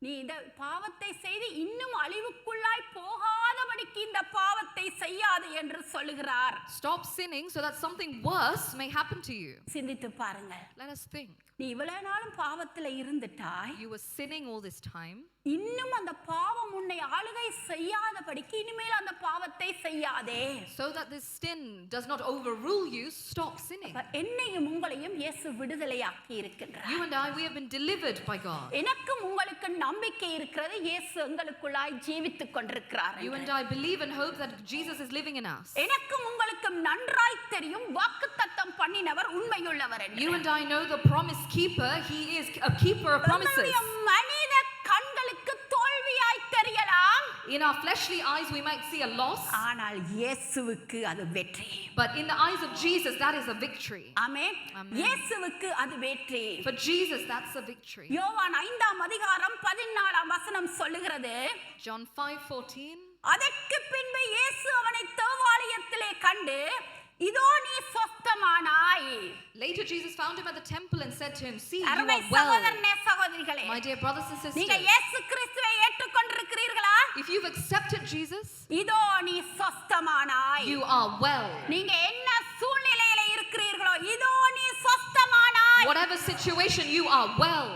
நீ இந்த பாவத்தை செய்து இன்னும் அழிவுக்குள்ளாய் போகாதபடிக்கு இந்த பாவத்தை செய்யாதே என்று சொல்லுகிறார். Stop sinning so that something worse may happen to you. சிந்தித்து பாருங்க. Let us think. நீ இவ்வளவு நாளும் பாவத்துல இருந்துட்டாய். You were sinning all this time. இன்னும் அந்த பாவம் உன்னை ஆளுகை செய்யாதபடிக்கு இனிமேல் அந்த பாவத்தை செய்யாதே. So that this sin does not overrule you, stop sinning. என்னையும் உங்களையும் இயேசு விடுதலையாக்கி இருக்கின்றார். You and I, we have been delivered by God. எனக்கும் உங்களுக்கு நம்பிக்கை இருக்கிறது, இயேசு எங்களுக்குள்ளாய் ஜீவித்துக் கொண்டிருக்கிறார். You and I believe and hope that Jesus is living in us. எனக்கும் உங்களுக்கும் நன்றாய் தெரியும் வாக்குத்தத்தம் பண்ணினவர் உண்மையுள்ளவர் என்று. You and I know the promise keeper. He is a keeper of promises. மனித கண்களுக்கு தோல்வியாய் தெரியலாம். In our fleshly eyes, we might see a loss. ஆனால் இயேசுவுக்கு அது வெற்றி. But in the eyes of Jesus, that is a victory. ஆமென். இயேசுவுக்கு அது வெற்றி. For Jesus, that's a victory. யோவான் 5ஆம் அதிகாரம் 14ஆம் வசனம் சொல்லுகிறது. John 5:14. அதற்கு பின்பு இயேசு அவனை தேவாலயத்திலே கண்டு, இதோ நீ சொஸ்தமானாய். Later Jesus found him at the temple and said to him, see, you அருமை are well. சகோதரனே சகோதரிகளே, My dear brothers and நீங்க sisters, இயேசு கிறிஸ்துவை ஏற்றுக்கொண்டிருக்கிறீர்களா? if you've accepted Jesus, இதோ நீ சொஸ்தமானாய். you are well. நீங்க என்ன சூழ்நிலையில இருக்கிறீர்களோ, இதோ நீ சொஸ்தமானாய். Whatever situation, you are well.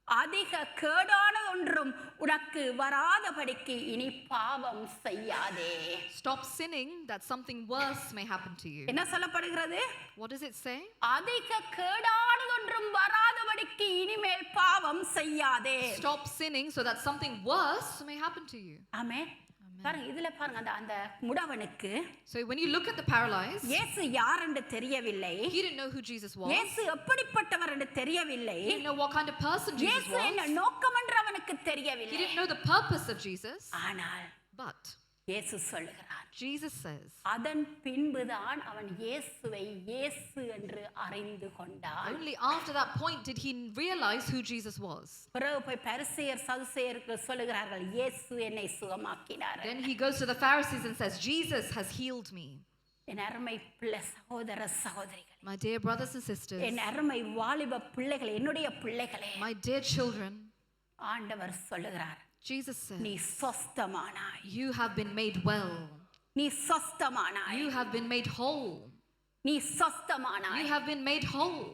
அதிக கேடான ஒன்றும் உனக்கு வராதபடிக்கு இனி பாவம் செய்யாதே. Stop sinning that something worse may happen to you. என்ன சொல்லப்படுகிறது? What does it say? அதிக கேடான ஒன்றும் வராதபடிக்கு இனிமேல் பாவம் செய்யாதே. Stop sinning so that something worse may happen to you. ஆமென். பாருங்க, இதுல பாருங்க, அந்த முடவனுக்கு So when you look at the paralyzed, இயேசு யார் என்று தெரியவில்லை. he didn't know who Jesus was. இயேசு எப்படிப்பட்டவர் என்று தெரியவில்லை. He didn't know what kind of person Jesus இயேசு என்ன was. நோக்கம் என்று அவனுக்கு He தெரியவில்லை. didn't know the purpose of Jesus. ஆனால் But இயேசு சொல்லுகிறார், Jesus says, அதன் பின்புதான் அவன் இயேசுவை இயேசு என்று அறிந்து கொண்டான். only after that point did he realize who Jesus was. பிறகு போய் பரிசேயர் சதுசேயருக்கு சொல்லுகிறார்கள், இயேசு என்னை சுகமாக்கினார். Then he goes to the Pharisees and says, Jesus has healed me. என் அருமை பிள்ளை சகோதர சகோதரிகள், My dear brothers and sisters, என் அருமை வாலிப பிள்ளைகளே, என்னுடைய பிள்ளைகளே, my dear children, ஆண்டவர் சொல்லுகிறார், Jesus says, நீ சொஸ்தமானாய். you have been made well. நீ சொஸ்தமானாய். You have been made whole. நீ சொஸ்தமானாய். You have been made whole.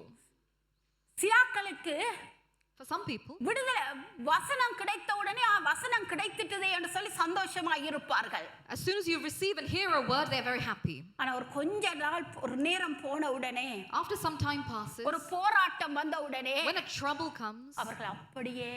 சிலாக்களுக்கு For some people, விடுதலை வசனம் கிடைத்த உடனே வசனம் கிடைத்துட்டதே என்று சொல்லி சந்தோஷமா இருப்பார்கள். as soon as you receive and hear a word, they're very happy. ஆனா ஒரு கொஞ்ச நாள் ஒரு நேரம் போன உடனே After some time passes, ஒரு போராட்டம் வந்த உடனே when a trouble comes, அவர்கள் அப்படியே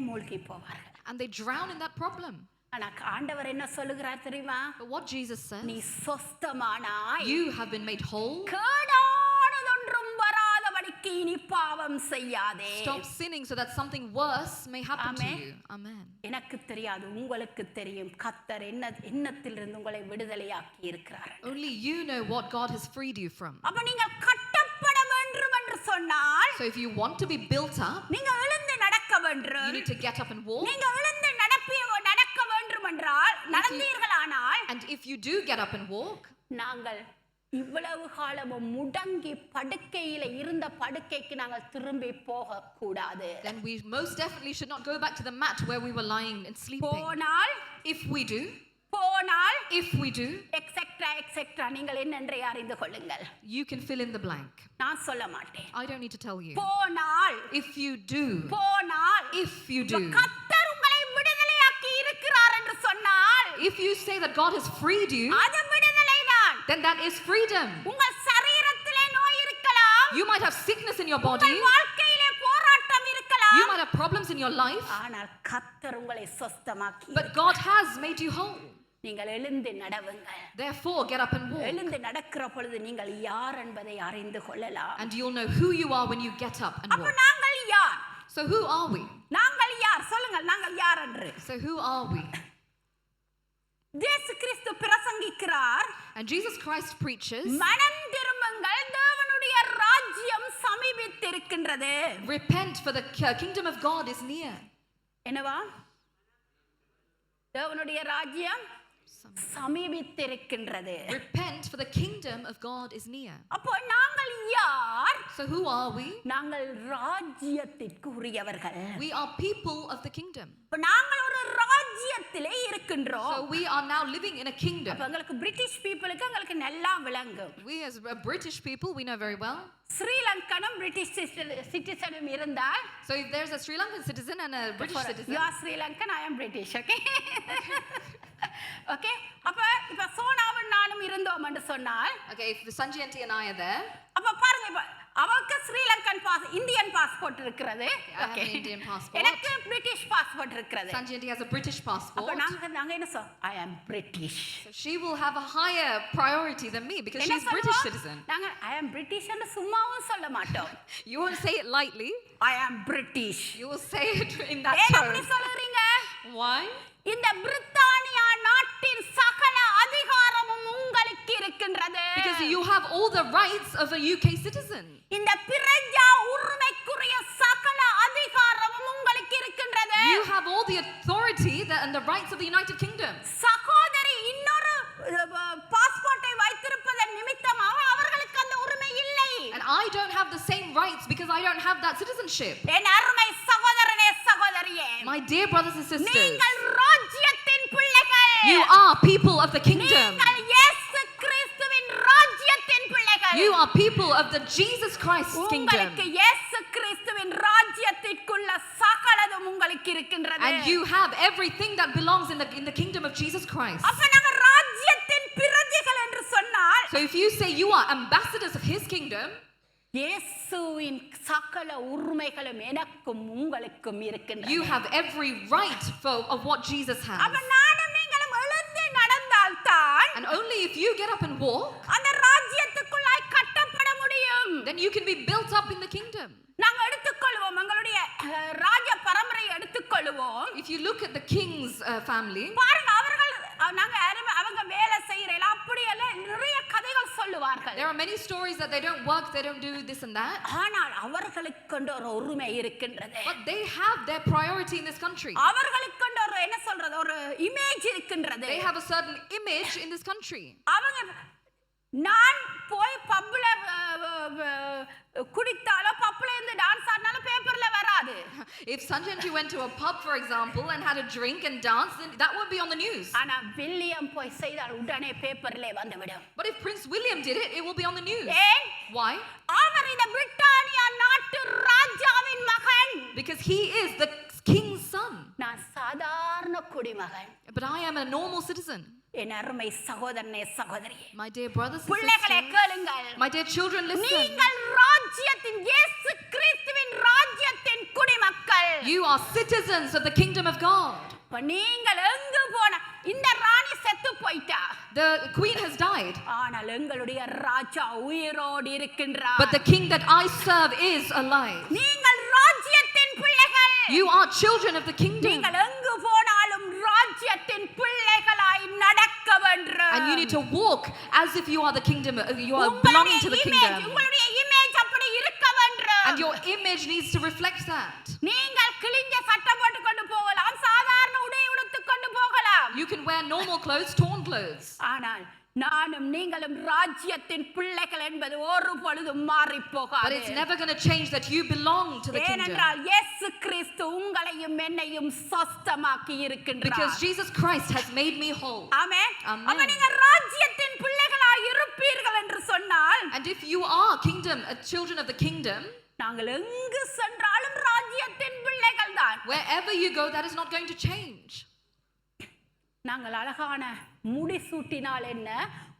மூழ்கி போவார்கள். and they drown in that problem. ஆனா ஆண்டவர் என்ன சொல்லுகிறார் தெரியுமா? But what Jesus says, நீ சொஸ்தமானாய், you have been made whole. கேடானதொன்றும் வராதபடிக்கு இனி பாவம் செய்யாதே. Stop sinning so that something worse may happen to you. Amen. எனக்கு தெரியாது, உங்களுக்கு தெரியும். கர்த்தர் என்னத்திலிருந்து உங்களை விடுதலையாக்கி இருக்கிறார். Only you know what God has freed you from. அப்ப நீங்கள் கட்டப்பட வேண்டும் என்று சொன்னால், So if you want to be built up, நீங்க எழுந்து நடக்க வேண்டும். you need to get up and walk. நீங்க எழுந்து நடக்க வேண்டும் என்றால், நடந்தீர்களானால், And if you do get up and walk, நாங்கள் இவ்வளவு காலமும் முடங்கி படுக்கையில இருந்த படுக்கைக்கு நாங்கள் திரும்பி போக கூடாது. then we most definitely should not go back to the mat where we were lying and sleeping. போனால் If we do, எக்ஸெட்ரா நீங்கள் என்னென்றே அறிந்து கொள்ளுங்கள். you can fill in the blank. நான் சொல்ல மாட்டேன். I don't need to tell you. போனால் If you do, if you do, கர்த்தர் உங்களை விடுதலையாக்கி இருக்கிறார் என்று சொன்னால், if you say that God has freed you, அது விடுதலைதான். then that is freedom. உங்கள் சரீரத்திலே நோய் இருக்கலாம், You might have sickness in your body, உங்கள் வாழ்க்கையிலே போராட்டம் இருக்கலாம், you might have problems in your life, ஆனால் கர்த்தர் உங்களை சொஸ்தமாக்கி, but God has made you whole. நீங்கள் எழுந்து நடவுங்கள். Therefore, get up and walk, எழுந்து நடக்கிற பொழுது நீங்கள் யார் என்பதை அறிந்து கொள்ளலாம். and you'll know who you are when you get up and அப்ப walk. நாங்கள் யார்? So who are we? நாங்கள் யார்? சொல்லுங்கள், நாங்கள் யார் என்று. So who are we? இயேசு கிறிஸ்து பிரசங்கிக்கிறார், And Jesus Christ preaches, மனம் திரும்புங்கள், தேவனுடைய ராஜ்யம் சமீபித்திருக்கின்றது. repent for the kingdom of God is near. என்னவா? தேவனுடைய ராஜ்யம் சமீபித்திருக்கின்றது. Repent for the kingdom of God is near. அப்போ நாங்கள் யார்? So who are we? நாங்கள் ராஜ்யத்திற்கு உரியவர்கள். We are people of the kingdom. அப்ப நாங்கள் ஒரு ராஜ்யத்திலே இருக்கின்றோம். So we are now living in a kingdom. அப்ப உங்களுக்கு பிரிட்டிஷ் பீப்புளுக்கு உங்களுக்கு நல்லா விளங்கும். We as British people, we know very well. ஸ்ரீலங்கனும் பிரிட்டிஷ் சிட்டிசனும் இருந்தால், So if there's a Sri Lankan citizen and a British citizen, you are Sri Lankan, I am British, okay? Okay? அப்ப இப்ப சோனாவும் நானும் இருந்தோம் என்று சொன்னால், okay, if Sanji auntie and I are there, அப்ப பாருங்க, இப்ப அவருக்கு ஸ்ரீலங்கன் இந்தியன் பாஸ்போர்ட் இருக்கிறது. I have an Indian passport. எனக்கு பிரிட்டிஷ் பாஸ்போர்ட் இருக்கிறது. Sanji auntie has a British அப்ப passport. நாங்க என்ன சொல்றோம்? I am British. So she will have a higher priority than me because என்ன she's British சொல்லுவோம்? citizen. நாங்க I am British ன்னு சும்மாவும் சொல்ல மாட்டோம். You won't say it lightly. I am British. You will say it in that ஏன் அப்படி tone. சொல்றீங்க? Why? இந்த பிரித்தானியா நாட்டின் சகல அதிகாரமும் உங்களுக்கு இருக்கின்றது. Because you have all the rights of a UK citizen. இந்த பிரஜா உரிமைக்குரிய சகல அதிகாரமும் உங்களுக்கு இருக்கின்றது. You have all the authority and the rights of the United Kingdom. சகோதரி இன்னொரு பாஸ்போர்ட்டை வைத்திருப்பதன் நிமித்தமாக அவர்களுக்கு அந்த உரிமை இல்லை. And I don't have the same rights because I don't have that citizenship. என் அருமை சகோதரனே சகோதரியே, My dear brothers and sisters, நீங்கள் ராஜ்யத்தின் பிள்ளைகள். you are people of the kingdom. நீங்கள் இயேசு கிறிஸ்துவின் ராஜ்யத்தின் பிள்ளைகள். You are people of the Jesus Christ's kingdom. உங்களுக்கு இயேசு கிறிஸ்துவின் ராஜ்யத்திற்குள்ள சகலதும் உங்களுக்கு இருக்கின்றது. And you have everything that belongs in the kingdom of Jesus Christ. அப்ப நாங்க ராஜ்யத்தின் பிரஜைகள் என்று சொன்னால், So if you say you are ambassadors of his kingdom, இயேசுவின் சகல உரிமைகளும் எனக்கும் உங்களுக்கும் இருக்கின்றன. you have every right of what Jesus has. அப்ப நானும் நீங்களும் எழுந்து நடந்தால்தான் And only if you get up and walk, அந்த ராஜ்யத்துக்குள்ளாய் கட்டப்பட முடியும். then you can be built up in the kingdom. நாங்க எடுத்துக்கொள்வோம், எங்களுடைய ராஜ பரம்பரையை எடுத்துக்கொள்வோம். If you look at the king's family, பாருங்க, அவர்கள் அவங்க வேலை செய்யறல அப்படியெல்லாம் நிறைய கதைகள் சொல்லுவார்கள். there are many stories that they don't work, they don't do this and that. ஆனால் அவர்களுக்கு ஒரு உரிமை இருக்கின்றது. But they have their priority in this country. அவர்களுக்கு ஒரு என்ன சொல்றது, ஒரு இமேஜ் இருக்கின்றது. They have a certain image in this country. அவங்க நான் போய் பப்ல குடித்தாலோ பப்ல இருந்து டான்ஸ் ஆடினாலும் பேப்பர்ல வராது. If Sanjanji went to a pub, for example, and had a drink and danced, then that would be on the news. ஆனா William போய் செய்தால் உடனே பேப்பர்ல வந்துவிடும். But if Prince William did it, it will be on the news. ஏன்? Why? அவர் இந்த Britannia நாட்டு ராஜாவின் மகன். Because he is the king's son. நான் சாதாரண குடிமகன். But I am a normal citizen. என் அருமை சகோதரனே சகோதரியே, My dear brothers and பிள்ளைகளே sisters, கேளுங்கள். my dear children, listen. நீங்கள் ராஜ்யத்தின் இயேசு கிறிஸ்துவின் ராஜ்யத்தின் குடிமக்கள். You are citizens of the kingdom of God. இப்ப நீங்கள் எங்கு போன இந்த ராணி செத்து போயிட்டா. The queen has died, ஆனால் எங்களுடைய ராஜா உயிரோடு இருக்கின்றார். but the king that I serve is alive. நீங்கள் ராஜ்யத்தின் பிள்ளைகள். You are children of the kingdom. நீங்கள் எங்கு போனாலும் ராஜ்யத்தின் பிள்ளைகளாய் நடக்க வேண்டும். And you need to walk as if you are the kingdom, you are belonging to the kingdom. உங்களுடைய இமேஜ் அப்படி இருக்க வேண்டும். And your image needs to reflect that. நீங்கள் கிழிஞ்ச சட்டை போட்டு கொண்டு போகலாம், சாதாரண உடை உடுத்து கொண்டு போகலாம். You can wear normal clothes, torn clothes. ஆனால் நானும் நீங்களும் ராஜ்யத்தின் பிள்ளைகள் என்பது ஒரு பொழுதும் மாறி But போகாது. it's never going to change that you belong to the kingdom. ஏனென்றால் இயேசு கிறிஸ்து உங்களையும் என்னையும் சொஸ்தமாக்கி இருக்கின்றார். Because Jesus Christ has made me whole. Amen. Amen. அப்ப நீங்க ராஜ்யத்தின் பிள்ளைகளாய் இருப்பீர்கள் என்று சொன்னால், And if you are children of the kingdom, நாங்கள் எங்கு சென்றாலும் ராஜ்யத்தின் பிள்ளைகள் தான். wherever you go, that is not going to change. நாங்கள் அழகான முடி சூட்டினால் என்ன,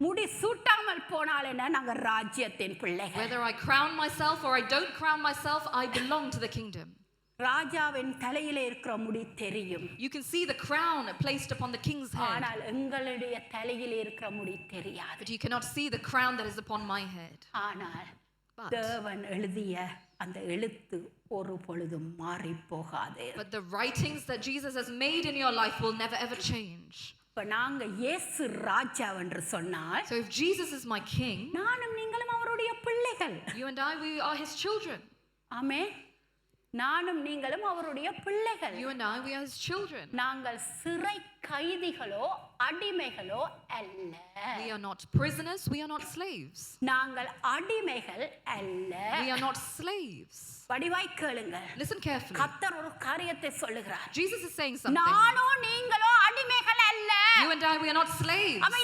முடி சூட்டாமல் போனால் என்ன, நாங்கள் ராஜ்யத்தின் பிள்ளைகள். Whether I crown myself or I don't crown myself, I belong to the kingdom. ராஜாவின் தலையிலே இருக்கிற முடி தெரியும். You can see the crown placed upon the king's head, ஆனால் எங்களுடைய தலையிலே இருக்கிற முடி தெரியாது. but you cannot see the crown that is upon my head. ஆனால் But- தேவன் எழுதிய அந்த எழுத்து ஒரு பொழுதும் மாறி போகாது. But the writings that Jesus has made in your life will never ever change. இப்ப நாங்க இயேசு ராஜா என்று சொன்னால், So if Jesus is my king, நானும் நீங்களும் அவருடைய பிள்ளைகள். you and I, we are his children. ஆமென். நானும் நீங்களும் அவருடைய பிள்ளைகள். You and I, we are his children. நாங்கள் சிறை கைதிகளோ அடிமைகளோ அல்ல. We are not prisoners, we are not slaves. நாங்கள் அடிமைகள் அல்ல. We are not slaves. வடிவாய் கேளுங்கள். Listen carefully. கர்த்தர் ஒரு காரியத்தை சொல்லுகிறார். Jesus is saying something. நானோ நீங்களோ அடிமைகள் அல்ல. You and I, we are not slaves. அப்ப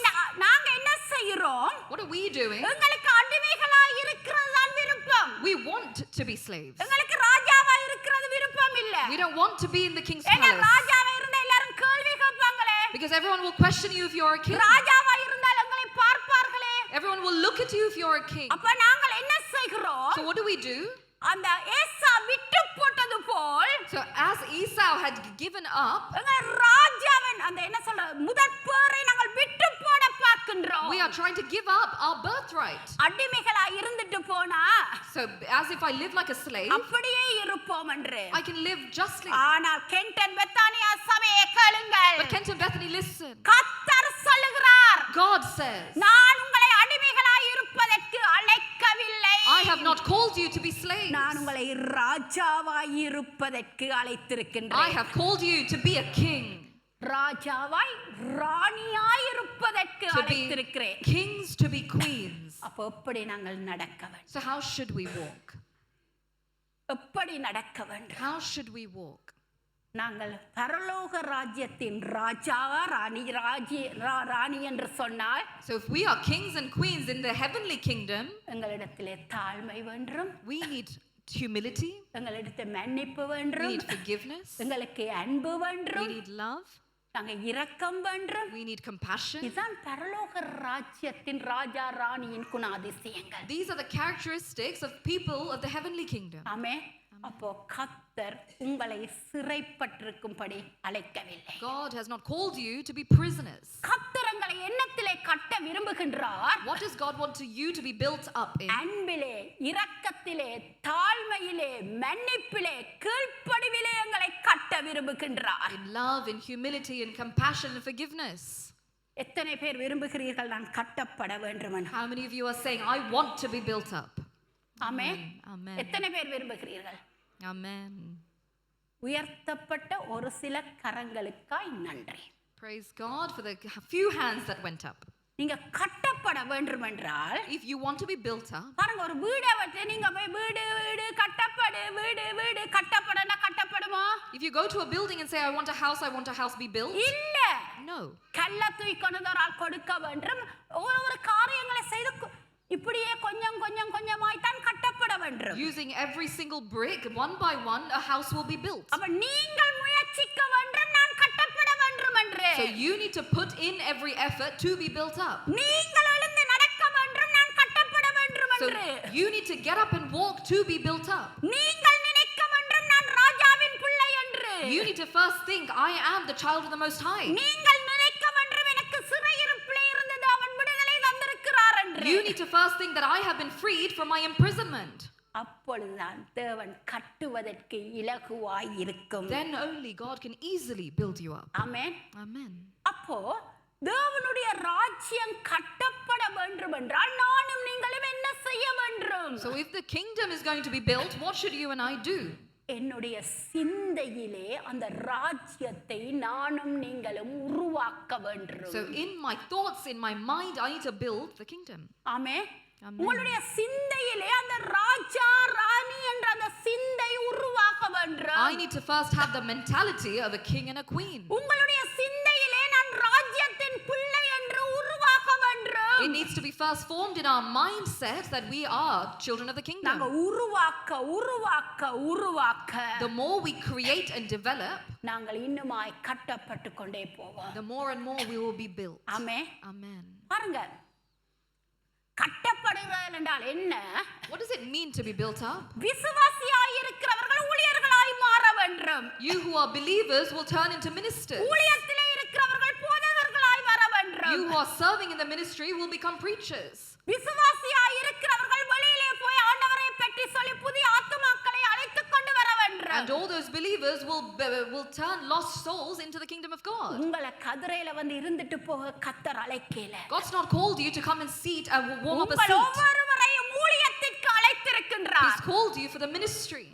நாங்க என்ன செய்கிறோம்? What are we doing? எங்களுக்கு அடிமைகளாய் இருக்கிறது தான் விருப்பம். We want to be slaves. எங்களுக்கு ராஜாவா இருக்கிறது விருப்பம் இல்ல. We don't want to be in the king's ஏன்னா palace. ராஜாவா இருந்தா எல்லாரும் கேள்வி கேட்பாங்களே. Because everyone will question you if you're a king. ராஜாவா இருந்தால் எங்களை பார்ப்பார்களே. Everyone will look at you if you're a king. அப்ப நாங்கள் என்ன செய்கிறோம்? So what do? அந்த ஏசா விட்டு போட்டது போல், So as Esau had given up, எங்கள் ராஜாவின் அந்த என்ன சொல்ற முதற் பேரை நாங்கள் விட்டு போட பார்க்கின்றோம். we are trying to give up our birthright. அடிமைகளா இருந்துட்டு போனா So as if I live like a slave, அப்படியே இருப்போம் என்று. I can live justly. ஆனால் கென்டன் பெத்தானியா சபையை கேளுங்கள். But Kent and Bethany, listen. கர்த்தர் சொல்லுகிறார், God says, நான் உங்களை அடிமைகளாய் இருப்பதற்கு அழைக்கவில்லை. I have not called you to be slaves. நான் உங்களை ராஜாவாய் இருப்பதற்கு I அழைத்திருக்கின்றேன். have called you to be a king. ராஜாவாய் ராணியாய் இருப்பதற்கு To be அழைத்திருக்கிறேன். kings, to be queens. அப்ப எப்படி நாங்கள் நடக்க வேண்டும்? So how should we walk? எப்படி நடக்க வேண்டும்? How should we walk? நாங்கள் பரலோக ராஜ்யத்தின் ராஜாவா ராணி என்று சொன்னால், So if we are kings and queens in the heavenly kingdom, எங்களிடத்திலே தாழ்மை வேண்டும், we need humility, எங்களிடத்தில் மன்னிப்பு we வேண்டும், need forgiveness, எங்களுக்கு அன்பு we வேண்டும், need love, நாங்க இரக்கம் வேண்டும். we need compassion. இதுதான் பரலோக ராஜ்யத்தின் ராஜா ராணியின் குணாதிசயங்கள். These are the characteristics of people of the heavenly kingdom. ஆமென். அப்போ கர்த்தர் உங்களை சிறைப்பட்டிருக்கும்படி அழைக்கவில்லை. God has not called you to be prisoners. கர்த்தர் உங்களை எண்ணத்திலே கட்ட விரும்புகின்றார். What does God want you to be built up in? அன்பிலே, இரக்கத்திலே, தாழ்மையிலே, மன்னிப்பிலே, கீழ்ப்படிவிலே உங்களை கட்ட விரும்புகின்றார். In love, in humility, in compassion, and forgiveness. எத்தனை பேர் விரும்புகிறீர்கள் நான் கட்டப்பட வேண்டும் என்று? How many of you are saying, I want to be built up? Amen. Amen. எத்தனை பேர் விரும்புகிறீர்கள்? Amen. உயர்த்தப்பட்ட ஒரு சில கரங்களுக்காய் நன்றி. Praise God for the few hands that went up. நீங்க கட்டப்பட வேண்டும் என்றால் If you want to be built up, பாருங்க ஒரு வீடை வச்சு நீங்க போய் வீடு வீடு கட்டப்படு வீடு வீடு கட்டப்படனா கட்டப்படுமா? if you go to a building and say, I want a house be built, இல்ல. no. கல்ல தூக்கிக்கொண்டதால் கொடுக்க வேண்டும். ஒரு காரியங்களை செய்து இப்படியே கொஞ்சம் கொஞ்சம் கொஞ்சமாய் தான் கட்டப்பட வேண்டும். Using every single brick, one by one, a house will be built. அப்ப நீங்கள் முயற்சிக்க வேண்டும் நான் கட்டப்பட வேண்டும் என்று. So you need to put in every effort to be built up. நீங்கள் எழுந்து நடக்க வேண்டும் நான் கட்டப்பட வேண்டும் So என்று. you need to get up and walk to be built up. நீங்கள் நினைக்க வேண்டும் நான் ராஜாவின் பிள்ளை என்று. You need to first think, I am the child of the Most High. நீங்கள் நினைக்க வேண்டும் எனக்கு சிறையிருப்பிலே இருந்தது அவன் விடுதலை தந்திருக்கிறார் என்று. You need to first think that I have been freed from my imprisonment. அப்பொழுதுதான் தேவன் கட்டுவதற்கு இலகுவாய் இருக்கும். Then only God can easily build you up. Amen. Amen. அப்போ தேவனுடைய ராஜ்யம் கட்டப்பட வேண்டும் என்றால் நானும் நீங்களும் என்ன செய்ய வேண்டும்? So if the kingdom is going to be built, what should you and I do? என்னுடைய சிந்தையிலே அந்த ராஜ்யத்தை நானும் நீங்களும் உருவாக்க வேண்டும். So in my thoughts, in my mind, I need to build the kingdom. Amen. Amen. உங்களுடைய சிந்தையிலே அந்த ராஜா ராணி என்ற அந்த சிந்தை உருவாக்க வேண்டும். I need to first have the mentality of a king and a queen. உங்களுடைய சிந்தையிலே நான் ராஜ்யத்தின் பிள்ளை என்று உருவாக்க வேண்டும். It needs to be first formed in our mindset that we are children of the நாங்க kingdom. உருவாக்க The more we create and develop, நாங்கள் இன்னுமாய் கட்டப்பட்டு கொண்டே போவோம். the more and more we will be built. Amen. Amen. பாருங்க கட்டப்படுகிறது என்றால் என்ன? What does it mean to be built up? விசுவாசியாய் இருக்கிறவர்கள் ஊழியர்களாய் மாற வேண்டும். You who are believers will turn into ministers. ஊழியத்திலே இருக்கிறவர்கள் போதகர்களாய் வர வேண்டும். You who are serving in the ministry will become preachers. விசுவாசியாய் இருக்கிறவர்கள் வெளியிலே போய் ஆண்டவரை பற்றி சொல்லி புதிய ஆத்துமாக்களை அழைத்துக் கொண்டு வர வேண்டும். And all those believers will turn lost souls into the kingdom of God. உங்களை கதிரையில வந்து இருந்துட்டு போக கர்த்தர் அழைக்கல. God's not called you to come and sit and warm up a உங்கள் seat. ஒவ்வொருவரையும் ஊழியத்திற்கு அழைத்திருக்கின்றார். He's called you for the ministry.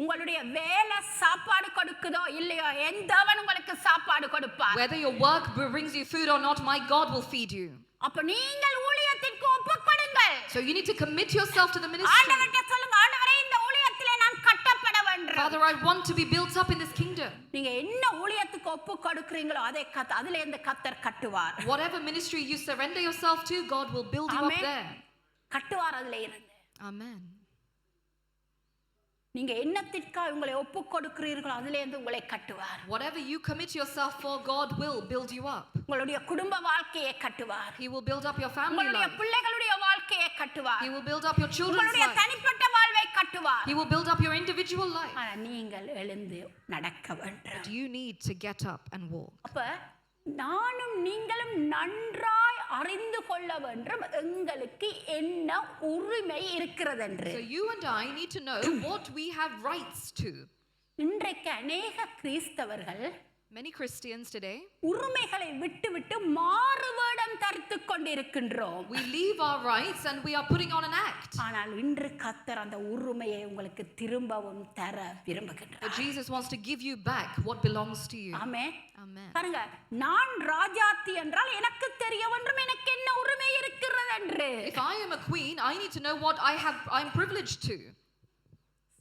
உங்களுடைய வேலை சாப்பாடு கொடுக்குதோ இல்லையோ எந்தவன் உங்களுக்கு சாப்பாடு கொடுப்பார். Whether your work brings you food or not, my God will feed you. அப்ப நீங்கள் ஊழியத்திற்கு ஒப்புக்கொடுங்கள். So you need to commit yourself to the ministry. ஆண்டவர்கிட்ட சொல்லுங்க ஆண்டவரே இந்த ஊழியத்திலே நான் கட்டப்பட வேண்டும். Father, I want to be built up in this kingdom. நீங்க என்ன ஊழியத்துக்கு ஒப்புக்கொடுக்கிறீங்களோ அதை அதிலிருந்து கர்த்தர் கட்டுவார். Whatever ministry you surrender yourself to, God will build you up Amen. there. கட்டுவார் அதிலே இருந்து. Amen. நீங்க என்னத்திற்காக உங்களை ஒப்புக்கொடுக்கிறீர்களோ அதிலிருந்து உங்களை கட்டுவார். Whatever you commit yourself for, God will build you up. உங்களுடைய குடும்ப வாழ்க்கையை கட்டுவார். He will build up your family உங்களுடைய life. பிள்ளைகளுடைய வாழ்க்கையை கட்டுவார். He will build up your children's உங்களுடைய life. தனிப்பட்ட வாழ்வை கட்டுவார். He will build up your individual life. ஆனா நீங்கள் எழுந்து நடக்க வேண்டும். But you need to get up and walk. அப்ப நானும் நீங்களும் நன்றாய் அறிந்து கொள்ள வேண்டும் எங்களுக்கு என்ன உரிமை இருக்கிறது என்று. So you and I need to know what we have rights to. இன்றைக்கு அநேக கிறிஸ்தவர்கள் Many Christians today, உரிமைகளை விட்டுவிட்டு மாறுவேடம் தரித்துக் கொண்டிருக்கின்றோம். we leave our rights and we are putting on an act. ஆனால் இன்று கர்த்தர் அந்த உரிமையை உங்களுக்கு திரும்பவும் தர விரும்புகின்றார். But Jesus wants to give you back what belongs to you. Amen. Amen. பாருங்க நான் ராஜாத்தி என்றால் எனக்கு தெரிய வேண்டும் எனக்கு என்ன உரிமை இருக்கிறது என்று. If I am a queen, I need to know what I'm privileged to.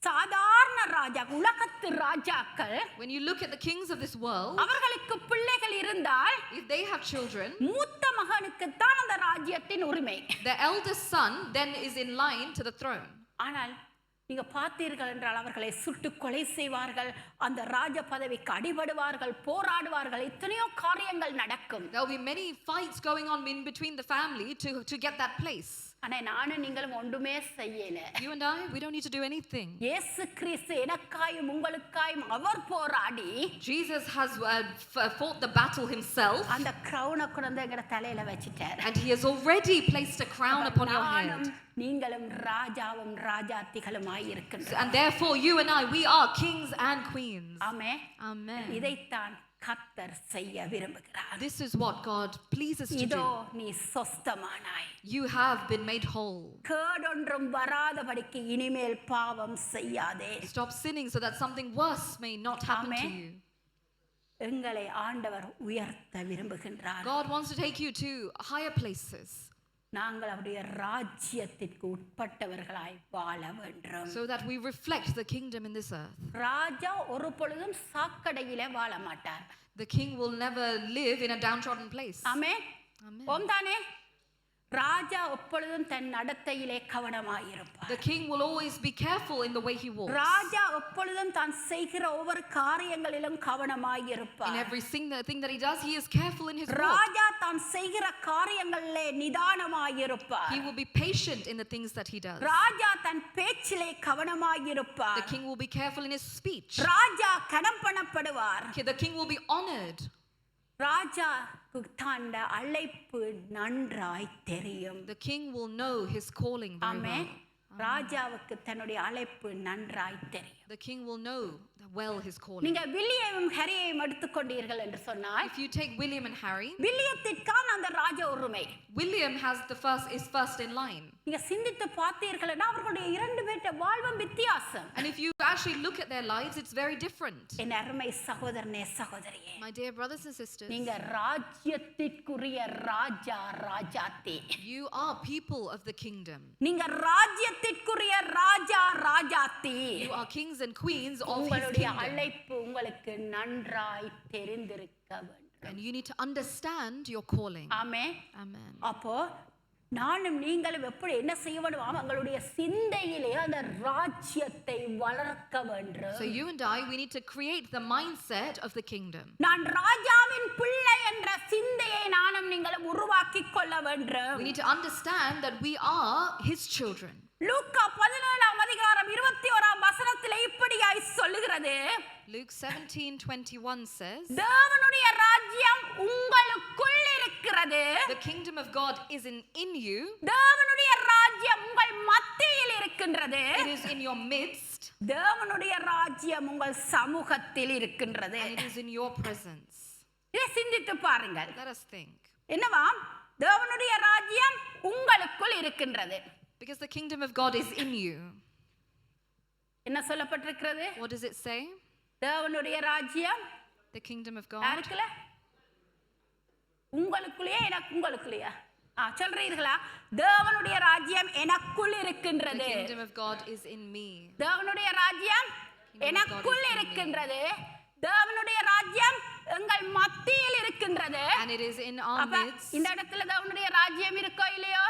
சாதாரண ராஜா உலகத்து ராஜாக்கள் When you look at the kings of this world, அவர்களுக்கு பிள்ளைகள் இருந்தால் if they have children, மூத்த மகனுக்கு தான் அந்த ராஜ்யத்தின் உரிமை. the eldest son then is in line to the throne. ஆனால் நீங்க பார்த்தீர்கள் என்றால் அவர்களை சுட்டு கொலை செய்வார்கள், அந்த ராஜ பதவிக்கு அடிபடுவார்கள், போராடுவார்கள், எத்தனையோ காரியங்கள் நடக்கும். There will be many fights going on in between the family to get that place. ஆனா நானும் நீங்களும் ஒன்றுமே செய்யல. You and I, we don't need to do anything. இயேசு கிறிஸ்து எனக்காயும் உங்களுக்காயும் அவர் போராடி Jesus has fought the battle himself, அந்த கிரவுனை கொண்டு எங்கட தலையில வச்சிட்டார். and he has already placed a crown upon your நானும் head. நீங்களும் ராஜாவும் ராஜாத்திகளுமாய் இருக்கின்றோம். And therefore you and I, we are kings and queens. Amen. Amen. இதைத்தான் கர்த்தர் செய்ய விரும்புகிறார். This is what God pleases to இதோ do. நீ சொஸ்தமானாய். You have been made whole. கேடொன்றும் வராதபடிக்கு இனிமேல் பாவம் செய்யாதே. Stop sinning so that something worse may not happen to Amen. you. எங்களை ஆண்டவர் உயர்த்த விரும்புகின்றார். God wants to take you to higher places நாங்கள் அவருடைய ராஜ்யத்திற்கு உட்பட்டவர்களாய் வாழ வேண்டும். so that we reflect the kingdom in this earth. ராஜா ஒரு பொழுதும் சாக்கடையிலே வாழ மாட்டார். The king will never live in a downtrodden place. Amen. Amen. ஓம்தானே. ராஜா எப்பொழுதும் தன் நடத்தையிலே கவனமாயிருப்பார். The king will always be careful in the way he walks. ராஜா எப்பொழுதும் தான் செய்கிற ஒவ்வொரு காரியங்களிலும் கவனமாயிருப்பார். In every thing that he does, he is careful in his walk. ராஜா தான் செய்கிற காரியங்களிலே நிதானமாயிருப்பார். He will be patient in the things that he does. ராஜா தன் பேச்சிலே கவனமாயிருப்பார். The king will be careful in his speech. ராஜா கனம் பண்ணப்படுவார். The king will be honored. ராஜாக்கு தன் அழைப்பு நன்றாய் தெரியும். The king will know his calling very amen. well. ராஜாவுக்கு தன்னுடைய அழைப்பு நன்றாய் தெரியும். The king will know well his calling. நீங்க வில்லியமும் ஹரியையும் எடுத்துக்கொண்டீர்கள் என்று சொன்னால் If you take William and Harry, வில்லியத்திற்கான அந்த ராஜ உரிமை William is first in line. நீங்க சிந்தித்து பார்த்தீர்கள் அவர்களுடைய இரண்டு பேருடைய வாழ்வும் வித்தியாசம். And if you actually look at their lives, it's very different. என் அருமை சகோதரனே சகோதரியே, My dear brothers and sisters, நீங்க ராஜ்யத்திற்குரிய ராஜா Rajathi. you are people of the kingdom. நீங்க ராஜ்யத்திற்குரிய ராஜா Rajathi. You are kings and queens of his உங்களுடைய kingdom. அழைப்பு உங்களுக்கு நன்றாய் தெரிந்திருக்க வேண்டும். And you need to understand your calling. Amen. Amen. அப்போ நானும் நீங்களும் எப்படி என்ன செய்ய வேண்டும்? அவங்களுடைய சிந்தையிலே அந்த ராஜ்யத்தை வளர்க்க வேண்டும். So you and I, we need to create the mindset of the kingdom. நான் ராஜாவின் பிள்ளை என்ற சிந்தையை நானும் நீங்களும் உருவாக்கிக் கொள்ள வேண்டும். We need to understand that we are his children. லூக்கா 17:21 இப்படியாய் சொல்லுகிறது. Luke 17:21 says, தேவனுடைய ராஜ்யம் உங்களுக்குள் இருக்கிறது. the kingdom of God is in you. தேவனுடைய ராஜ்யம் உங்கள் மத்தியில் இருக்கின்றது. It is in your midst. தேவனுடைய ராஜ்யம் உங்கள் சமூகத்தில் இருக்கின்றது. And it is in your presence. இதை சிந்தித்து பாருங்கள். Let us think. என்னவாம்? தேவனுடைய ராஜ்யம் உங்களுக்குள் இருக்கின்றது. Because the kingdom of God is in you. என்ன சொல்லப்பட்டிருக்கிறது? What does it say? தேவனுடைய ராஜ்யம் The kingdom of God. யாருக்குள்ள? உங்களுக்குள்ளேயே எனக்கு உங்களுக்குள்ளேயா? சொல்றீர்களா? தேவனுடைய ராஜ்யம் எனக்குள் The இருக்கின்றது. kingdom of God is in me. தேவனுடைய ராஜ்யம் எனக்குள் இருக்கின்றது. தேவனுடைய ராஜ்யம் எங்கள் மத்தியில் இருக்கின்றது. And it is in our அப்ப midst. இந்த இடத்துல தேவனுடைய ராஜ்யம் இருக்கோ இல்லையோ?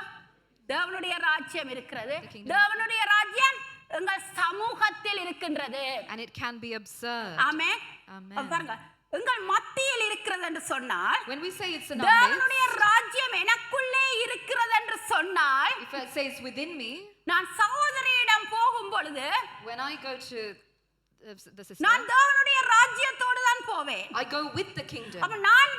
தேவனுடைய ராஜ்யம் இருக்கிறது. The kingdom. தேவனுடைய ராஜ்யம் எங்கள் சமூகத்தில் இருக்கின்றது. And it can be observed. Amen. Amen. அப்ப பாருங்க, எங்கள் மத்தியில் இருக்கிறது என்று சொன்னால், When we say it's in our தேவனுடைய midst, ராஜ்யம் எனக்குள்ளே இருக்கிறது என்று சொன்னால், if it says within me, நான் சகோதரியிடம் போகும் பொழுது when I go to the sister, நான் தேவனுடைய ராஜ்யத்தோடு தான் போவேன். I go with the kingdom. அப்ப நான்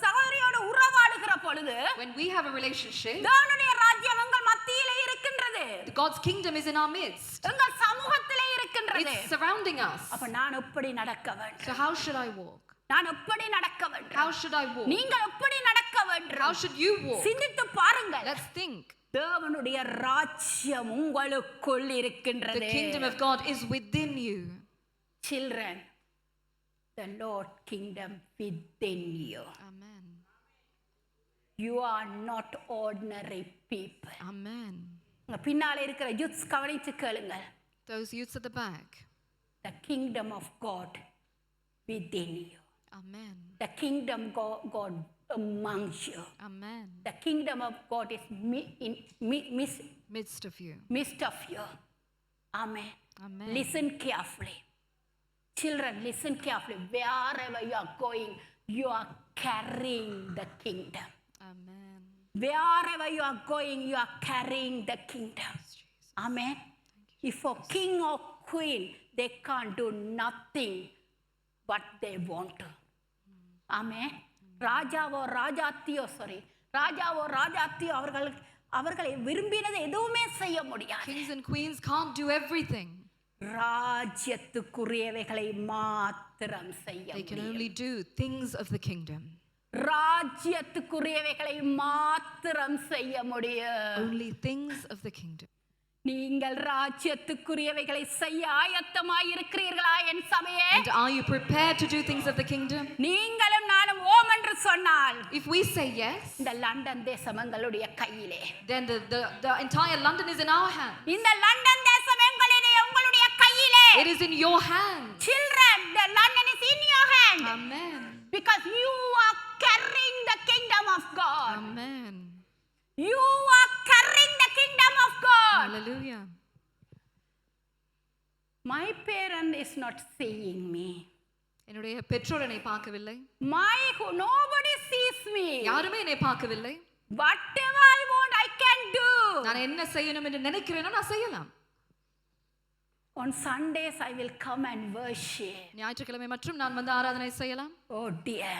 சகோதரியோடு உறவாடுகிற பொழுது When we have a relationship, தேவனுடைய ராஜ்யம் எங்கள் மத்தியிலே இருக்கின்றது. God's kingdom is in our midst. எங்கள் சமூகத்திலே இருக்கின்றது. It's surrounding us. அப்ப நான் எப்படி நடக்க வேண்டும்? So how should I walk? நான் எப்படி நடக்க வேண்டும்? How should I walk? நீங்கள் எப்படி நடக்க How வேண்டும்? should you walk? சிந்தித்து பாருங்கள். Let's think. தேவனுடைய ராஜ்யம் உங்களுக்குள் The இருக்கின்றது. kingdom of God is within you. Children, the Lord kingdom within you. Amen. You are not ordinary people. Amen. உங்க பின்னால இருக்கிற யூத்ஸ் கவனித்து கேளுங்கள். Those youths at the back. The kingdom of God within you. Amen. The kingdom God amongst you. Amen. The kingdom of God is Midst of you. midst of you. Amen. Amen. Listen carefully. Children, listen carefully. Wherever you are going, you are carrying the kingdom. Amen. Wherever you are going, you are carrying the kingdom. Amen. If a king or queen, they can't do nothing what they want to. Amen. ராஜாவோ ராஜாத்தியோ அவர்களை விரும்பினதை எதுவுமே செய்ய முடியாது. Kings and queens can't do everything. ராஜ்யத்துக்குரியவைகளை மாத்திரம் செய்ய They can முடியும். only do things of the kingdom. ராஜ்யத்துக்குரியவைகளை மாத்திரம் செய்ய முடியும். Only things of the kingdom. நீங்கள் ராஜ்யத்துக்குரியவைகளை செய்ய ஆயத்தமாய் இருக்கிறீர்களா என் சபையே? And are you prepared to do things of the kingdom? நீங்களும் நானும் ஓம் என்று சொன்னால் If we say yes, இந்த லண்டன் தேசம் எங்களுடைய கையிலே. then the entire London is in our hand. இந்த லண்டன் தேசம் உங்களுடைய கையிலே. It is in your hand. Children, the London is in your hand. Amen. Because you are carrying the kingdom of God. Amen. You are carrying the kingdom of God. Hallelujah. My parent is not seeing me. என்னுடைய பெற்றோர் என்னை பார்க்கவில்லை. Nobody sees me. யாருமே என்னை பார்க்கவில்லை. Whatever I want, I can do. நான் என்ன செய்யணும் என்று நினைக்கிறேனோ நான் செய்யலாம். On Sundays, I will come and worship. ஞாயிற்றுக்கிழமை மற்றும் நான் வந்து ஆராதனை செய்யலாம். Oh dear.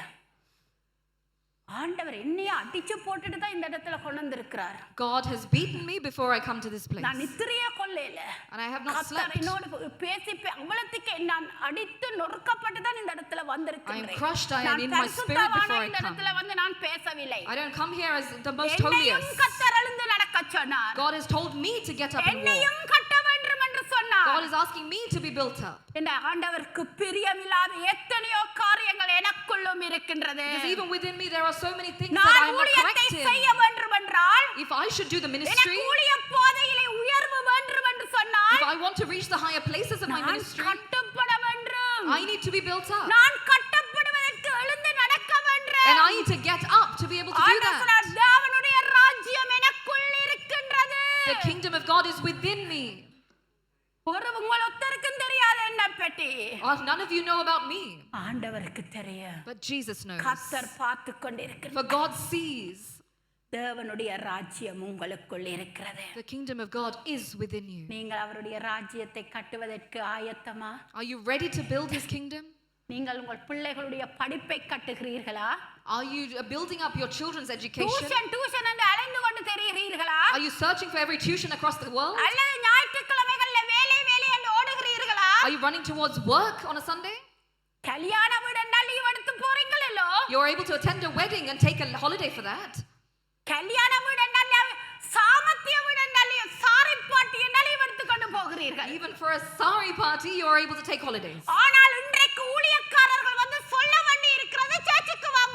ஆண்டவர் என்னைய அடிச்சு போட்டுட்டு தான் இந்த இடத்துல கொண்டு வந்திருக்கிறார். God has beaten me before I come to this place. நான் நித்திரையே கொள்ளல. And I have not slept. என்னோட பேசி அவ்வளவுக்கு நான் அடித்து நொறுக்கப்பட்டு தான் இந்த இடத்துல வந்திருக்கிறேன். I am crushed, I am in my spirit before I இந்த come. இடத்துல வந்து நான் பேசவில்லை. I don't come here as the most holiest. கர்த்தர் எழுந்து நடக்க சொன்னார். God has told me to get up and walk. என்னையும் கட்ட வேண்டும் என்று சொன்னார். God is asking me to be built up. இந்த ஆண்டவருக்கு பிரியமில்லாத எத்தனையோ காரியங்கள் எனக்குள்ளும் இருக்கின்றது. Because even within me there are so many things that I am not correct in. செய்ய வேண்டும் என்றால், If I should do the ministry, ஊழிய பாதையிலே உயர்வு வேண்டும் என்று சொன்னால், if I want to reach the higher places of my நான் ministry, கட்டப்பட வேண்டும். I need to be built up. நான் கட்டப்படுவதற்கு எழுந்து நடக்க வேண்டும். And I need to get up to be able to do that. தேவனுடைய ராஜ்யம் எனக்குள் இருக்கின்றது. The kingdom of God is within me. ஒரு உங்கள் ஒருத்தருக்கும் தெரியாது என்ன பற்றி. None of you know about me. ஆண்டவருக்கு தெரியும். But Jesus knows. கர்த்தர் பார்த்து கொண்டிருக்கிறார். For God sees. தேவனுடைய ராஜ்யம் உங்களுக்குள் இருக்கிறது. The kingdom of God is within you. நீங்கள் அவருடைய ராஜ்யத்தை கட்டுவதற்கு ஆயத்தமா? Are you ready to build his kingdom? நீங்கள் உங்கள் பிள்ளைகளுடைய படிப்பை கட்டுகிறீர்களா? Are you building up your children's education? Tuition என்று அலைந்து கொண்டு தெரிகிறீர்களா? Are you searching for every tuition across the world? அல்லது ஞாயிற்றுக்கிழமைகளில் வேலை என்று ஓடுகிறீர்களா? Are you running towards work on a Sunday? கல்யாண வீடென்றால் லீவ் எடுத்து போறீங்களோ? You're able to attend a wedding and take a holiday for that. கல்யாண வீடென்றால் சாமத்திய வீடென்றால் சாரி பார்ட்டி என்றால் leave எடுத்து கொண்டு போகிறீர்கள். Even for a sari party you're able to take holidays. ஆனால் இன்றைக்கு ஊழியக்காரர்கள் வந்து சொல்ல வேண்டி இருக்கிறது சர்ச்சுக்கு வாங்க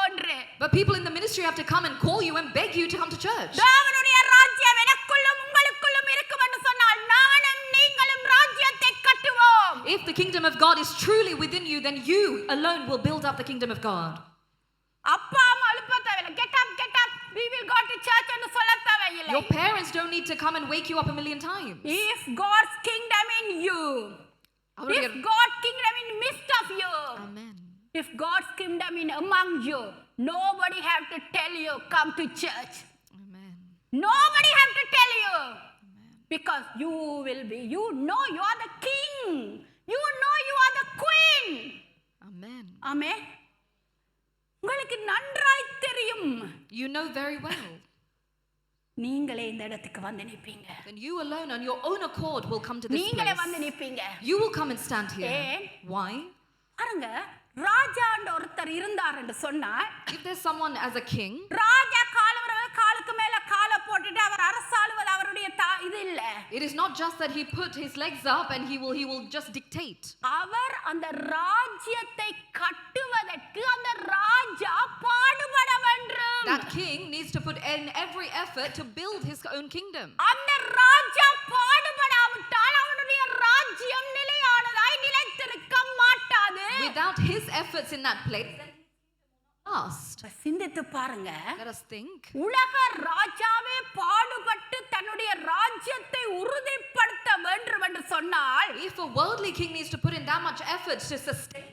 என்று. But people in the ministry have to come and call you and beg you to come to church. தேவனுடைய ராஜ்யம் எனக்குள்ளும் உங்களுக்குள்ளும் இருக்கும் என்று சொன்னால் நானும் நீங்களும் ராஜ்யத்தை கட்டுவோம். If the kingdom of God is truly within you, then you alone will build up the kingdom of God. அப்பா அம்மா எழுப்ப தேவையில்லை. Get up, we will go to church என்று சொல்ல தேவையில்லை. Your parents don't need to come and wake you up a million times. If God's kingdom in you, if God's kingdom in midst of you, Amen. if God's kingdom in among you, nobody have to tell you come to church. Amen. Nobody have to tell you. Amen. Because you will be, you know you are the king. You know you are the queen. Amen. Amen. உங்களுக்கு நன்றாய் தெரியும். You know very well. நீங்களே இந்த இடத்துக்கு வந்து நிப்பீங்க. Then you alone on your own accord will come to this நீங்களே place. வந்து நிப்பீங்க. You will come and stand here. ஏன்? Why? பாருங்க, ராஜான்ற ஒருத்தர் இருந்தார் என்று சொன்னா, If there's someone as a king, ராஜா காலுக்கு மேல காலை போட்டுட்டு அவர் அரசாளுவது அவருடைய இது இல்ல. it is not just that he put his legs up and he will just dictate. அவர் அந்த ராஜ்யத்தை கட்டுவதற்கு அந்த ராஜா பாடுபட வேண்டும். That king needs to put in every effort to build his own kingdom. அந்த ராஜா பாடுபடாவிட்டால் அவருடைய ராஜ்யம் நிலையானதாய் நிலைத்திருக்க மாட்டாது. Without his efforts in that place, then last. சிந்தித்து பாருங்க. Let us think. உலக ராஜாவே பாடுபட்டு தன்னுடைய ராஜ்யத்தை உறுதிப்படுத்த வேண்டும் என்று சொன்னால், If a worldly king needs to put in that much effort to sustain,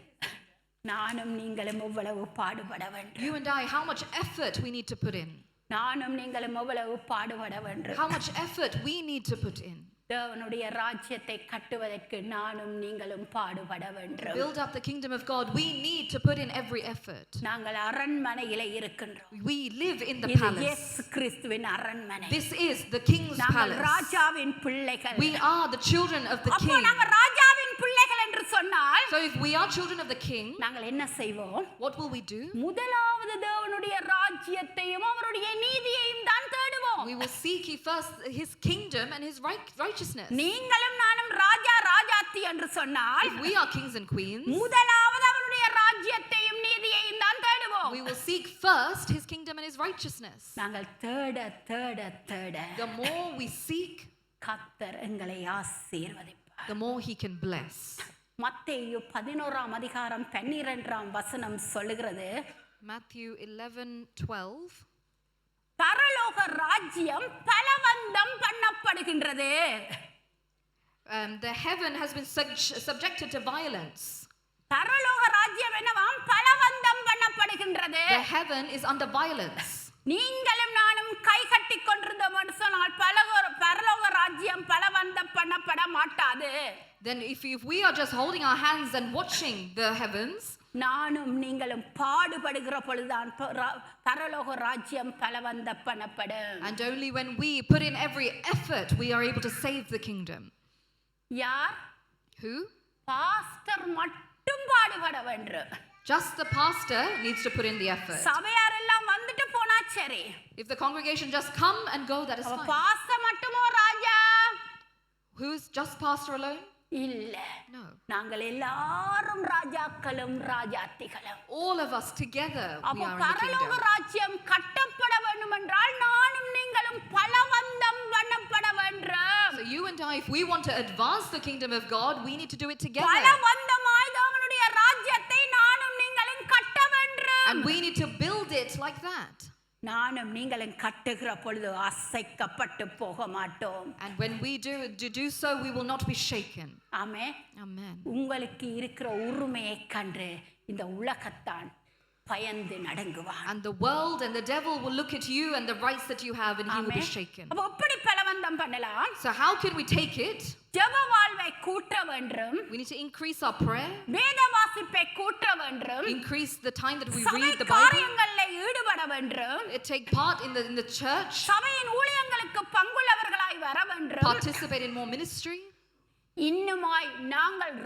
நானும் நீங்களும் எவ்வளவு பாடுபட வேண்டும். you and I, how much effort we need to put in. நானும் நீங்களும் எவ்வளவு பாடுபட வேண்டும். How much effort we need to put in. தேவனுடைய ராஜ்யத்தை கட்டுவதற்கு நானும் நீங்களும் பாடுபட வேண்டும். Build up the kingdom of God. We need to put in every effort. நாங்கள் அரண்மனையிலே இருக்கின்றோம். We live in the இது palace. இயேசு கிறிஸ்துவின் அரண்மனை. This is the king's நாங்கள் palace. ராஜாவின் பிள்ளைகள். We are the children of the அப்போ king. நாங்கள் ராஜாவின் பிள்ளைகள் என்று சொன்னால், So if we are children of the king, நாங்கள் என்ன செய்வோம்? what will we do? முதலாவது தேவனுடைய ராஜ்யத்தையும் அவருடைய நீதியையும் தான் தேடுவோம். We will seek ye first his kingdom and his righteousness. நீங்களும் நானும் ராஜா ராஜாத்தி என்று சொன்னால் If we are kings and queens, முதலாவது அவருடைய ராஜ்யத்தையும் நீதியையும் தான் தேடுவோம். we will seek first his kingdom and his righteousness. நாங்கள் தேட தேட தேட The more we seek, கர்த்தர் எங்களை ஆசீர்வதிப்பார். the more he can bless. மத்தேயு 11ஆம் அதிகாரம் 12ஆம் வசனம் சொல்லுகிறது, Matthew 11:12. பரலோக ராஜ்யம் பலவந்தம் பண்ணப்படுகின்றது. The heaven has been subjected to violence. பரலோக ராஜ்யம் என்னவாம்? பலவந்தம் பண்ணப்படுகின்றது. The heaven is under violence. நீங்களும் நானும் கை கட்டி கொண்டிருந்தோம் என்று சொன்னால் பரலோக ராஜ்யம் பலவந்தம் பண்ணப்பட மாட்டாது. Then if we are just holding our hands and watching the heavens, நானும் நீங்களும் பாடுபடுகிற பொழுதுதான் பரலோக ராஜ்யம் பலவந்த பண்ணப்படும். and only when we put in every effort, we are able to save the kingdom. யார்? Who? பாஸ்டர் மட்டும் பாடுபட வேண்டும். Just the pastor needs to put in the effort. சபையார் எல்லாம் வந்துட்டு போனா சரி. If the congregation just come and go, that is fine. Pastor மட்டுமோ ராஜா? Who's just pastor alone? இல்ல. No. நாங்கள் எல்லாரும் ராஜாக்களும் ராஜாத்திகளும். All of us together, we அப்ப are in the பரலோக kingdom. ராஜ்யம் கட்டப்பட வேண்டும் என்றால் நானும் நீங்களும் பலவந்தம் பண்ணப்பட வேண்டும். So you and I, if we want to advance the kingdom of God, we need to do it together. பலவந்தமாய் தேவனுடைய ராஜ்யத்தை நானும் நீங்களும் கட்ட வேண்டும். And we need to build it like that. நானும் நீங்களும் கட்டுகிற பொழுது அசைக்கப்பட்டு போக மாட்டோம். And when we do so, we will not be shaken. Amen. Amen. உங்களுக்கு இருக்கிற உரிமையை கண்டு இந்த உலகத்தான் பயந்து நடுங்குவான். And the world and the devil will look at you and the rights that you have, and he will be shaken. அப்ப எப்படி பலவந்தம் பண்ணலாம்? So how can we take it? ஜெப வாழ்வை கூட்ட வேண்டும். We need to increase our prayer, வேத வாசிப்பை கூட்ட வேண்டும். increase the time that we சபை read the Bible, காரியங்களில் ஈடுபட வேண்டும். take part in the church, சபையின் ஊழியங்களுக்கு பங்குள்ளவர்களாய் வர வேண்டும். participate in more ministry. இன்னுமாய் நாங்கள்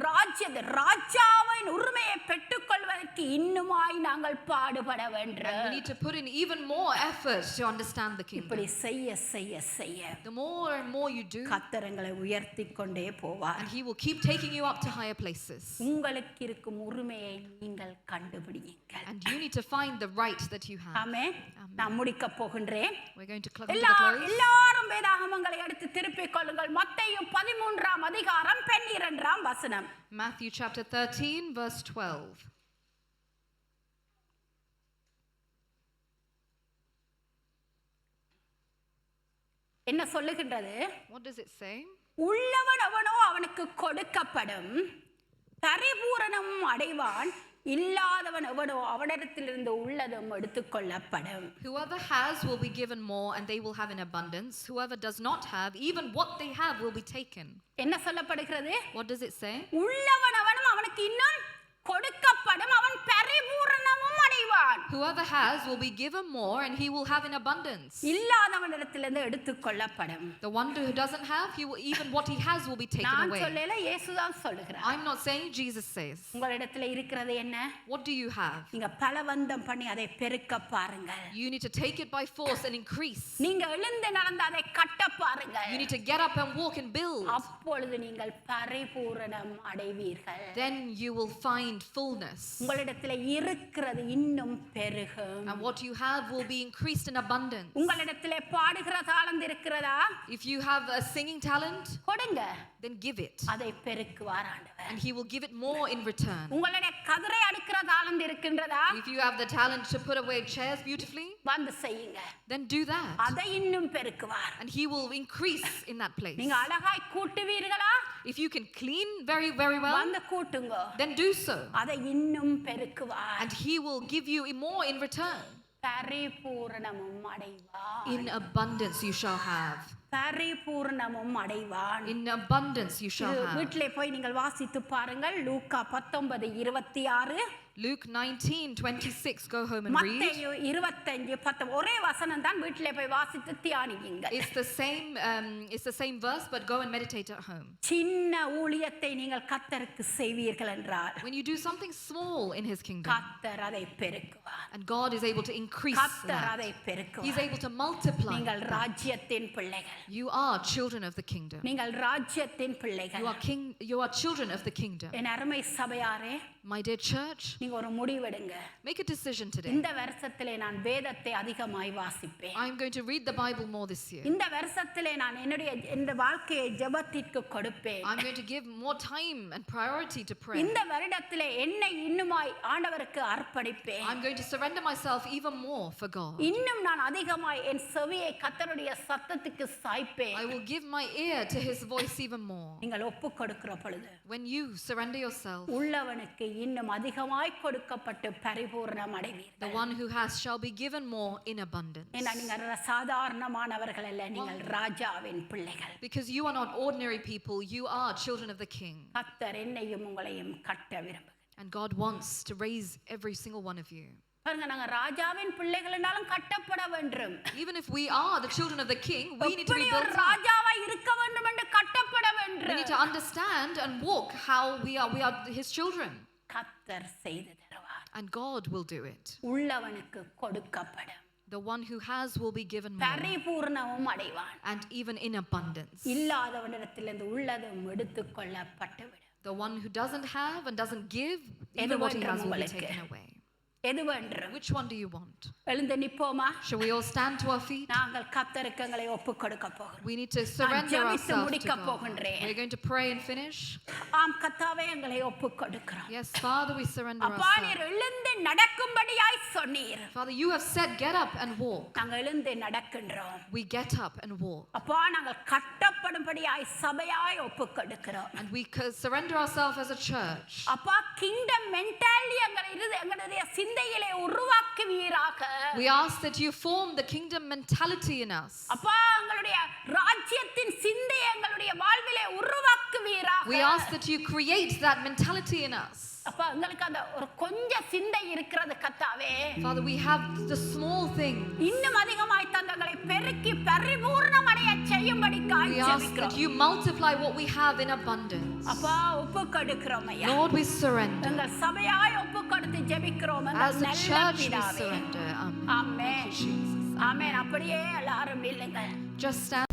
ராஜாவின் உரிமையை பெற்றுக்கொள்வதற்கு இன்னுமாய் நாங்கள் பாடுபட வேண்டும். We need to put in even more effort to understand the kingdom. இப்படி செய்ய செய்ய செய்ய The more and more you do, கர்த்தரங்களை உயர்த்தி கொண்டே போவார். and he will keep taking you up to higher places. உங்களுக்கு இருக்கும் உரிமையை நீங்கள் கண்டுபிடியுங்கள். And you need to find the right that you have. ஆமென். நான் முடிக்க போகின்றேன். We're going to come to the close. எல்லாரும் வேதாகமங்களை எடுத்து திருப்பிக் கொள்ளுங்கள். மத்தேயு 13ஆம் அதிகாரம் 12ஆம் வசனம். Matthew chapter 13 verse 12. என்ன சொல்லுகின்றது? What does it say? உள்ளவன் அவனோ அவனுக்கு கொடுக்கப்படும், பரிபூரணம் அடைவான். இல்லாதவன் எவனோ அவனிடத்திலிருந்து உள்ளதும் எடுத்துக்கொள்ளப்படும். Whoever has will be given more, and they will have in abundance. Whoever does not have, even what they have will be taken. என்ன சொல்லப்படுகிறது? What does it say? உள்ளவன் அவனும் அவனுக்கு இன்னும் கொடுக்கப்படும், அவன் பரிபூரணமும் அடைவான். Whoever has will be given more, and he will have in abundance. இல்லாதவனிடத்திலிருந்து எடுத்துக்கொள்ளப்படும். The one who doesn't have, even what he has will be taken நான் away. சொல்லல, இயேசுதான் சொல்லுகிறார். I'm not saying, Jesus says. உங்களிடத்துல இருக்கிறது என்ன? What do you have? நீங்க பலவந்தம் பண்ணி அதை பெருக்க பாருங்கள். You need to take it by force and increase. நீங்க எழுந்து நடந்து அதை கட்ட பாருங்கள். You need to get up and walk and build. அப்பொழுது நீங்கள் பரிபூரணம் அடைவீர்கள். Then you will find fullness. உங்களிடத்துல இருக்கிறது இன்னும் பெருகும். And what you have will be increased in abundance. உங்களிடத்துல பாடுகிற தாளந்து இருக்கிறதா? If you have a singing talent, கொடுங்க. then give it. அதை பெருக்குவார் ஆண்டவர். And he will give it more in return. உங்களிடம் கதிரை அடுக்கிற தாளந்து இருக்கின்றதா? If you have the talent to put away chairs beautifully, வந்து செய்யுங்க. then do that. அதை இன்னும் பெருக்குவார். And he will increase in that place. நீங்க அழகாய் கூட்டுவீர்களா? If you can clean very, very well, வந்து கூட்டுங்க. then do so. அதை இன்னும் பெருக்குவார். And he will give you more in return. பரிபூரணமும் அடைவார். In abundance you shall have. பரிபூரணமும் அடைவான். In abundance you shall have. வீட்டிலே போய் நீங்கள் வாசித்து பாருங்கள். லூக்கா 19:26. Luke 19:26. Go home and read. மத்தேயு 25:10 ஒரே வசனம் தான் வீட்டிலே போய் வாசித்து தியானியுங்கள். It's the same verse, but go and meditate at home. சின்ன ஊழியத்தை நீங்கள் கர்த்தருக்கு செய்வீர்கள் என்றால் When you do something small in His kingdom, கர்த்தர் அதை பெருக்குவார். and God is able to increase கர்த்தர் that. அதை He's பெருக்குவார். able to multiply. நீங்கள் ராஜ்யத்தின் பிள்ளைகள். You are children of the kingdom. நீங்கள் ராஜ்யத்தின் பிள்ளைகள். You are children of the kingdom. என் அருமை சபையாரே, My dear church, நீங்க ஒரு முடிவெடுங்க. make a decision today. இந்த வருஷத்திலே நான் வேதத்தை அதிகமாய் வாசிப்பேன். I'm going to read the Bible more this year. இந்த வருஷத்திலே நான் இந்த வாழ்க்கையை ஜெபத்திற்கு கொடுப்பேன். I'm going to give more time and priority to prayer. இந்த வருடத்திலே என்னை இன்னுமாய் ஆண்டவருக்கு அர்ப்பணிப்பேன். I'm going to surrender myself even more for God. இன்னும் நான் அதிகமாய் என் செவியை கர்த்தருடைய சத்தத்துக்கு சாய்ப்பேன். I will give my ear to His voice even more. நீங்கள் ஒப்பு கொடுக்கிற பொழுது When you surrender yourself, உள்ளவனுக்கு இன்னும் அதிகமாய் கொடுக்கப்பட்டு பரிபூர்ணம் அடைவீர்கள். the one who has shall be given more in abundance. ஏன்னா நீங்கள் சாதாரணமானவர்கள் அல்ல, நீங்கள் ராஜாவின் பிள்ளைகள். Because you are not ordinary people, you are children of the King. கர்த்தர் என்னையும் உங்களையும் கட்ட விரும்புகிறார். And God wants to raise every single one of you. பாருங்க, நாங்க ராஜாவின் பிள்ளைகள் என்றாலும் கட்டப்பட வேண்டும். Even if we are the children of the King, we need to be எப்படி ஒரு built up. ராஜாவா இருக்க வேண்டும் என்று கட்டப்பட We வேண்டும். need to understand and walk how we are His children. கர்த்தர் செய்து தருவார். And God will do it. உள்ளவனுக்கு கொடுக்கப்படும். The one who has will be given more. பரிபூர்ணமும் அடைவான். And even in abundance. இல்லாதவனிடத்திலிருந்து உள்ளதும் எடுத்துக்கொள்ளப்பட்டுவிடும். The one who doesn't have and doesn't give, even what he has will be taken away. எது வேண்டும்? Which one do you want? எழுந்து நிப்போமா? Shall we all stand to our feet? நாங்கள் கர்த்தருக்கு எங்களை ஒப்பு கொடுக்க போகிறோம். We need to surrender ஜெபித்து ourselves to முடிக்க God. போகின்றேன். We're going to pray and finish. ஆம் கர்த்தாவே, எங்களை ஒப்பு கொடுக்கிறோம். Yes, Father, we surrender அப்பா, நீர் ourselves. எழுந்து நடக்கும்படியாய் சொன்னீர். Father, you have said, get up and walk. நாங்கள் எழுந்து நடக்கின்றோம். We get up and walk. அப்பா, நாங்கள் கட்டப்படும்படியாய் சபையாய் ஒப்பு கொடுக்கிறோம். And we surrender ourselves as a church. அப்பா, கிங்டம் மென்டாலிட்டி எங்களுடைய சிந்தையிலே உருவாக்குவீராக. We ask that you form the kingdom mentality in us. அப்பா, எங்களுடைய ராஜ்யத்தின் சிந்தையை எங்களுடைய வாழ்விலே உருவாக்குவீராக. We ask that you create that mentality in us. அப்பா, எங்களுக்கு அந்த ஒரு கொஞ்சம் சிந்தை இருக்கிறது கர்த்தாவே. Father, we have the small thing. இன்னும் அதிகமாய் தங்களை பெருக்கி பரிபூர்ணம் அடைய செய்யும்படிக்காய் We ask that ஜெபிக்கிறோம். you multiply what we have in abundance. அப்பா, ஒப்பு கொடுக்கிறோம் ஐயா. Lord, we surrender. எங்கள் சபையாய் ஒப்பு கொடுத்து ஜெபிக்கிறோம். As a church, we surrender. Amen. ஆமென். ஆமென். அப்படியே எல்லாரும் இல்லைங்க. Just stand.